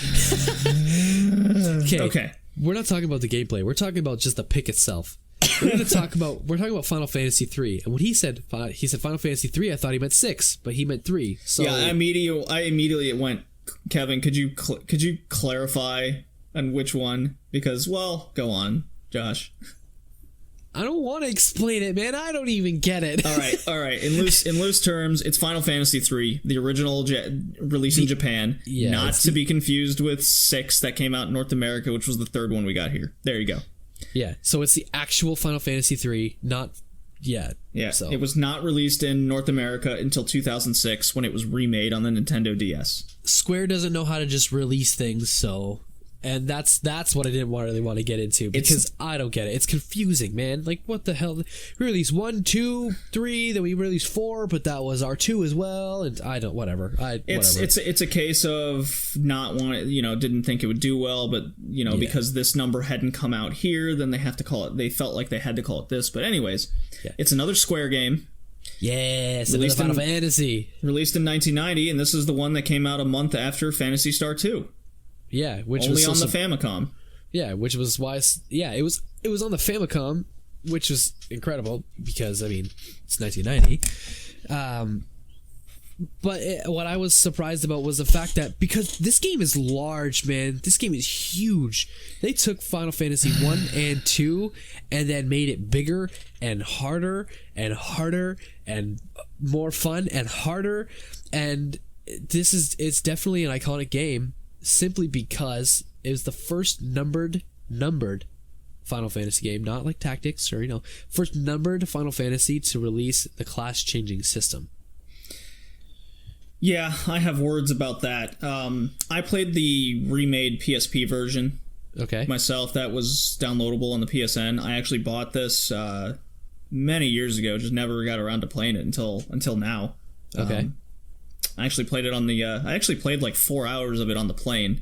Okay. We're not talking about the gameplay. We're talking about just the pick itself. We're talking about Final Fantasy 3, and when he said Final Fantasy 3, I thought he meant 6, but he meant 3. So yeah, I immediately went, Kevin, could you clarify on which one? Because, well, go on, Josh. I don't want to explain it, man. I don't even get it. All right. In loose terms, it's Final Fantasy 3, the original release in Japan, not to be confused with 6 that came out in North America, which was the third one we got here. There you go. Yeah, so it's the actual Final Fantasy 3, not yet. Yeah, so. It was not released in North America until 2006 when it was remade on the Nintendo DS. Square doesn't know how to just release things, so... And that's what I didn't really want to get into, because I don't get it. It's confusing, man. Like, what the hell? We released 1, 2, 3, then we released 4, but that was our 2 as well, and whatever. It's a case of not wanting, didn't think it would do well, but because this number hadn't come out here, then they have to call it. They felt like they had to call it this. But anyways, It's another Square game. Yes, another Final Fantasy released in 1990, and this is the one that came out a month after Phantasy Star 2. Yeah, which only was on the Famicom. Yeah, which was why. Yeah, it was on the Famicom, which was incredible because it's 1990. But what I was surprised about was the fact that because this game is large, man, this game is huge. They took Final Fantasy 1 and 2 and then made it bigger and harder and harder and more fun and harder. And it's definitely an iconic game. Simply because it was the first numbered Final Fantasy game, not like Tactics or first numbered Final Fantasy to release the class-changing system. Yeah, I have words about that. I played the remade PSP version. Okay. Myself, that was downloadable on the PSN. I actually bought this many years ago, just never got around to playing it until now. Okay. I actually played it on the. I actually played like 4 hours of it on the plane.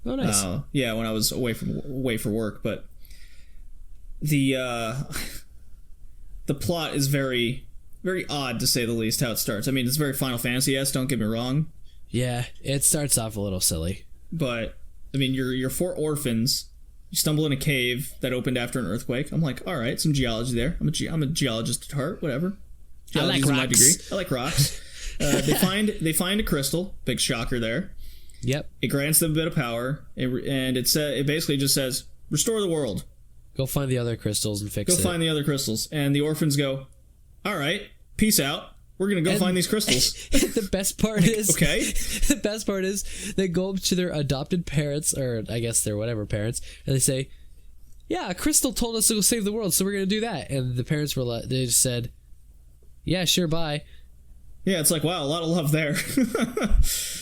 Oh, nice. Yeah, when I was away for work. But the plot is very, very odd to say the least. How it starts. It's very Final Fantasy-esque. Don't get me wrong. Yeah, it starts off a little silly. But you're 4 orphans. You stumble in a cave that opened after an earthquake. I'm like, all right, some geology there. I'm a geologist at heart. Whatever. I like rocks. I like rocks. They find a crystal. Big shocker there. Yep. It grants them a bit of power, and it basically just says, restore the world. Go find the other crystals and fix it. Go find the other crystals. And the orphans go, all right, peace out. We're going to go find these crystals. The best part is... Okay. The best part is they go up to their adopted parents, or I guess their whatever parents, and they say, yeah, Crystal told us to go save the world, so we're going to do that. And the parents they just said, yeah, sure, bye. Yeah, it's like, wow, a lot of love there.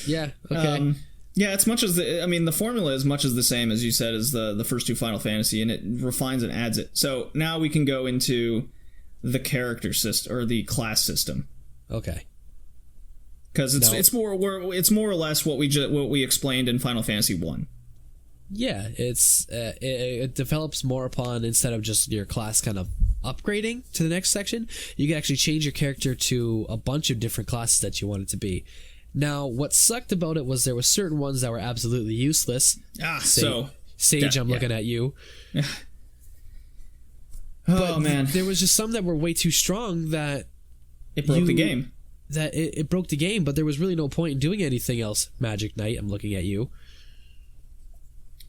Yeah, okay. Yeah, it's much as the formula is much as the same as you said as the first two Final Fantasy, and it refines and adds it. So now we can go into the character system or the class system. Okay. Because it's more or less what we explained in Final Fantasy 1. Yeah, it develops more upon, instead of just your class kind of upgrading to the next section, you can actually change your character to a bunch of different classes that you want it to be. Now, what sucked about it was there were certain ones that were absolutely useless. Sage, I'm looking at you. Oh, man. There was just some that were way too strong that... It broke the game. That it broke the game, but there was really no point in doing anything else. Magic Knight, I'm looking at you.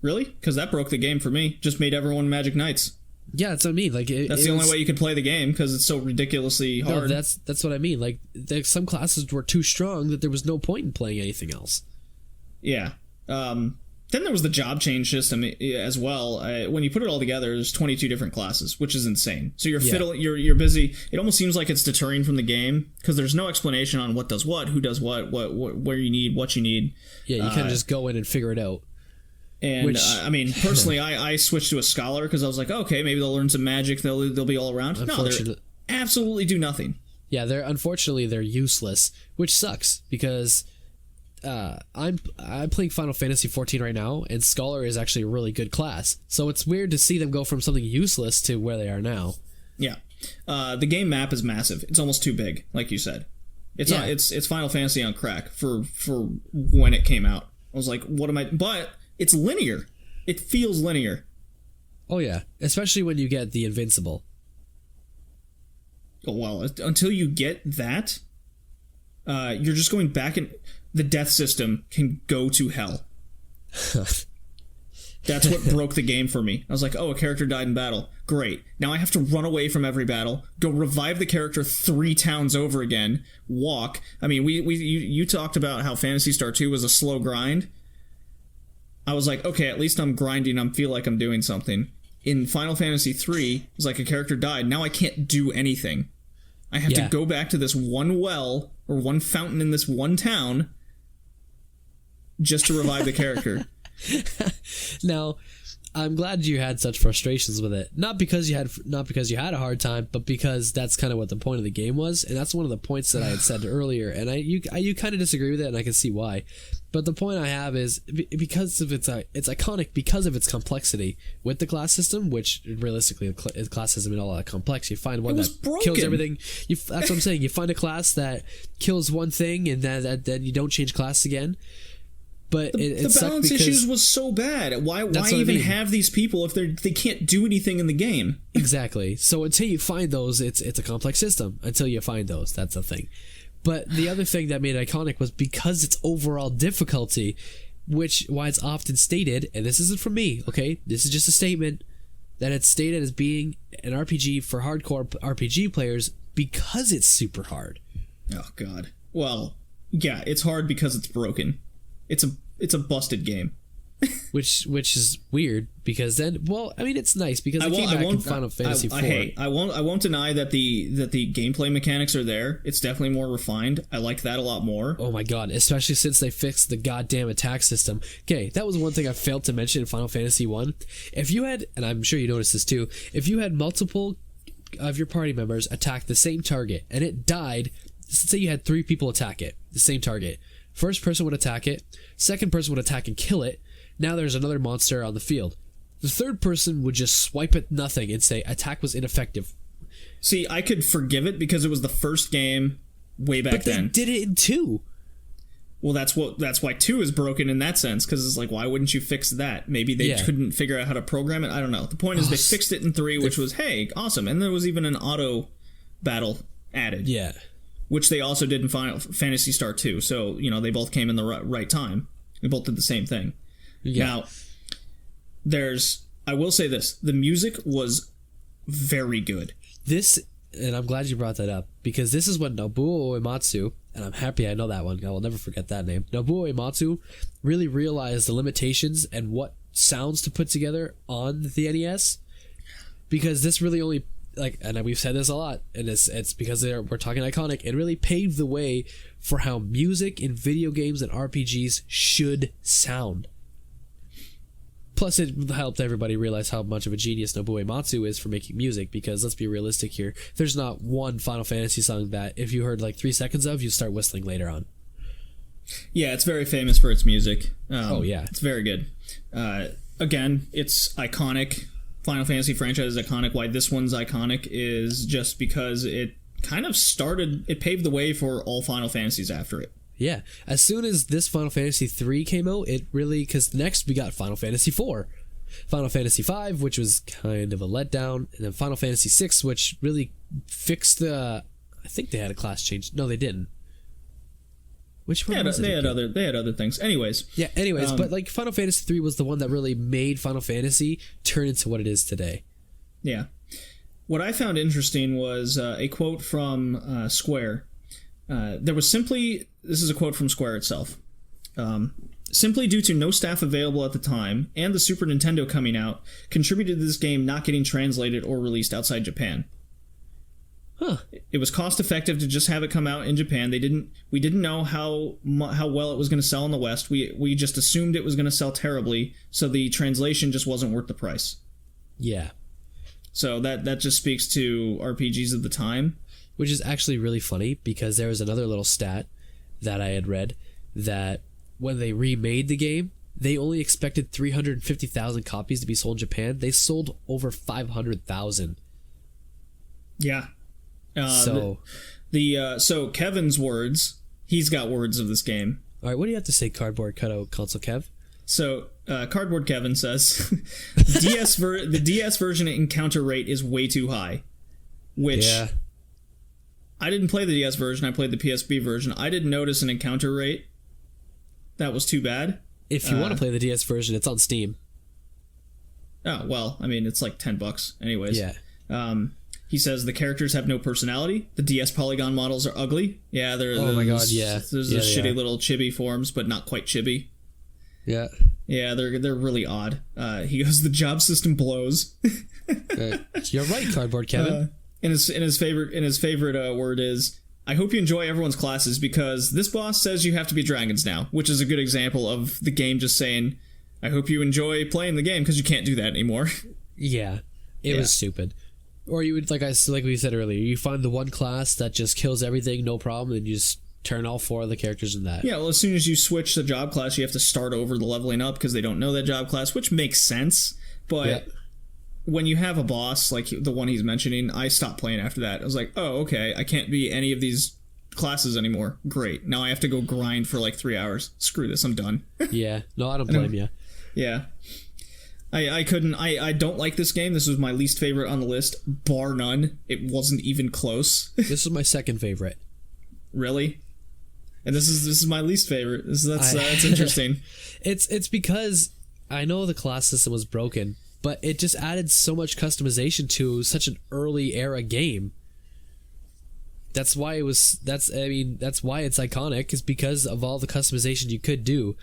Really? Because that broke the game for me. Just made everyone Magic Knights. Yeah, that's what I mean. Like that's the only way you could play the game, because it's so ridiculously hard. No, that's what I mean. Like some classes were too strong that there was no point in playing anything else. Yeah. Then there was the job change system as well. When you put it all together, there's 22 different classes, which is insane. So you're busy. It almost seems like it's deterring from the game, because there's no explanation on what does what, who does what, where you need, what you need. Yeah, you kind of just go in and figure it out. And personally, I switched to a scholar because I was like, okay, maybe they'll learn some magic. They'll be all around. No, they absolutely do nothing. Yeah, unfortunately they're useless, which sucks because I'm playing Final Fantasy 14 right now, and scholar is actually a really good class. So it's weird to see them go from something useless to where they are now. Yeah, the game map is massive. It's almost too big, like you said. It's Final Fantasy on crack for when it came out. I was like, what am I? But it's linear. It feels linear. Oh, yeah. Especially when you get the Invincible. Oh, well, until you get that, you're just going back, and the death system can go to hell. That's what broke the game for me. I was like, oh, a character died in battle. Great. Now I have to run away from every battle, go revive the character 3 towns over again, walk. I mean, you talked about how Phantasy Star 2 was a slow grind. I was like, okay, at least I'm grinding. I feel like I'm doing something. In Final Fantasy 3, it was like a character died. Now I can't do anything. I have to go back to this one well or one fountain in this one town just to revive the character. Now, I'm glad you had such frustrations with it. Not because you had a hard time, but because that's kind of what the point of the game was, and that's one of the points that I had said earlier. And you kind of disagree with it, and I can see why. But the point I have is because of it's iconic because of its complexity with the class system, which realistically the class system is all that complex. You find one that kills everything. That's what I'm saying. You find a class that kills one thing, and then you don't change class again. But the balance issues was so bad. Why even have these people if they can't do anything in the game? Exactly. So until you find those, it's a complex system. Until you find those, that's the thing. But the other thing that made it iconic was because its overall difficulty, why it's often stated, and this isn't from me, okay? This is just a statement, that it's stated as being an RPG for hardcore RPG players because it's super hard. Oh, God. Well, yeah, it's hard because it's broken. It's a busted game. which is weird because then, well, I mean, it's nice because it came back in Final Fantasy IV. I won't deny that the gameplay mechanics are there. It's definitely more refined. I like that a lot more. Oh my god, especially since they fixed the goddamn attack system. Okay, that was one thing I failed to mention in Final Fantasy 1. If you had, and I'm sure you noticed this too, if you had multiple of your party members attack the same target and it died, let's say you had 3 people attack it, the same target. First person would attack it, second person would attack and kill it. Now there's another monster on the field. The third person would just swipe at nothing and say attack was ineffective. See, I could forgive it because it was the first game way back then. But they did it in 2. Well, that's why 2 is broken in that sense, because it's like, why wouldn't you fix that? Maybe they couldn't figure out how to program it. I don't know. The point is they fixed it in 3, which was, hey, awesome. And there was even an auto battle added. Yeah. Which they also did in Final Fantasy Star 2. So, they both came in the right time. They both did the same thing. Yeah. Now, I will say this. The music was very good. And I'm glad you brought that up, because this is when Nobuo Uematsu, and I'm happy I know that one, I will never forget that name, Nobuo Uematsu really realized the limitations and what sounds to put together on the NES, because this really only, and we've said this a lot, and it's because we're talking iconic, it really paved the way for how music in video games and RPGs should sound. Plus, it helped everybody realize how much of a genius Nobuo Uematsu is for making music, because let's be realistic here, there's not one Final Fantasy song that if you heard 3 seconds of, you start whistling later on. Yeah, it's very famous for its music. Yeah. It's very good. Again, it's iconic. Final Fantasy franchise is iconic. Why this one's iconic is just because it kind of it paved the way for all Final Fantasies after it. Yeah, as soon as this Final Fantasy 3 came out, it really, because next we got Final Fantasy 4, Final Fantasy 5, which was kind of a letdown, and then Final Fantasy 6, which really fixed I think they had a class change. No, they didn't. Which one was it? They had other things. Anyways. Yeah, but Final Fantasy 3 was the one that really made Final Fantasy turn into what it is today. Yeah. What I found interesting was a quote from Square. This is a quote from Square itself. Simply due to no staff available at the time and the Super Nintendo coming out contributed to this game not getting translated or released outside Japan. Huh. It was cost effective to just have it come out in Japan. We didn't know how well it was going to sell in the West. We just assumed it was going to sell terribly, so the translation just wasn't worth the price. Yeah. So that just speaks to RPGs of the time. Which is actually really funny, because there was another little stat that I had read that when they remade the game, they only expected 350,000 copies to be sold in Japan. They sold over 500,000. Yeah. So Kevin's words, he's got words of this game. All right, what do you have to say, Cardboard Cutout Console Kev? So, Cardboard Kevin says, the DS version encounter rate is way too high. Which, yeah. I didn't play the DS version, I played the PSP version. I didn't notice an encounter rate that was too bad. If you want to play the DS version, it's on Steam. Oh, well, I mean, it's like $10 anyways. Yeah. He says the characters have no personality. The DS polygon models are ugly. Yeah, oh my god, yeah. There's those shitty little chibi forms, but not quite chibi. Yeah. Yeah, they're really odd. He goes, the job system blows. You're right, Cardboard Kevin. And his favorite word is, I hope you enjoy everyone's classes, because this boss says you have to be dragons now, which is a good example of the game just saying, I hope you enjoy playing the game, because you can't do that anymore. Yeah, it was stupid. Or you would, like we said earlier, you find the one class that just kills everything, no problem, and you just turn all 4 of the characters in that. Yeah, well, as soon as you switch the job class, you have to start over the leveling up, because they don't know that job class, which makes sense, but when you have a boss, like the one he's mentioning, I stopped playing after that. I was like, oh, okay, I can't be any of these classes anymore. Great. Now I have to go grind for like 3 hours. Screw this, I'm done. Yeah, no, I don't blame you. Yeah. I don't like this game. This was my least favorite on the list, bar none. It wasn't even close. This is my second favorite. Really? And this is my least favorite. That's interesting. It's because I know the class system was broken, but it just added so much customization to such an early era game. That's why that's why it's iconic, is because of all the customization you could do.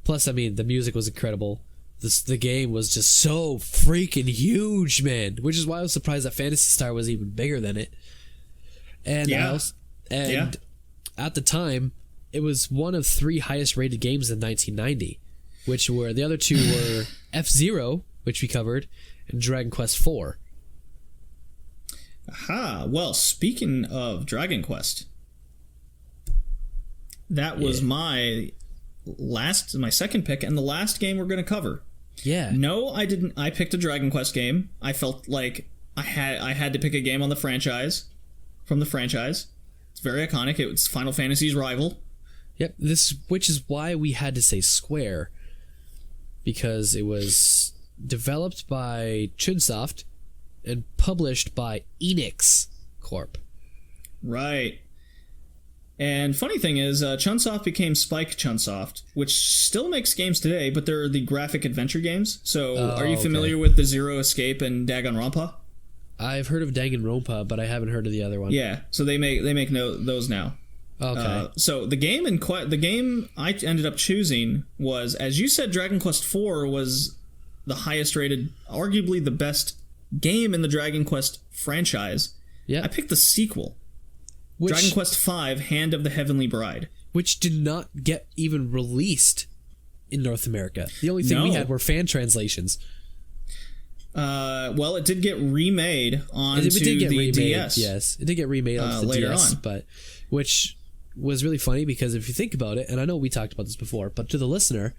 Plus, I mean, the music was incredible. The game was just so freaking huge, man. Which is why I was surprised that Phantasy Star was even bigger than it. And at the time, it was one of 3 highest rated games in 1990, which were the other 2 were F-Zero, which we covered, and Dragon Quest IV. Aha. Well, speaking of Dragon Quest, that was my second pick and the last game we're going to cover. Yeah. No, I didn't. I picked a Dragon Quest game. I felt like I had to pick a game on the franchise, from the franchise. It's very iconic. It's Final Fantasy's rival. Yep. Which is why we had to say Square, because it was developed by Chunsoft and published by Enix Corp. Right. And funny thing is, Chunsoft became Spike Chunsoft, which still makes games today, but they're the graphic adventure games. So are you familiar with the Zero Escape and Danganronpa? I've heard of Danganronpa, but I haven't heard of the other one. Yeah, so they make those now. Okay. So the game I ended up choosing was, as you said, Dragon Quest IV was the highest rated, arguably the best game in the Dragon Quest franchise. Yeah. I picked the sequel, Dragon Quest V: Hand of the Heavenly Bride, which did not get even released in North America. The only thing we had were fan translations. Well, it did get remade onto the DS. Yes, it did get remade onto the DS, but which was really funny because if you think about it, and I know we talked about this before, but to the listener,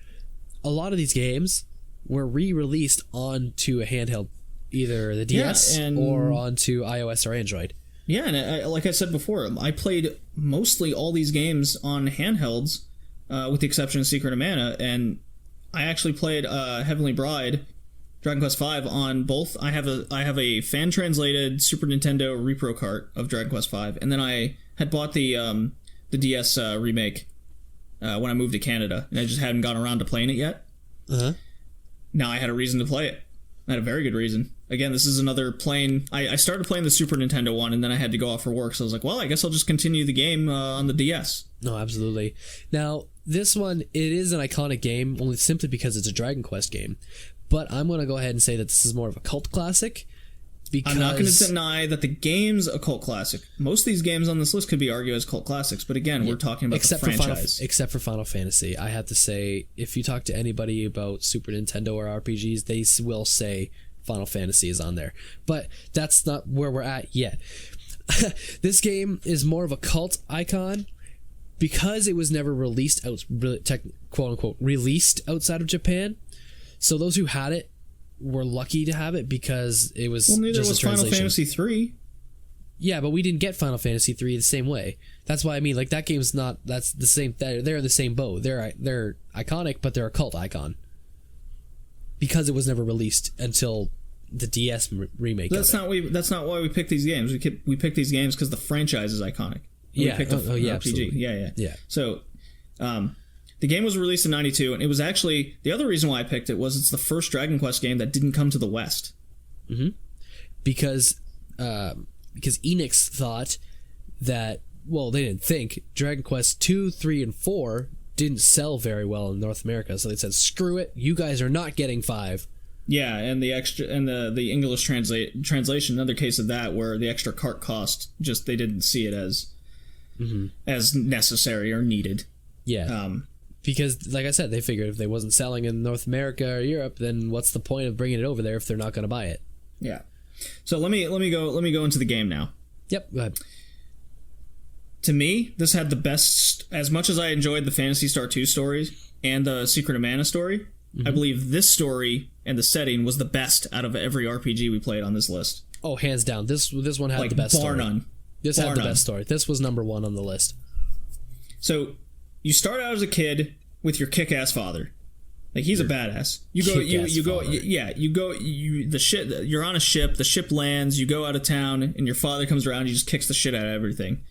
a lot of these games were re-released onto a handheld, either the DS or onto iOS or Android. Yeah, and like I said before, I played mostly all these games on handhelds, with the exception of Secret of Mana, and I actually played Heavenly Bride, Dragon Quest V on both. I have a fan translated Super Nintendo repro cart of Dragon Quest V, and then I had bought the DS remake when I moved to Canada, and I just hadn't gotten around to playing it yet. Now I had a reason to play it. I had a very good reason. Again, this is another playing. I started playing the Super Nintendo one, and then I had to go off for work, so I was like, well, I guess I'll just continue the game on the DS. No, absolutely. Now, this one, it is an iconic game, only simply because it's a Dragon Quest game. But I'm going to go ahead and say that this is more of a cult classic. Because... I'm not going to deny that the game's a cult classic. Most of these games on this list could be argued as cult classics, but again, we're talking about the franchise. Except for Final Fantasy. I have to say, if you talk to anybody about Super Nintendo or RPGs, they will say Final Fantasy is on there. But that's not where we're at yet. This game is more of a cult icon because it was never released, quote-unquote, released outside of Japan. So those who had it were lucky to have it because it was neither just was a translation. Final Fantasy 3. Yeah, but we didn't get Final Fantasy 3 the same way. That's why I mean, like, that game's not. That's the same. They're in the same boat. They're iconic, but they're a cult icon because it was never released until the DS remake. That's not why we picked these games. We picked these games because the franchise is iconic. Yeah. We picked yeah. RPG. Absolutely. Yeah. So, the game was released in '92, and it was actually the other reason why I picked it was it's the first Dragon Quest game that didn't come to the West. Mm-hmm. Because Enix thought that, well, they didn't think Dragon Quest 2, 3, and 4 didn't sell very well in North America, so they said, "Screw it, you guys are not getting 5." Yeah, and the extra and the English translation, another case of that where the extra cart cost, just they didn't see it as necessary or needed. Yeah. Because, like I said, they figured if they wasn't selling in North America or Europe, then what's the point of bringing it over there if they're not going to buy it? Yeah. So let me go into the game now. Yep. Go ahead. To me, this had the best. As much as I enjoyed the Phantasy Star 2 stories and the Secret of Mana story, I believe this story and the setting was the best out of every RPG we played on this list. Oh, hands down. This one had the best story. Bar none. This had the best story. This was number 1 on the list. So you start out as a kid with your kick-ass father. Like, he's a badass. You're on a ship, the ship lands, you go out of town, and your father comes around, he just kicks the shit out of everything.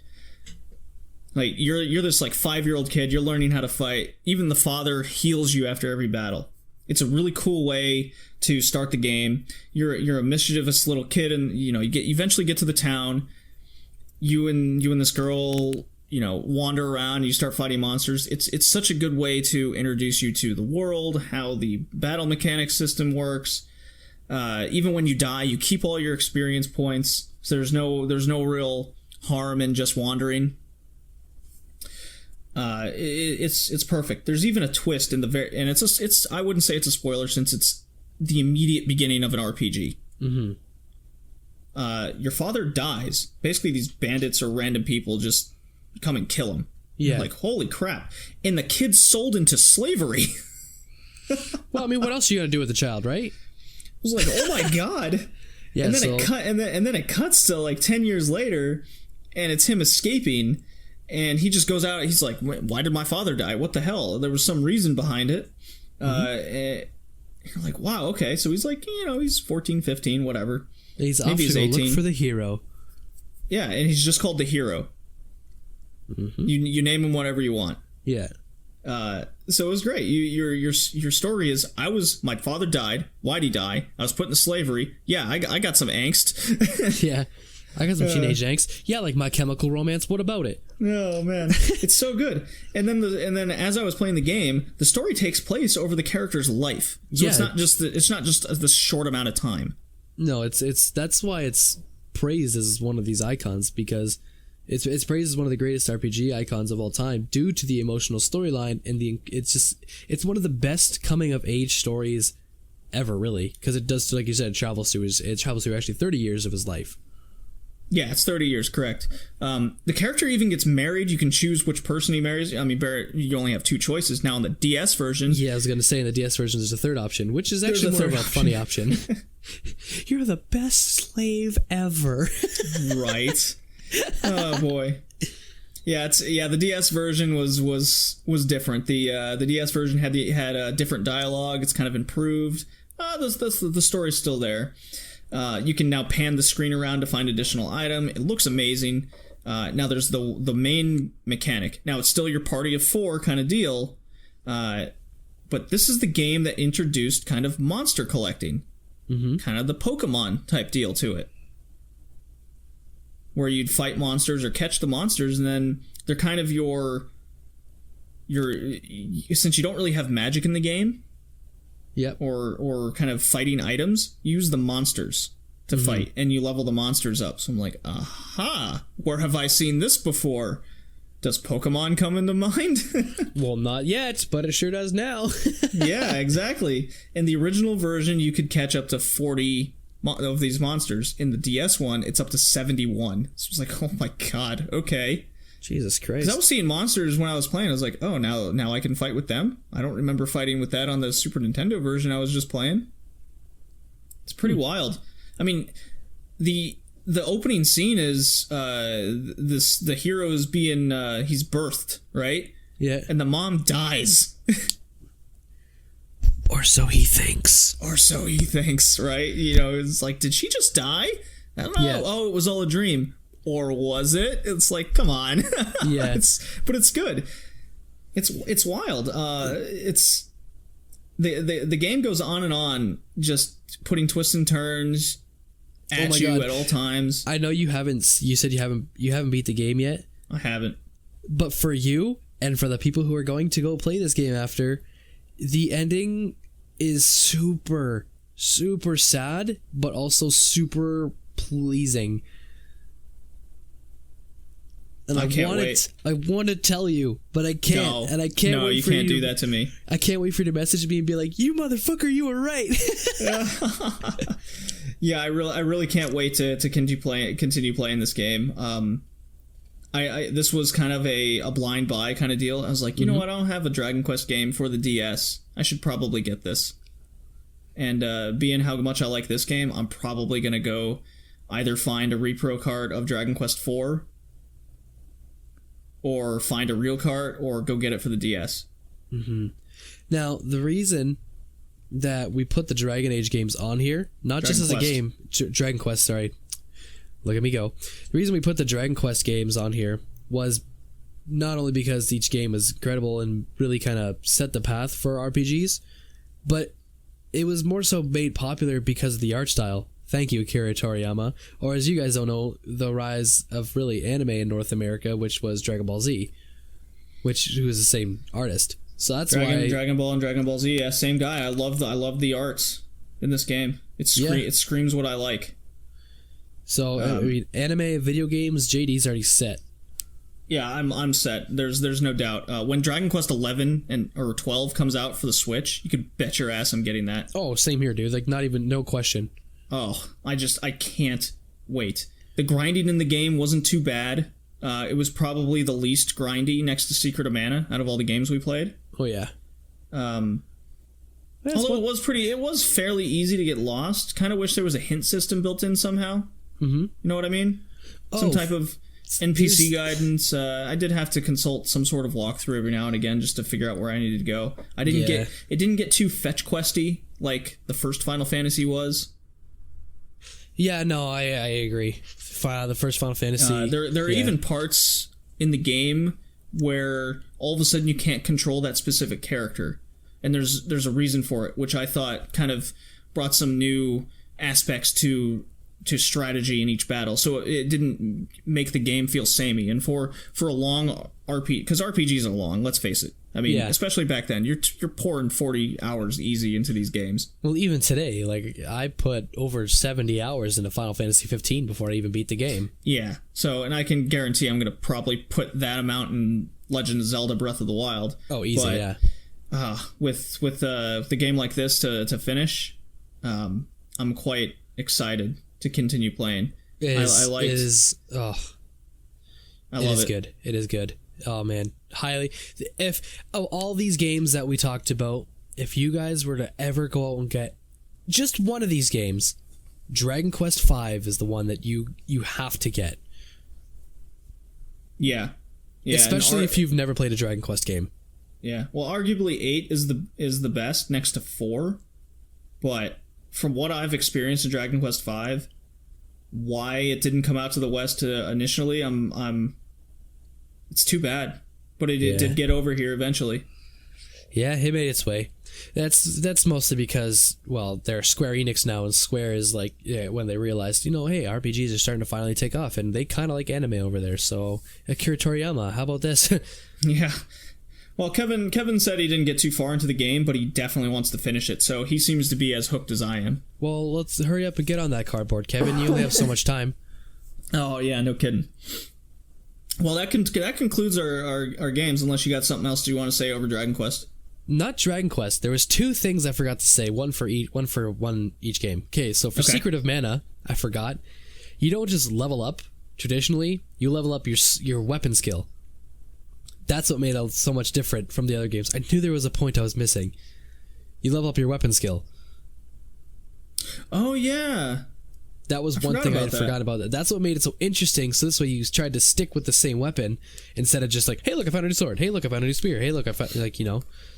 Like, you're this, like, 5-year-old kid, you're learning how to fight. Even the father heals you after every battle. It's a really cool way to start the game. You're a mischievous little kid, and, you eventually get to the town. You and this girl, wander around and you start fighting monsters. It's such a good way to introduce you to the world, how the battle mechanics system works. Even when you die, you keep all your experience points, so there's no real harm in just wandering. It's perfect. There's even a twist in the and it's I wouldn't say it's a spoiler since it's the immediate beginning of an RPG. Mm-hmm. Your father dies. Basically, these bandits or random people just come and kill him. Yeah. Like, holy crap. And the kid's sold into slavery. Well, I mean, what else are you going to do with the child, right? I was like, oh my god. Yeah, and then it cuts to like 10 years later, and it's him escaping, and he just goes out. He's like, why did my father die? What the hell? There was some reason behind it. And you're like, wow, okay. So he's like, he's 14, 15, whatever. He's off to go look for the hero. Yeah, and he's just called the hero. Mm-hmm. You name him whatever you want. Yeah. So it was great. Your story is, my father died. Why'd he die? I was put into slavery. Yeah, I got some angst. Yeah. I got some teenage angst. Yeah, like My Chemical Romance. What about it? Oh man, it's so good. And then as I was playing the game, the story takes place over the character's life. So it's not just this short amount of time. No, it's that's why it's praised as one of these icons, because it's praised as one of the greatest RPG icons of all time due to the emotional storyline and it's one of the best coming of age stories ever, really, because it does, like you said, it travels through actually 30 years of his life. Yeah, it's 30 years, correct. The character even gets married. You can choose which person he marries. I mean, Barrett, you only have two choices. Now in the DS version... Yeah, I was going to say, in the DS version, there's a third option, which is actually more of a funny option. You're the best slave ever. Right. Oh, boy. Yeah, the DS version was different. The DS version had a different dialogue. It's kind of improved. The story's still there. You can now pan the screen around to find additional item. It looks amazing. Now there's the main mechanic. Now it's still your party of 4 kind of deal, but this is the game that introduced kind of monster collecting, kind of the Pokemon type deal to it, where you'd fight monsters or catch the monsters, and then they're kind of your since you don't really have magic in the game. Yep. Or kind of fighting items, use the monsters to fight, and you level the monsters up. So I'm like, aha, where have I seen this before? Does Pokemon come into mind? Well, not yet, but it sure does now. Yeah, exactly. In the original version, you could catch up to 40 of these monsters. In the DS one, it's up to 71. So it's like, oh my god, okay. Jesus Christ. Because I was seeing monsters when I was playing. I was like, oh, now I can fight with them? I don't remember fighting with that on the Super Nintendo version I was just playing. It's pretty wild. I mean, the opening scene is the hero's being he's birthed, right? Yeah. And the mom dies. Or so he thinks. Right? You know, it's like, did she just die? I don't know. Yeah. Oh, it was all a dream. Or was it? It's like, come on. Yeah. But it's good. It's wild. It's the game goes on and on, just putting twists and turns at you at all times. I know you haven't. You said you haven't beat the game yet. I haven't. But for you and for the people who are going to go play this game after, the ending is super, super sad, but also super pleasing. And I can't wait. I want to tell you, but I can't. No, and I can't wait you for you. No, you can't do that to me. I can't wait for you to message me and be like, you motherfucker, you were right. Yeah, I really can't wait to continue playing this game. This was kind of a blind buy kind of deal. I was like, you know what? I don't have a Dragon Quest game for the DS. I should probably get this. And being how much I like this game, I'm probably going to go either find a repro card of Dragon Quest 4 or find a real cart, or go get it for the DS. Now, the reason that we put the Dragon Age games on here, not just as a game, Dragon Quest, sorry. Look at me go. The reason we put the Dragon Quest games on here was not only because each game is incredible and really kind of set the path for RPGs, but it was more so made popular because of the art style. Thank you, Akira Toriyama. Or as you guys don't know, the rise of really anime in North America, which was Dragon Ball Z, who is the same artist. So that's why Dragon Ball and Dragon Ball Z, yeah, same guy. I love the arts in this game. It screams what I like. So I mean, anime, video games, JD's already set. Yeah, I'm set. There's no doubt. When Dragon Quest 11 or 12 comes out for the Switch, you could bet your ass I'm getting that. Oh, same here, dude. Like, no question. Oh, I can't wait. The grinding in the game wasn't too bad. It was probably the least grindy next to Secret of Mana out of all the games we played. Oh yeah. Although it was fairly easy to get lost. Kind of wish there was a hint system built in somehow. You know what I mean? Some type of NPC guidance. I did have to consult some sort of walkthrough every now and again just to figure out where I needed to go. It didn't get too fetch questy like the first Final Fantasy was. Yeah, no, I agree. The first Final Fantasy. There are even parts in the game where all of a sudden you can't control that specific character, and there's a reason for it, which I thought kind of brought some new aspects to strategy in each battle, so it didn't make the game feel samey. And for a long RPG, because RPGs are long, let's face it. I mean, especially back then, you're pouring 40 hours easy into these games. Well, even today, like, I put over 70 hours into Final Fantasy 15 before I even beat the game. Yeah, so, and I can guarantee I'm going to probably put that amount in Legend of Zelda Breath of the Wild. Oh, easy, yeah. With the game like this to finish, I'm quite excited to continue playing. I love it. Good. It is good. Oh man, highly. If of all these games that we talked about, if you guys were to ever go out and get just one of these games, Dragon Quest V is the one that you have to get. Yeah. Especially if you've never played a Dragon Quest game. Yeah. Well, arguably 8 is the best next to 4, but from what I've experienced in Dragon Quest V, why it didn't come out to the West initially, it's too bad. But it did get over here eventually. Yeah, it made its way. That's mostly because, well, they're Square Enix now, and Square is like, when they realized, hey, RPGs are starting to finally take off, and they kind of like anime over there, so Akira Toriyama, how about this? Yeah. Well, Kevin said he didn't get too far into the game, but he definitely wants to finish it, so he seems to be as hooked as I am. Well, let's hurry up and get on that cardboard, Kevin. You only have so much time. Oh, yeah, no kidding. Well, that concludes our games, unless you got something else you want to say over Dragon Quest. Not Dragon Quest. There was 2 things I forgot to say, one for each game. Okay, so for Secret of Mana, I forgot. You don't just level up traditionally, you level up your weapon skill. That's what made it so much different from the other games. I knew there was a point I was missing. You level up your weapon skill. Oh, yeah. That was one thing I had forgot about. That's what made it so interesting. So this way you tried to stick with the same weapon instead of just like, hey, look, I found a new sword. Hey, look, I found a new spear. Hey, look, I found,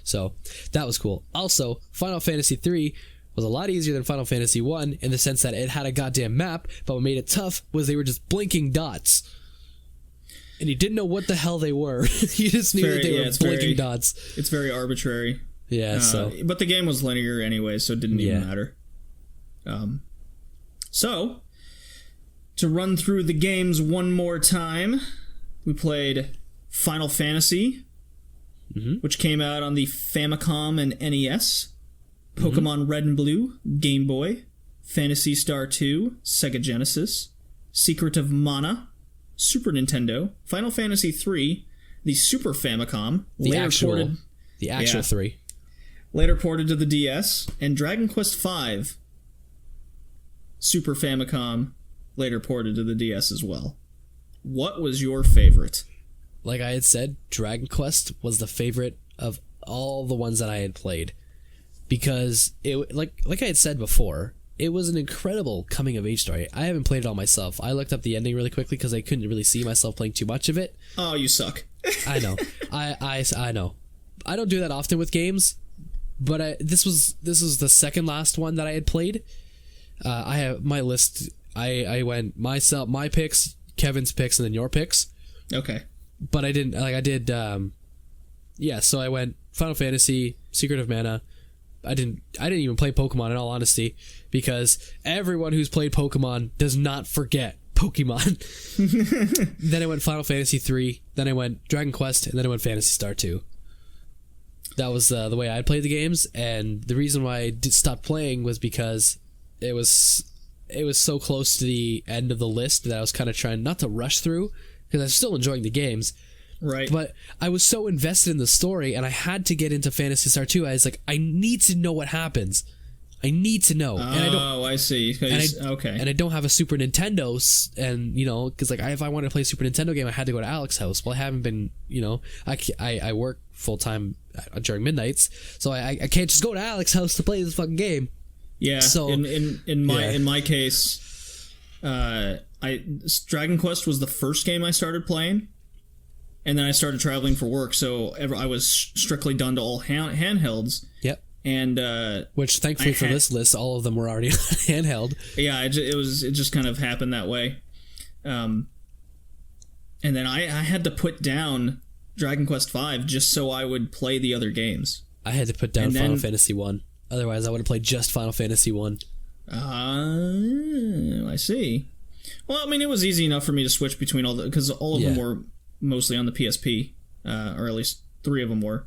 So that was cool. Also, Final Fantasy 3 was a lot easier than Final Fantasy 1 in the sense that it had a goddamn map, but what made it tough was they were just blinking dots. And you didn't know what the hell they were. You just knew that they were blinking dots. It's very arbitrary. Yeah, But the game was linear anyway, so it didn't even matter. So, to run through the games one more time, we played Final Fantasy, which came out on the Famicom and NES, Pokemon Red and Blue, Game Boy, Phantasy Star 2, Sega Genesis, Secret of Mana, Super Nintendo, Final Fantasy 3, the Super Famicom, the actual 3, later ported to the DS, and Dragon Quest V, Super Famicom, later ported to the DS as well. What was your favorite? Like I had said, Dragon Quest was the favorite of all the ones that I had played, because it like I had said before, it was an incredible coming of age story. I haven't played it all myself. I looked up the ending really quickly because I couldn't really see myself playing too much of it. Oh, you suck. I know. I know. I don't do that often with games, but this was the second last one that I had played. I have my list. I went myself, my picks, Kevin's picks, and then your picks. Okay. But I didn't like I did. So I went Final Fantasy, Secret of Mana. I didn't even play Pokemon in all honesty, because everyone who's played Pokemon does not forget Pokemon. Then I went Final Fantasy 3, then I went Dragon Quest, and then I went Phantasy Star 2. That was the way I played the games, and the reason why I stopped playing was because it was so close to the end of the list that I was kind of trying not to rush through, because I was still enjoying the games. Right. But I was so invested in the story, and I had to get into Phantasy Star 2. I was like, I need to know what happens. I need to know. I see. Okay. And I don't have a Super Nintendo, and because if I wanted to play a Super Nintendo game, I had to go to Alex's house. Well, I haven't been. I work full time during midnights, so I can't just go to Alex's house to play this fucking game. Yeah. So in my case, Dragon Quest was the first game I started playing. And then I started traveling for work, so I was strictly done to all handhelds. Yep. And which, thankfully for this list, all of them were already handheld. Yeah, it just kind of happened that way. And then I had to put down Dragon Quest V just so I would play the other games. I had to put down Final Fantasy 1. Otherwise, I would have played just Final Fantasy 1. I see. Well, I mean, it was easy enough for me to switch between all because all of them were mostly on the PSP, or at least 3 of them were.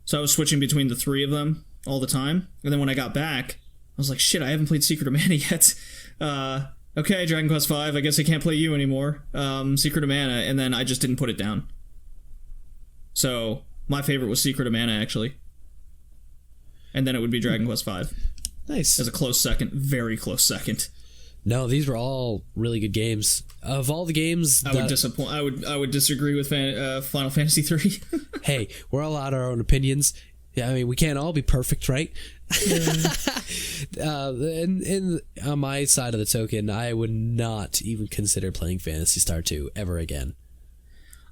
So I was switching between the 3 of them all the time. And then when I got back, I was like, shit, I haven't played Secret of Mana yet. Okay, Dragon Quest V, I guess I can't play you anymore. Secret of Mana, and then I just didn't put it down. So my favorite was Secret of Mana, actually. And then it would be Dragon Quest V. Nice. As a close second, very close second. No, these were all really good games. Of all the games, I would disagree with Final Fantasy 3. Hey, we're all out our own opinions. Yeah, I mean, we can't all be perfect, right? And on my side of the token, I would not even consider playing Phantasy Star 2 ever again.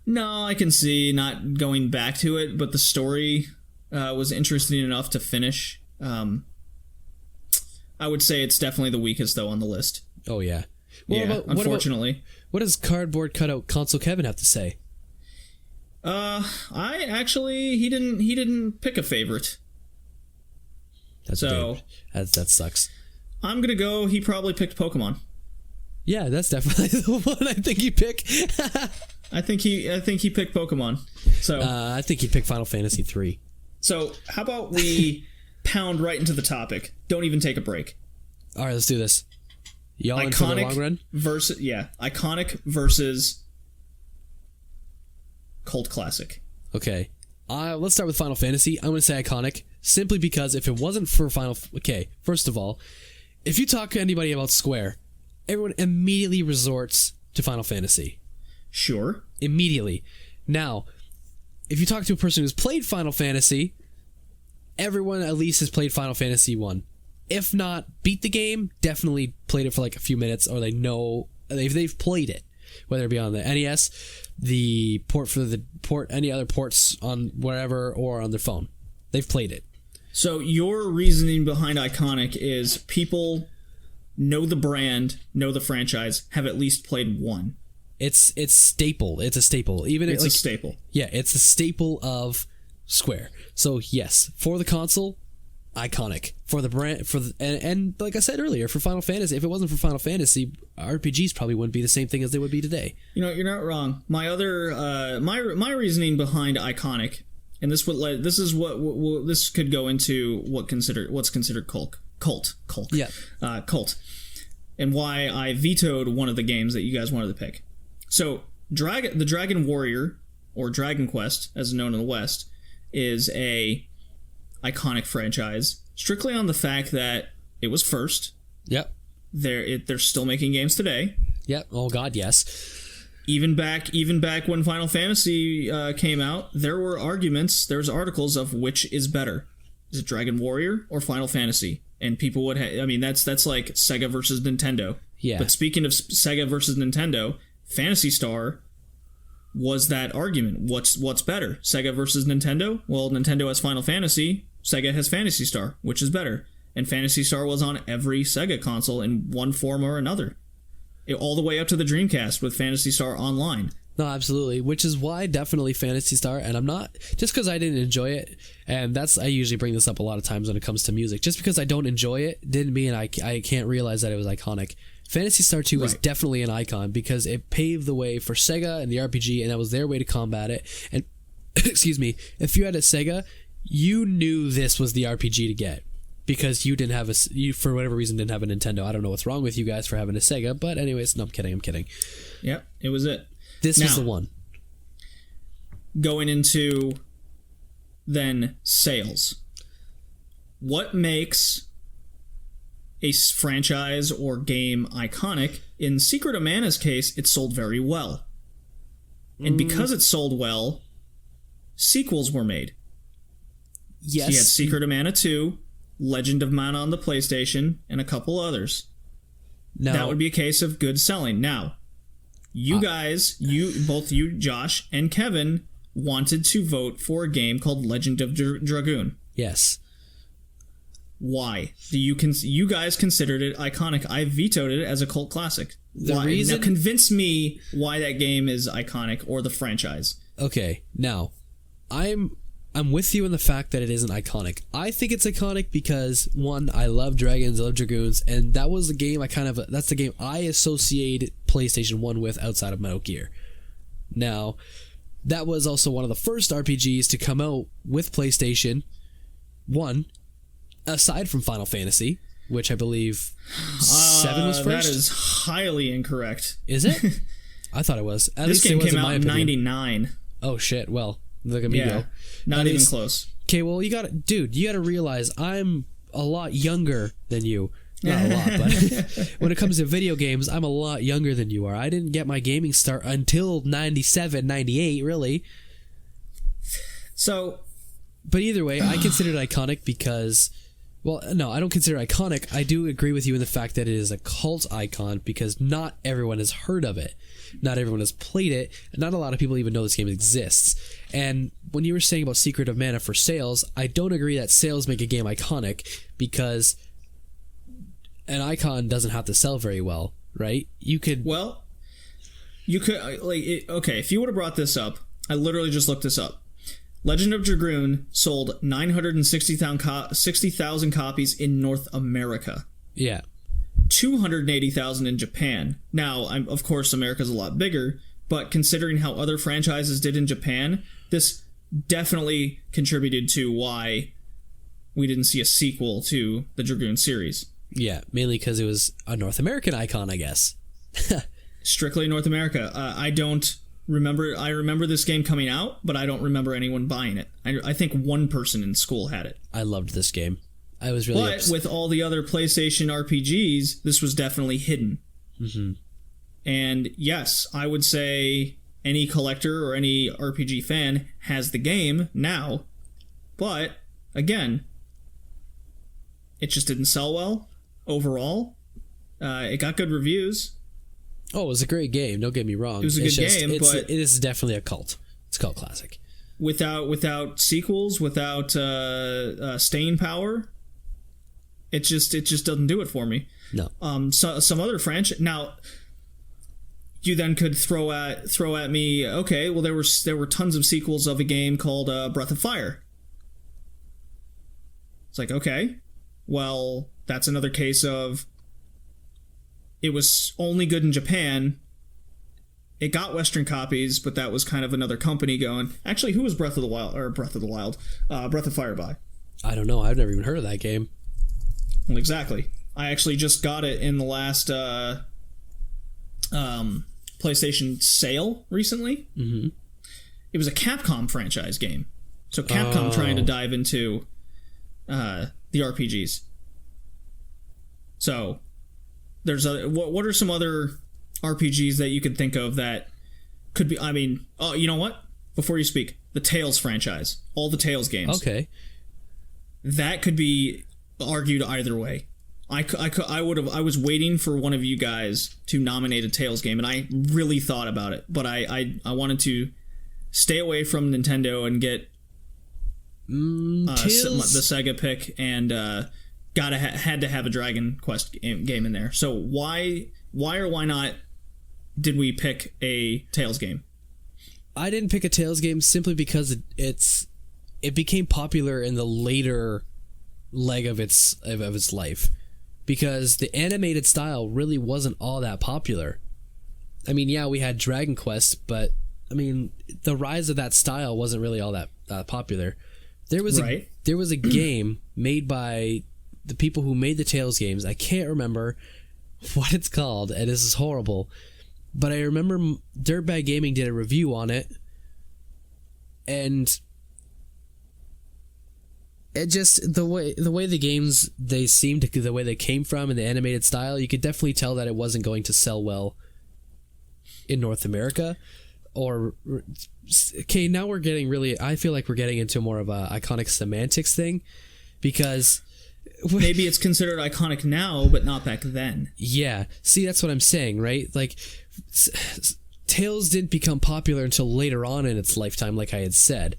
No, I can see not going back to it, but the story was interesting enough to finish. I would say it's definitely the weakest, though, on the list. Oh, yeah. Unfortunately. What does cardboard cutout console Kevin have to say? He didn't pick a favorite. That sucks. I'm gonna go. He probably picked Pokemon. Yeah, that's definitely the one I think he picked. I think he picked Pokemon. So I think he picked Final Fantasy 3. So how about we pound right into the topic? Don't even take a break. All right, let's do this. Y'all in for the long run? Iconic versus cult classic. Okay. Let's start with Final Fantasy. I'm going to say iconic, simply because if it wasn't for Okay, first of all, if you talk to anybody about Square, everyone immediately resorts to Final Fantasy. Sure. Immediately. Now, if you talk to a person who's played Final Fantasy, everyone at least has played Final Fantasy 1. If not, beat the game, definitely played it for like a few minutes, or they know they've played it, whether it be on the NES, the any other ports on wherever, or on their phone. They've played it. So your reasoning behind iconic is people know the brand, know the franchise, have at least played one. It's staple. It's a staple. It's a staple. Yeah, it's a staple of Square. So yes, for the console, iconic. For the brand, and like I said earlier, for Final Fantasy, if it wasn't for Final Fantasy, RPGs probably wouldn't be the same thing as they would be today. You know, you're not wrong. My other my reasoning behind iconic, and this could go into what's considered cult. Yeah. Cult. And why I vetoed one of the games that you guys wanted to pick. So, the Dragon Warrior, or Dragon Quest, as known in the West, is a iconic franchise, strictly on the fact that it was first. Yep. They're still making games today. Yep. Oh God, yes. Even back when Final Fantasy came out, there were articles of which is better. Is it Dragon Warrior or Final Fantasy? And people would that's like Sega versus Nintendo. Yeah. But speaking of Sega versus Nintendo, Phantasy Star was that argument. What's better? Sega versus Nintendo? Well, Nintendo has Final Fantasy, Sega has Phantasy Star, which is better? And Phantasy Star was on every Sega console in one form or another. All the way up to the Dreamcast with Phantasy Star Online. No, absolutely, which is why definitely Phantasy Star, and I'm not, just because I didn't enjoy it, and I usually bring this up a lot of times when it comes to music, just because I don't enjoy it didn't mean I can't realize that it was iconic. Phantasy Star 2 was definitely an icon because it paved the way for Sega and the RPG, and that was their way to combat it. And excuse me, if you had a Sega, you knew this was the RPG to get because you didn't have you for whatever reason didn't have a Nintendo. I don't know what's wrong with you guys for having a Sega, but anyways, no, I'm kidding. Yep, it was it. This was the one. Going into then sales. What makes a franchise or game iconic? In Secret of Mana's case, it sold very well. And because it sold well, sequels were made. Yes. So you had Secret of Mana 2, Legend of Mana on the PlayStation, and a couple others. No. That would be a case of good selling. Now, you guys, both you, Josh, and Kevin, wanted to vote for a game called Legend of Dragoon. Yes. Why? You guys considered it iconic. I vetoed it as a cult classic. Why? Now convince me why that game is iconic, or the franchise. Okay, now I'm with you in the fact that it isn't iconic. I think it's iconic because, one, I love Dragons, I love Dragoons, and that was the game that's the game I associate PlayStation 1 with outside of Metal Gear. Now, that was also one of the first RPGs to come out with PlayStation 1, aside from Final Fantasy, which I believe 7 was first. That is highly incorrect. Is it? I thought it was. At this least game it was came in out my in opinion. 99. Oh shit, well, look at me go. Not even close. Okay, well, you gotta realize I'm a lot younger than you. Not a lot, but when it comes to video games, I'm a lot younger than you are. I didn't get my gaming start until 97, 98, really. So... But either way, I consider it iconic because... Well, no, I don't consider it iconic. I do agree with you in the fact that it is a cult icon because not everyone has heard of it. Not everyone has played it. And not a lot of people even know this game exists. And when you were saying about Secret of Mana for sales, I don't agree that sales make a game iconic because an icon doesn't have to sell very well, right? Well, you could... okay, if you would have brought this up, I literally just looked this up. Legend of Dragoon sold 960,000 copies in North America. Yeah. 280,000 in Japan. Now, of course, America's a lot bigger, but considering how other franchises did in Japan, this definitely contributed to why we didn't see a sequel to the Dragoon series. Yeah, mainly because it was a North American icon, I guess. Strictly North America. I remember this game coming out, but I don't remember anyone buying it. I think one person in school had it. I loved this game. I was really But with all the other PlayStation RPGs, this was definitely hidden. Mm-hmm. And yes, I would say any collector or any RPG fan has the game now. But, again, it just didn't sell well overall. It got good reviews. Oh, it was a great game. Don't get me wrong. It was a good game, but it is definitely a cult. It's a cult classic. Without sequels, without staying power, it just doesn't do it for me. No. So some other franchise now. You then could throw at me. Okay, well there were tons of sequels of a game called Breath of Fire. It's like, okay, well that's another case of. It was only good in Japan. It got Western copies, but that was kind of another company going. Actually, who was Breath of Fire by? I don't know. I've never even heard of that game. Well, exactly. I actually just got it in the last PlayStation sale recently. Mm-hmm. It was a Capcom franchise game. So Capcom trying to dive into the RPGs. So... what are some other RPGs that you could think of that could be... I mean, oh, you know what? Before you speak, the Tales franchise. All the Tales games. Okay. That could be argued either way. I was waiting for one of you guys to nominate a Tales game, and I really thought about it, but I wanted to stay away from Nintendo and get the Sega pick, and... had to have a Dragon Quest game in there. So why or why not did we pick a Tales game? I didn't pick a Tales game simply because it became popular in the later leg of its life, because the animated style really wasn't all that popular. I mean, yeah, we had Dragon Quest, but I mean, the rise of that style wasn't really all that popular. There was a game made by the people who made the Tales games. I can't remember what it's called, and this is horrible, but I remember Dirtbag Gaming did a review on it, and it just the way the games the way they came from and the animated style, you could definitely tell that it wasn't going to sell well in North America. Or okay, now we're getting really, I feel like we're getting into more of a iconic semantics thing, because maybe it's considered iconic now, but not back then. Yeah. See, that's what I'm saying, right? Like, Tales didn't become popular until later on in its lifetime, like I had said.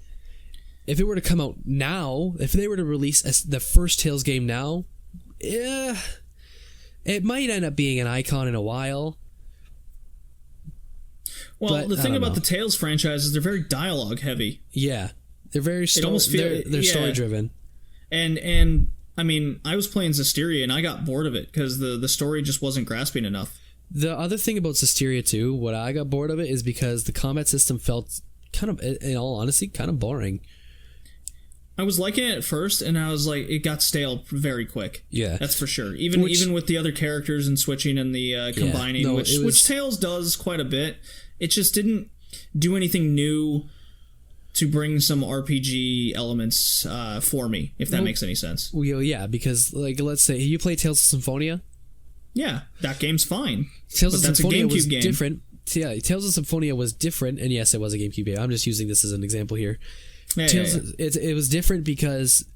if it were to come out now, if they were to release the first Tales game now, it might end up being an icon in a while. Well, the thing about the Tales franchise is they're very dialogue heavy. Yeah, they're very they're story driven. And I mean, I was playing Zestiria and I got bored of it because the story just wasn't grasping enough. The other thing about Zestiria too, what I got bored of it is because the combat system felt kind of, in all honesty, kind of boring. I was liking it at first, and I was like, it got stale very quick. Yeah, that's for sure. Even with the other characters and switching and the combining, which Tales does quite a bit. It just didn't do anything new to bring some RPG elements for me, if that makes any sense. Well, yeah, because like, let's say you play Tales of Symphonia. Yeah, that game's fine. Tales of Symphonia was different. Yeah, Tales of Symphonia was different, and yes, it was a GameCube game. I'm just using this as an example here. It was different because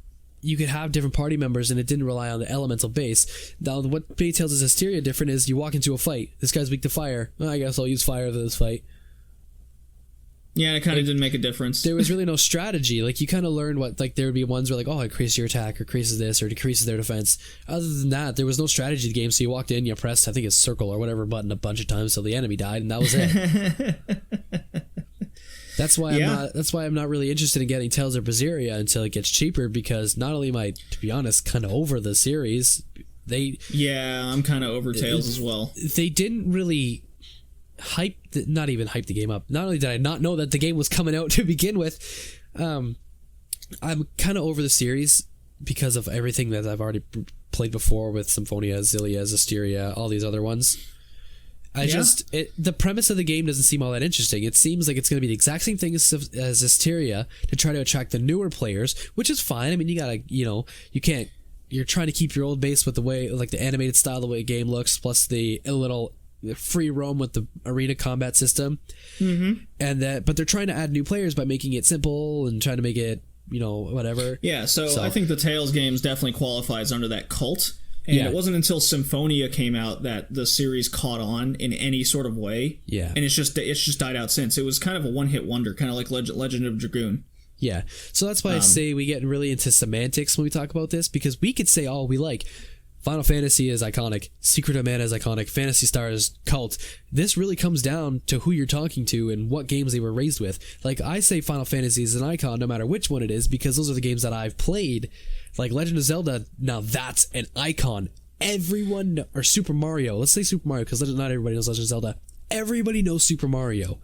you could have different party members and it didn't rely on the elemental base. Now, what made Tales of Zestiria different is you walk into a fight. This guy's weak to fire. Well, I guess I'll use fire for this fight. Yeah, it kind of didn't make a difference. There was really no strategy. Like, you kind of learned what, like, there would be ones where, like, oh, it increases your attack, or increases this, or decreases their defense. Other than that, there was no strategy to the game, so you walked in, you pressed, I think it's circle or whatever button a bunch of times till the enemy died, and that was it. That's why I'm not really interested in getting Tales of Berseria until it gets cheaper, because not only am I, to be honest, kind of over the series, I'm kind of over Tales as well. They didn't really not even hype the game up. Not only did I not know that the game was coming out to begin with, I'm kind of over the series because of everything that I've already played before with Symphonia, Xillia, Zestiria, all these other ones. The premise of the game doesn't seem all that interesting. It seems like it's going to be the exact same thing as Zestiria to try to attract the newer players, which is fine. I mean, you gotta, you're trying to keep your old base with the way, like the animated style, the way the game looks, plus the little free roam with the arena combat system. Mm-hmm. But they're trying to add new players by making it simple and trying to make it, whatever. Yeah, so I think the Tales games definitely qualifies under that cult. And it wasn't until Symphonia came out that the series caught on in any sort of way. Yeah. And it's just died out since. It was kind of a one-hit wonder, kind of like Legend of Dragoon. Yeah. So that's why I say we get really into semantics when we talk about this, because we could say all we like. Final Fantasy is iconic. Secret of Mana is iconic. Phantasy Star is cult. This really comes down to who you're talking to and what games they were raised with. Like, I say Final Fantasy is an icon no matter which one it is, because those are the games that I've played. Like Legend of Zelda, now that's an icon. Everyone, or Super Mario. Let's say Super Mario, because not everybody knows Legend of Zelda. Everybody knows Super Mario.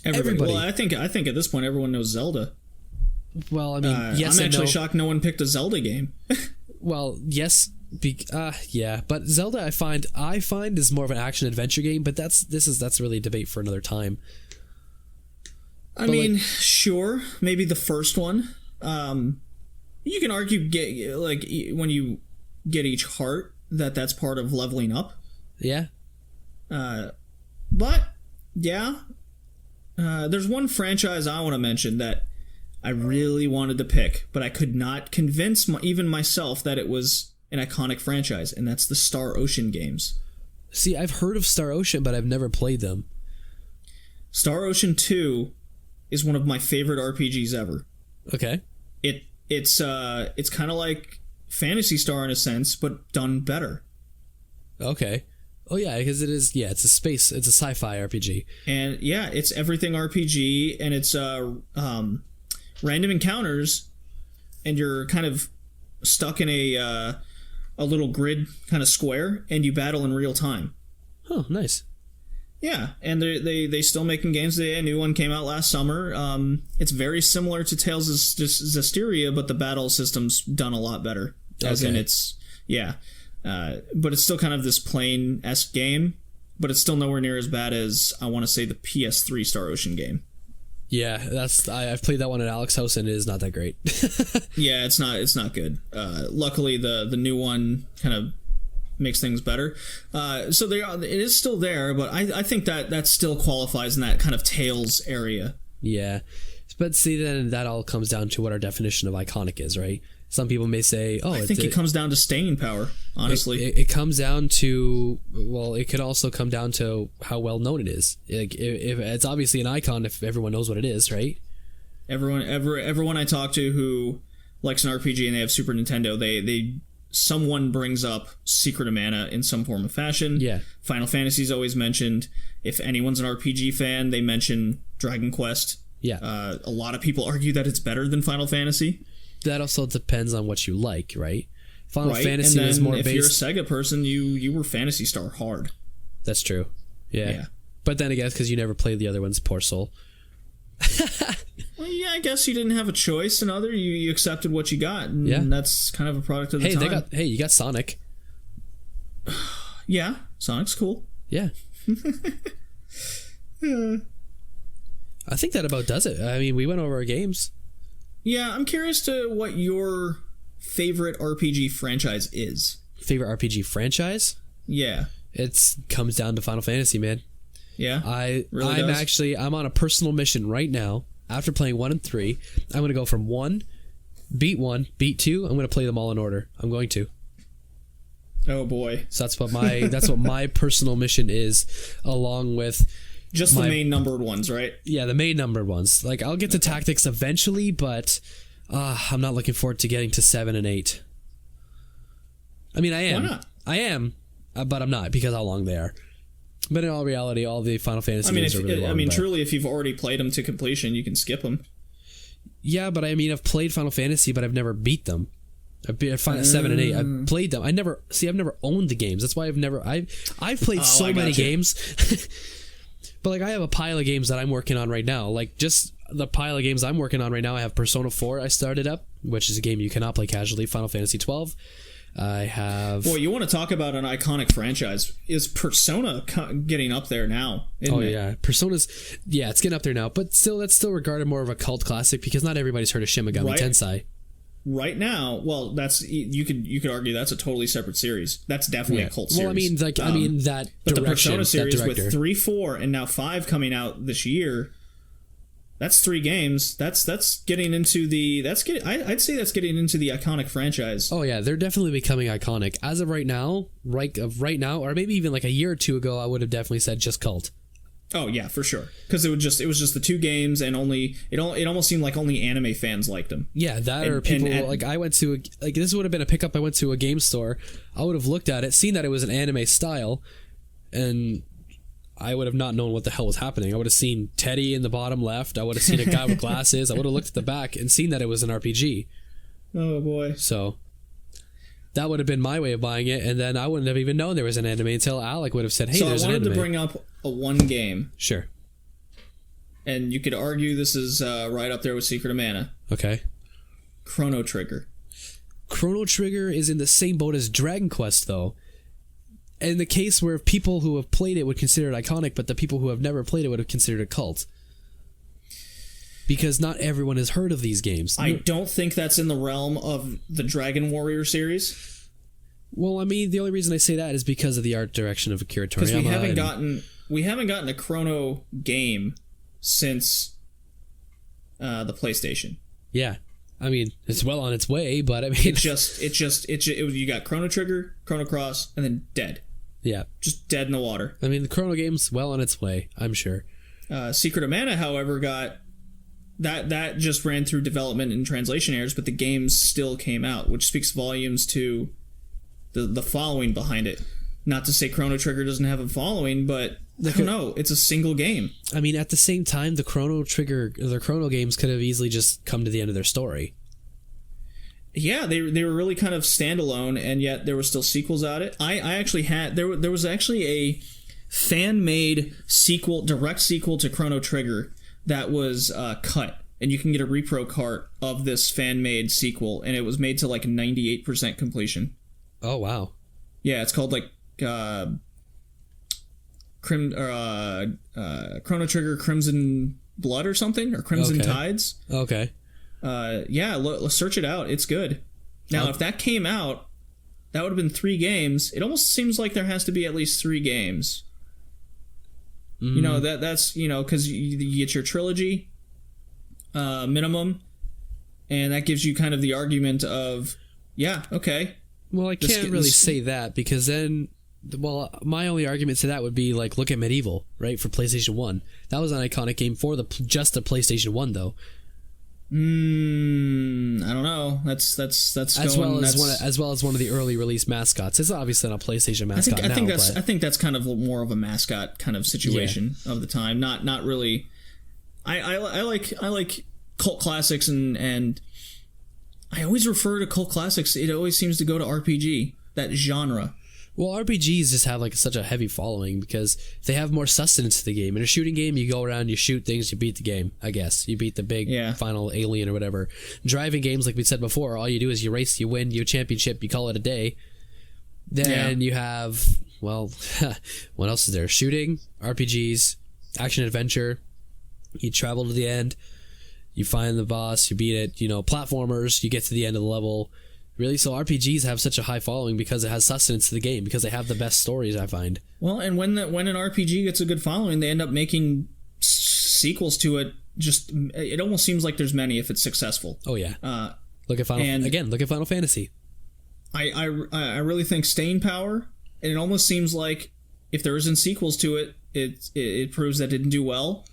Everybody. Well, I think at this point everyone knows Zelda. Well, I mean, yes, I'm actually shocked no one picked a Zelda game. Well, yes. Yeah, but Zelda I find is more of an action adventure game, but that's really a debate for another time. I mean, sure, maybe the first one. You can argue when you get each heart that's part of leveling up. Yeah. But yeah, there's one franchise I want to mention that I really wanted to pick, but I could not convince even myself that it was an iconic franchise, and that's the Star Ocean games. See, I've heard of Star Ocean, but I've never played them. Star Ocean 2 is one of my favorite RPGs ever. Okay. It's kind of like Phantasy Star in a sense, but done better. Okay. Oh yeah, because it's a sci-fi RPG. And yeah, it's everything RPG, and it's random encounters, and you're kind of stuck in a little grid kind of square, and you battle in real time. Oh, nice. Yeah, and they still making games today. A new one came out last summer. It's very similar to Tales of Zestiria, but the battle system's done a lot better. As in but it's still kind of this plain-esque game, but it's still nowhere near as bad as, I want to say, the PS3 Star Ocean game. Yeah, I've played that one at Alex's house, and it is not that great. Yeah, it's not good. Luckily, the new one kind of makes things better. So it is still there, but I think that still qualifies in that kind of Tales area. Yeah, but see, then that all comes down to what our definition of iconic is, right? Some people may say, "Oh, I think it comes down to staying power." Honestly, it comes down to, well, it could also come down to how well known it is. If it's obviously an icon if everyone knows what it is, right? Everyone I talk to who likes an RPG and they have Super Nintendo, someone brings up Secret of Mana in some form of fashion. Yeah. Final Fantasy's always mentioned. If anyone's an RPG fan, they mention Dragon Quest. Yeah. A lot of people argue that it's better than Final Fantasy. That also depends on what you like, right? Final Right? Fantasy and was then more if based. you're a Sega person, you were Phantasy Star hard. That's true. Yeah. Yeah. But then again, because you never played the other ones, poor soul. Well, yeah, I guess you didn't have a choice. You accepted what you got, and that's kind of a product of the time. You got Sonic. Yeah, Sonic's cool. Yeah. I think that about does it. I mean, we went over our games. Yeah, I'm curious to what your favorite RPG franchise is. Favorite RPG franchise? Yeah. It comes down to Final Fantasy, man. Yeah. I'm on a personal mission right now. After playing 1 and 3, I'm going to go from 1, beat 2. I'm going to play them all in order. I'm going to. Oh boy. So that's what my personal mission is, along with just the main numbered ones, right? Yeah, the main numbered ones. Like, I'll get to tactics eventually, but I'm not looking forward to getting to 7 and 8. I mean, I am. Why not? I am, but I'm not, because how long they are. But in all reality, all the Final Fantasy games are really long. Truly, if you've already played them to completion, you can skip them. Yeah, but I mean, I've played Final Fantasy, but I've never beat them. I've 7 and 8. I've played them. I've never owned the games. That's why I've played so many games. But like, I have a pile of games that I'm working on right now. Like, just the pile of games I'm working on right now. I have Persona 4 I started up, which is a game you cannot play casually. Final Fantasy 12. I have... Boy, you want to talk about an iconic franchise. Is Persona getting up there now? Yeah. Persona's... Yeah, it's getting up there now. But still, that's still regarded more of a cult classic because not everybody's heard of Shin Megami Tensei. Right now, well, that's... You could argue that's a totally separate series. That's definitely a cult series. Well, I mean, that but direction, the Persona series with 3, 4, and now 5 coming out this year... That's 3 games. That's getting into the... I'd say that's getting into the iconic franchise. Oh yeah, they're definitely becoming iconic. As of right now, or maybe even like a year or two ago, I would have definitely said just cult. Oh yeah, for sure. Because it was just the 2 games, and it almost seemed like only anime fans liked them. Yeah, or people like I went to this would have been a pickup. I went to a game store. I would have looked at it, seen that it was an anime style, and I would have not known what the hell was happening. I would have seen Teddy in the bottom left. I would have seen a guy with glasses. I would have looked at the back and seen that it was an RPG. Oh boy. So that would have been my way of buying it, and then I wouldn't have even known there was an anime until Alec would have said, hey, there's an anime. So I wanted to bring up a one game. Sure. And you could argue this is right up there with Secret of Mana. Okay. Chrono Trigger. Chrono Trigger is in the same boat as Dragon Quest, though. In the case where people who have played it would consider it iconic, but the people who have never played it would have considered it cult. Because not everyone has heard of these games. I don't think that's in the realm of the Dragon Warrior series. Well, I mean, the only reason I say that is because of the art direction of Akira Toriyama. Because we haven't gotten a Chrono game since the PlayStation. Yeah. I mean, it's well on its way, but I mean... You got Chrono Trigger, Chrono Cross, and then dead. Yeah. Just dead in the water. I mean, the Chrono game's well on its way, I'm sure. Secret of Mana, however, got... That just ran through development and translation errors, but the games still came out, which speaks volumes to the following behind it. Not to say Chrono Trigger doesn't have a following, but I don't know. It's a single game. I mean, at the same time, the Chrono games could have easily just come to the end of their story. Yeah, they were really kind of standalone, and yet there were still sequels at it. I actually had... There was actually a fan-made direct sequel to Chrono Trigger that was cut. And you can get a repro cart of this fan-made sequel, and it was made to like 98% completion. Oh, wow. Yeah, it's called like... Chrono Trigger Crimson Blood or something, or Crimson Tides. Okay. Let's search it out. It's good. Now, if that came out, that would have been 3 games. It almost seems like there has to be at least 3 games. You know, that's because you get your trilogy minimum, and that gives you kind of the argument of, yeah, okay. Well, I can't really say that, because then... Well, my only argument to that would be, like, look at Medieval, right, for PlayStation 1. That was an iconic game for just the PlayStation 1, though. I don't know. That's as well as one of the early release mascots. It's obviously not a PlayStation mascot now. I think that's kind of more of a mascot kind of situation of the time. Not really. I like cult classics and I always refer to cult classics. It always seems to go to RPG, that genre. Well, RPGs just have like such a heavy following because they have more sustenance to the game. In a shooting game, you go around, you shoot things, you beat the game, I guess. You beat the big final alien or whatever. Driving games, like we said before, all you do is you race, you win, you championship, you call it a day. Then you have, well, what else is there? Shooting, RPGs, action adventure. You travel to the end, you find the boss, you beat it. Platformers, you get to the end of the level. Really, so RPGs have such a high following because it has sustenance to the game, because they have the best stories, I find. Well, and when an RPG gets a good following, they end up making sequels to it. It almost seems like there's many if it's successful. Oh yeah. Look at Final Fantasy. I really think staying power, and it almost seems like if there isn't sequels to it, it proves that it didn't do well.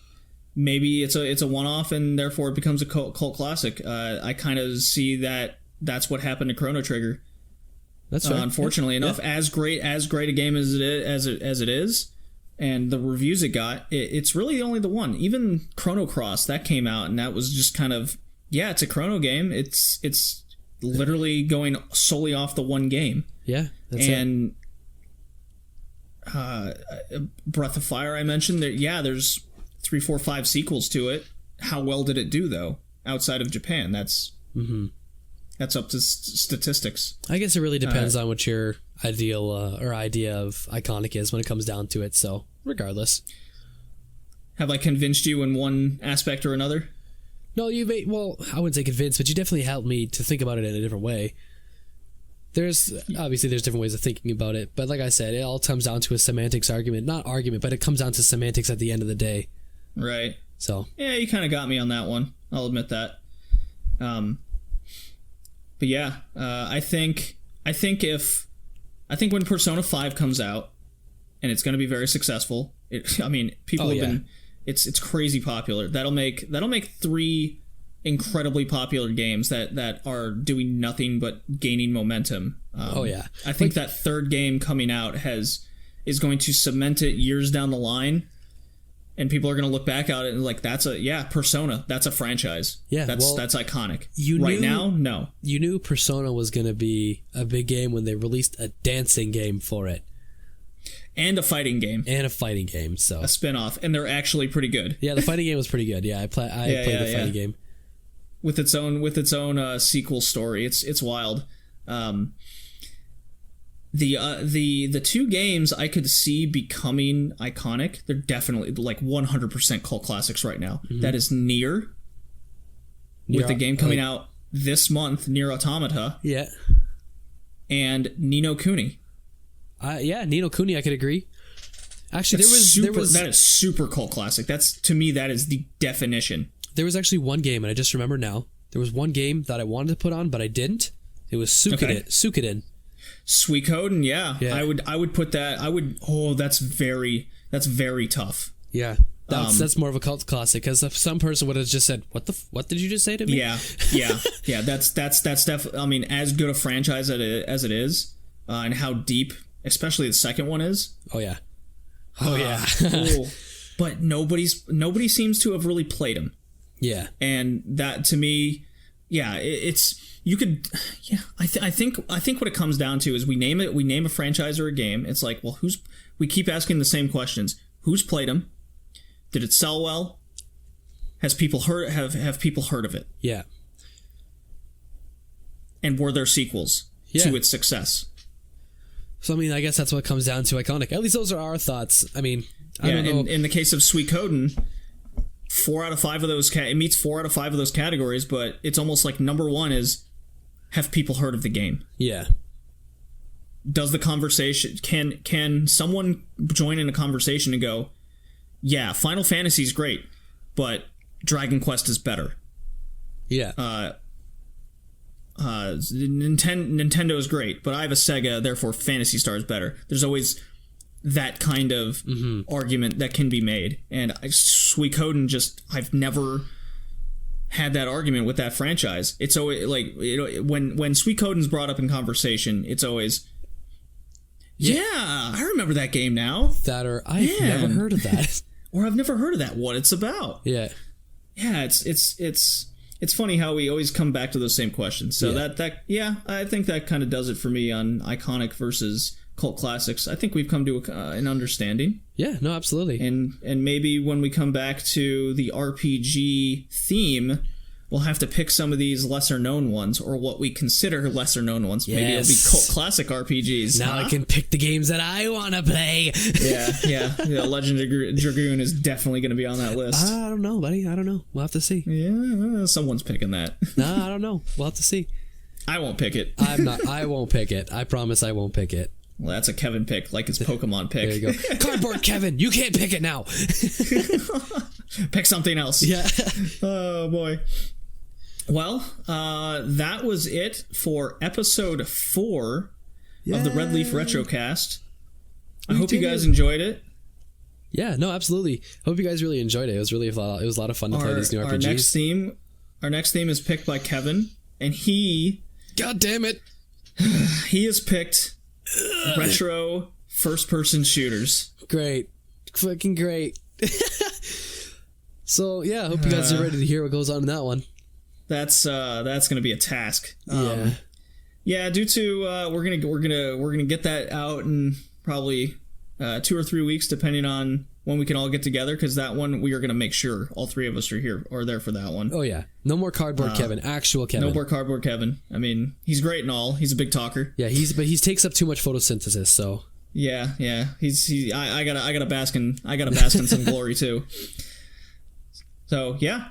Maybe it's a one-off, and therefore it becomes a cult classic. I kind of see that's what happened to Chrono Trigger. That's right. Unfortunately enough, as great a game as it is, and the reviews it got, it's really only the one. Even Chrono Cross that came out, and that was just kind of it's a Chrono game. It's literally going solely off the one game. Yeah, that's and Breath of Fire I mentioned there. Yeah, there's 3, 4, 5 sequels to it. How well did it do though outside of Japan? That's up to statistics. I guess it really depends on what your ideal or idea of iconic is when it comes down to it. So, regardless. Have I convinced you in one aspect or another? No, I wouldn't say convinced, but you definitely helped me to think about it in a different way. There's different ways of thinking about it, but like I said, it all comes down to a semantics argument. Not argument, but it comes down to semantics at the end of the day. Right. So. Yeah, you kind of got me on that one. I'll admit that. But yeah, I think when Persona 5 comes out, and it's going to be very successful. People have been. It's crazy popular. That'll make 3 incredibly popular games that are doing nothing but gaining momentum. I think that third game coming out is going to cement it years down the line. And people are going to look back at it and like, Persona. That's a franchise. Yeah, that's iconic. Now, no. You knew Persona was going to be a big game when they released a dancing game for it. And a fighting game. So a spin-off. And they're actually pretty good. Yeah, the fighting game was pretty good. Yeah, I played the fighting game. With its own sequel story. It's wild. The 2 games I could see becoming iconic. They're definitely like 100% cult classics right now. Mm-hmm. That is Nier, with the game coming out this month, Nier Automata. Yeah. And Ni no Kuni. Ni no Kuni, I could agree. Actually, that is super cult classic. To me that is the definition. There was actually one game, and I just remember now. There was one game that I wanted to put on, but I didn't. It was Suikoden. Suikoden, yeah. I would put that. That's very tough. Yeah, that's more of a cult classic, because some person would have just said, "What did you just say to me?" Yeah. That's definitely. As good a franchise as it is, and how deep, especially the second one is. Oh yeah. Cool. But nobody seems to have really played them. Yeah, and that to me, it's. You could, I think what it comes down to is we name a franchise or a game. It's like, well, we keep asking the same questions. Who's played them? Did it sell well? Has people have people heard of it? Yeah. And were there sequels to its success? So I guess that's what comes down to iconic. At least those are our thoughts. I don't know. In the case of Suikoden, 4 out of 5 of those it meets 4 out of 5 of those categories, but it's almost like number 1 is, have people heard of the game? Yeah. Does the conversation can someone join in a conversation and go, yeah, Final Fantasy is great, but Dragon Quest is better. Yeah. Nintendo is great, but I have a Sega, therefore Phantasy Star is better. There's always that kind of argument that can be made, and Suikoden had that argument with that franchise. It's always like, you know, when Suikoden's brought up in conversation, it's always, yeah, I remember that game now. That or I've never heard of that. Or I've never heard of that. What it's about. Yeah. Yeah, it's funny how we always come back to those same questions. So I think that kind of does it for me on iconic versus cult classics. I think we've come to an understanding. Yeah, no, absolutely. And maybe when we come back to the RPG theme, we'll have to pick some of these lesser known ones, or what we consider lesser known ones. Yes. Maybe it'll be cult classic RPGs. Now I can pick the games that I want to play. Yeah. Legend of Dragoon is definitely going to be on that list. I don't know, buddy. I don't know. We'll have to see. Yeah, someone's picking that. No, I don't know. We'll have to see. I won't pick it. I won't pick it. I promise I won't pick it. Well, that's a Kevin pick, like it's Pokemon pick. There you go. Cardboard Kevin, you can't pick it now. Pick something else. Yeah. Oh, boy. Well, that was it for episode 4 of the Red Leaf Retrocast. I hope you guys enjoyed it. Yeah, no, absolutely. Hope you guys really enjoyed it. It was really a lot of fun to play these new RPGs. Our next theme is picked by Kevin, and he... God damn it! He has picked retro first-person shooters. Great. Fucking great. So, yeah, I hope you guys are ready to hear what goes on in that one. That's gonna be a task. Yeah. Due to we're gonna get that out in probably 2 or 3 weeks, depending on when we can all get together. Because that one we are gonna make sure all 3 of us are here or there for that one. Oh yeah, no more cardboard Kevin, actual Kevin. No more cardboard Kevin. I mean, he's great and all. He's a big talker. Yeah, he takes up too much photosynthesis. So yeah. I gotta bask in some glory too. So yeah.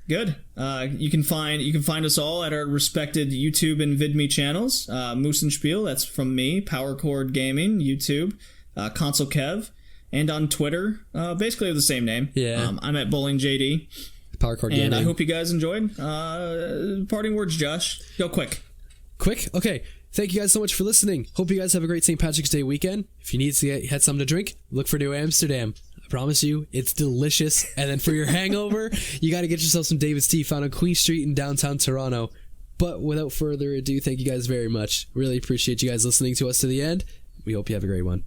Good. You can find us all at our respected YouTube and VidMe channels. Moose and Spiel, that's from me. Power Chord Gaming, YouTube. Console Kev, and on Twitter, basically the same name. Yeah. I'm at Bowling JD. Power Chord Gaming. And I hope you guys enjoyed. Parting words, Josh. Go quick. Quick? Okay. Thank you guys so much for listening. Hope you guys have a great St. Patrick's Day weekend. If you need to get something to drink, look for New Amsterdam. Promise you, it's delicious. And then for your hangover, you got to get yourself some David's Tea found on Queen Street in downtown Toronto. But without further ado, thank you guys very much. Really appreciate you guys listening to us to the end. We hope you have a great one.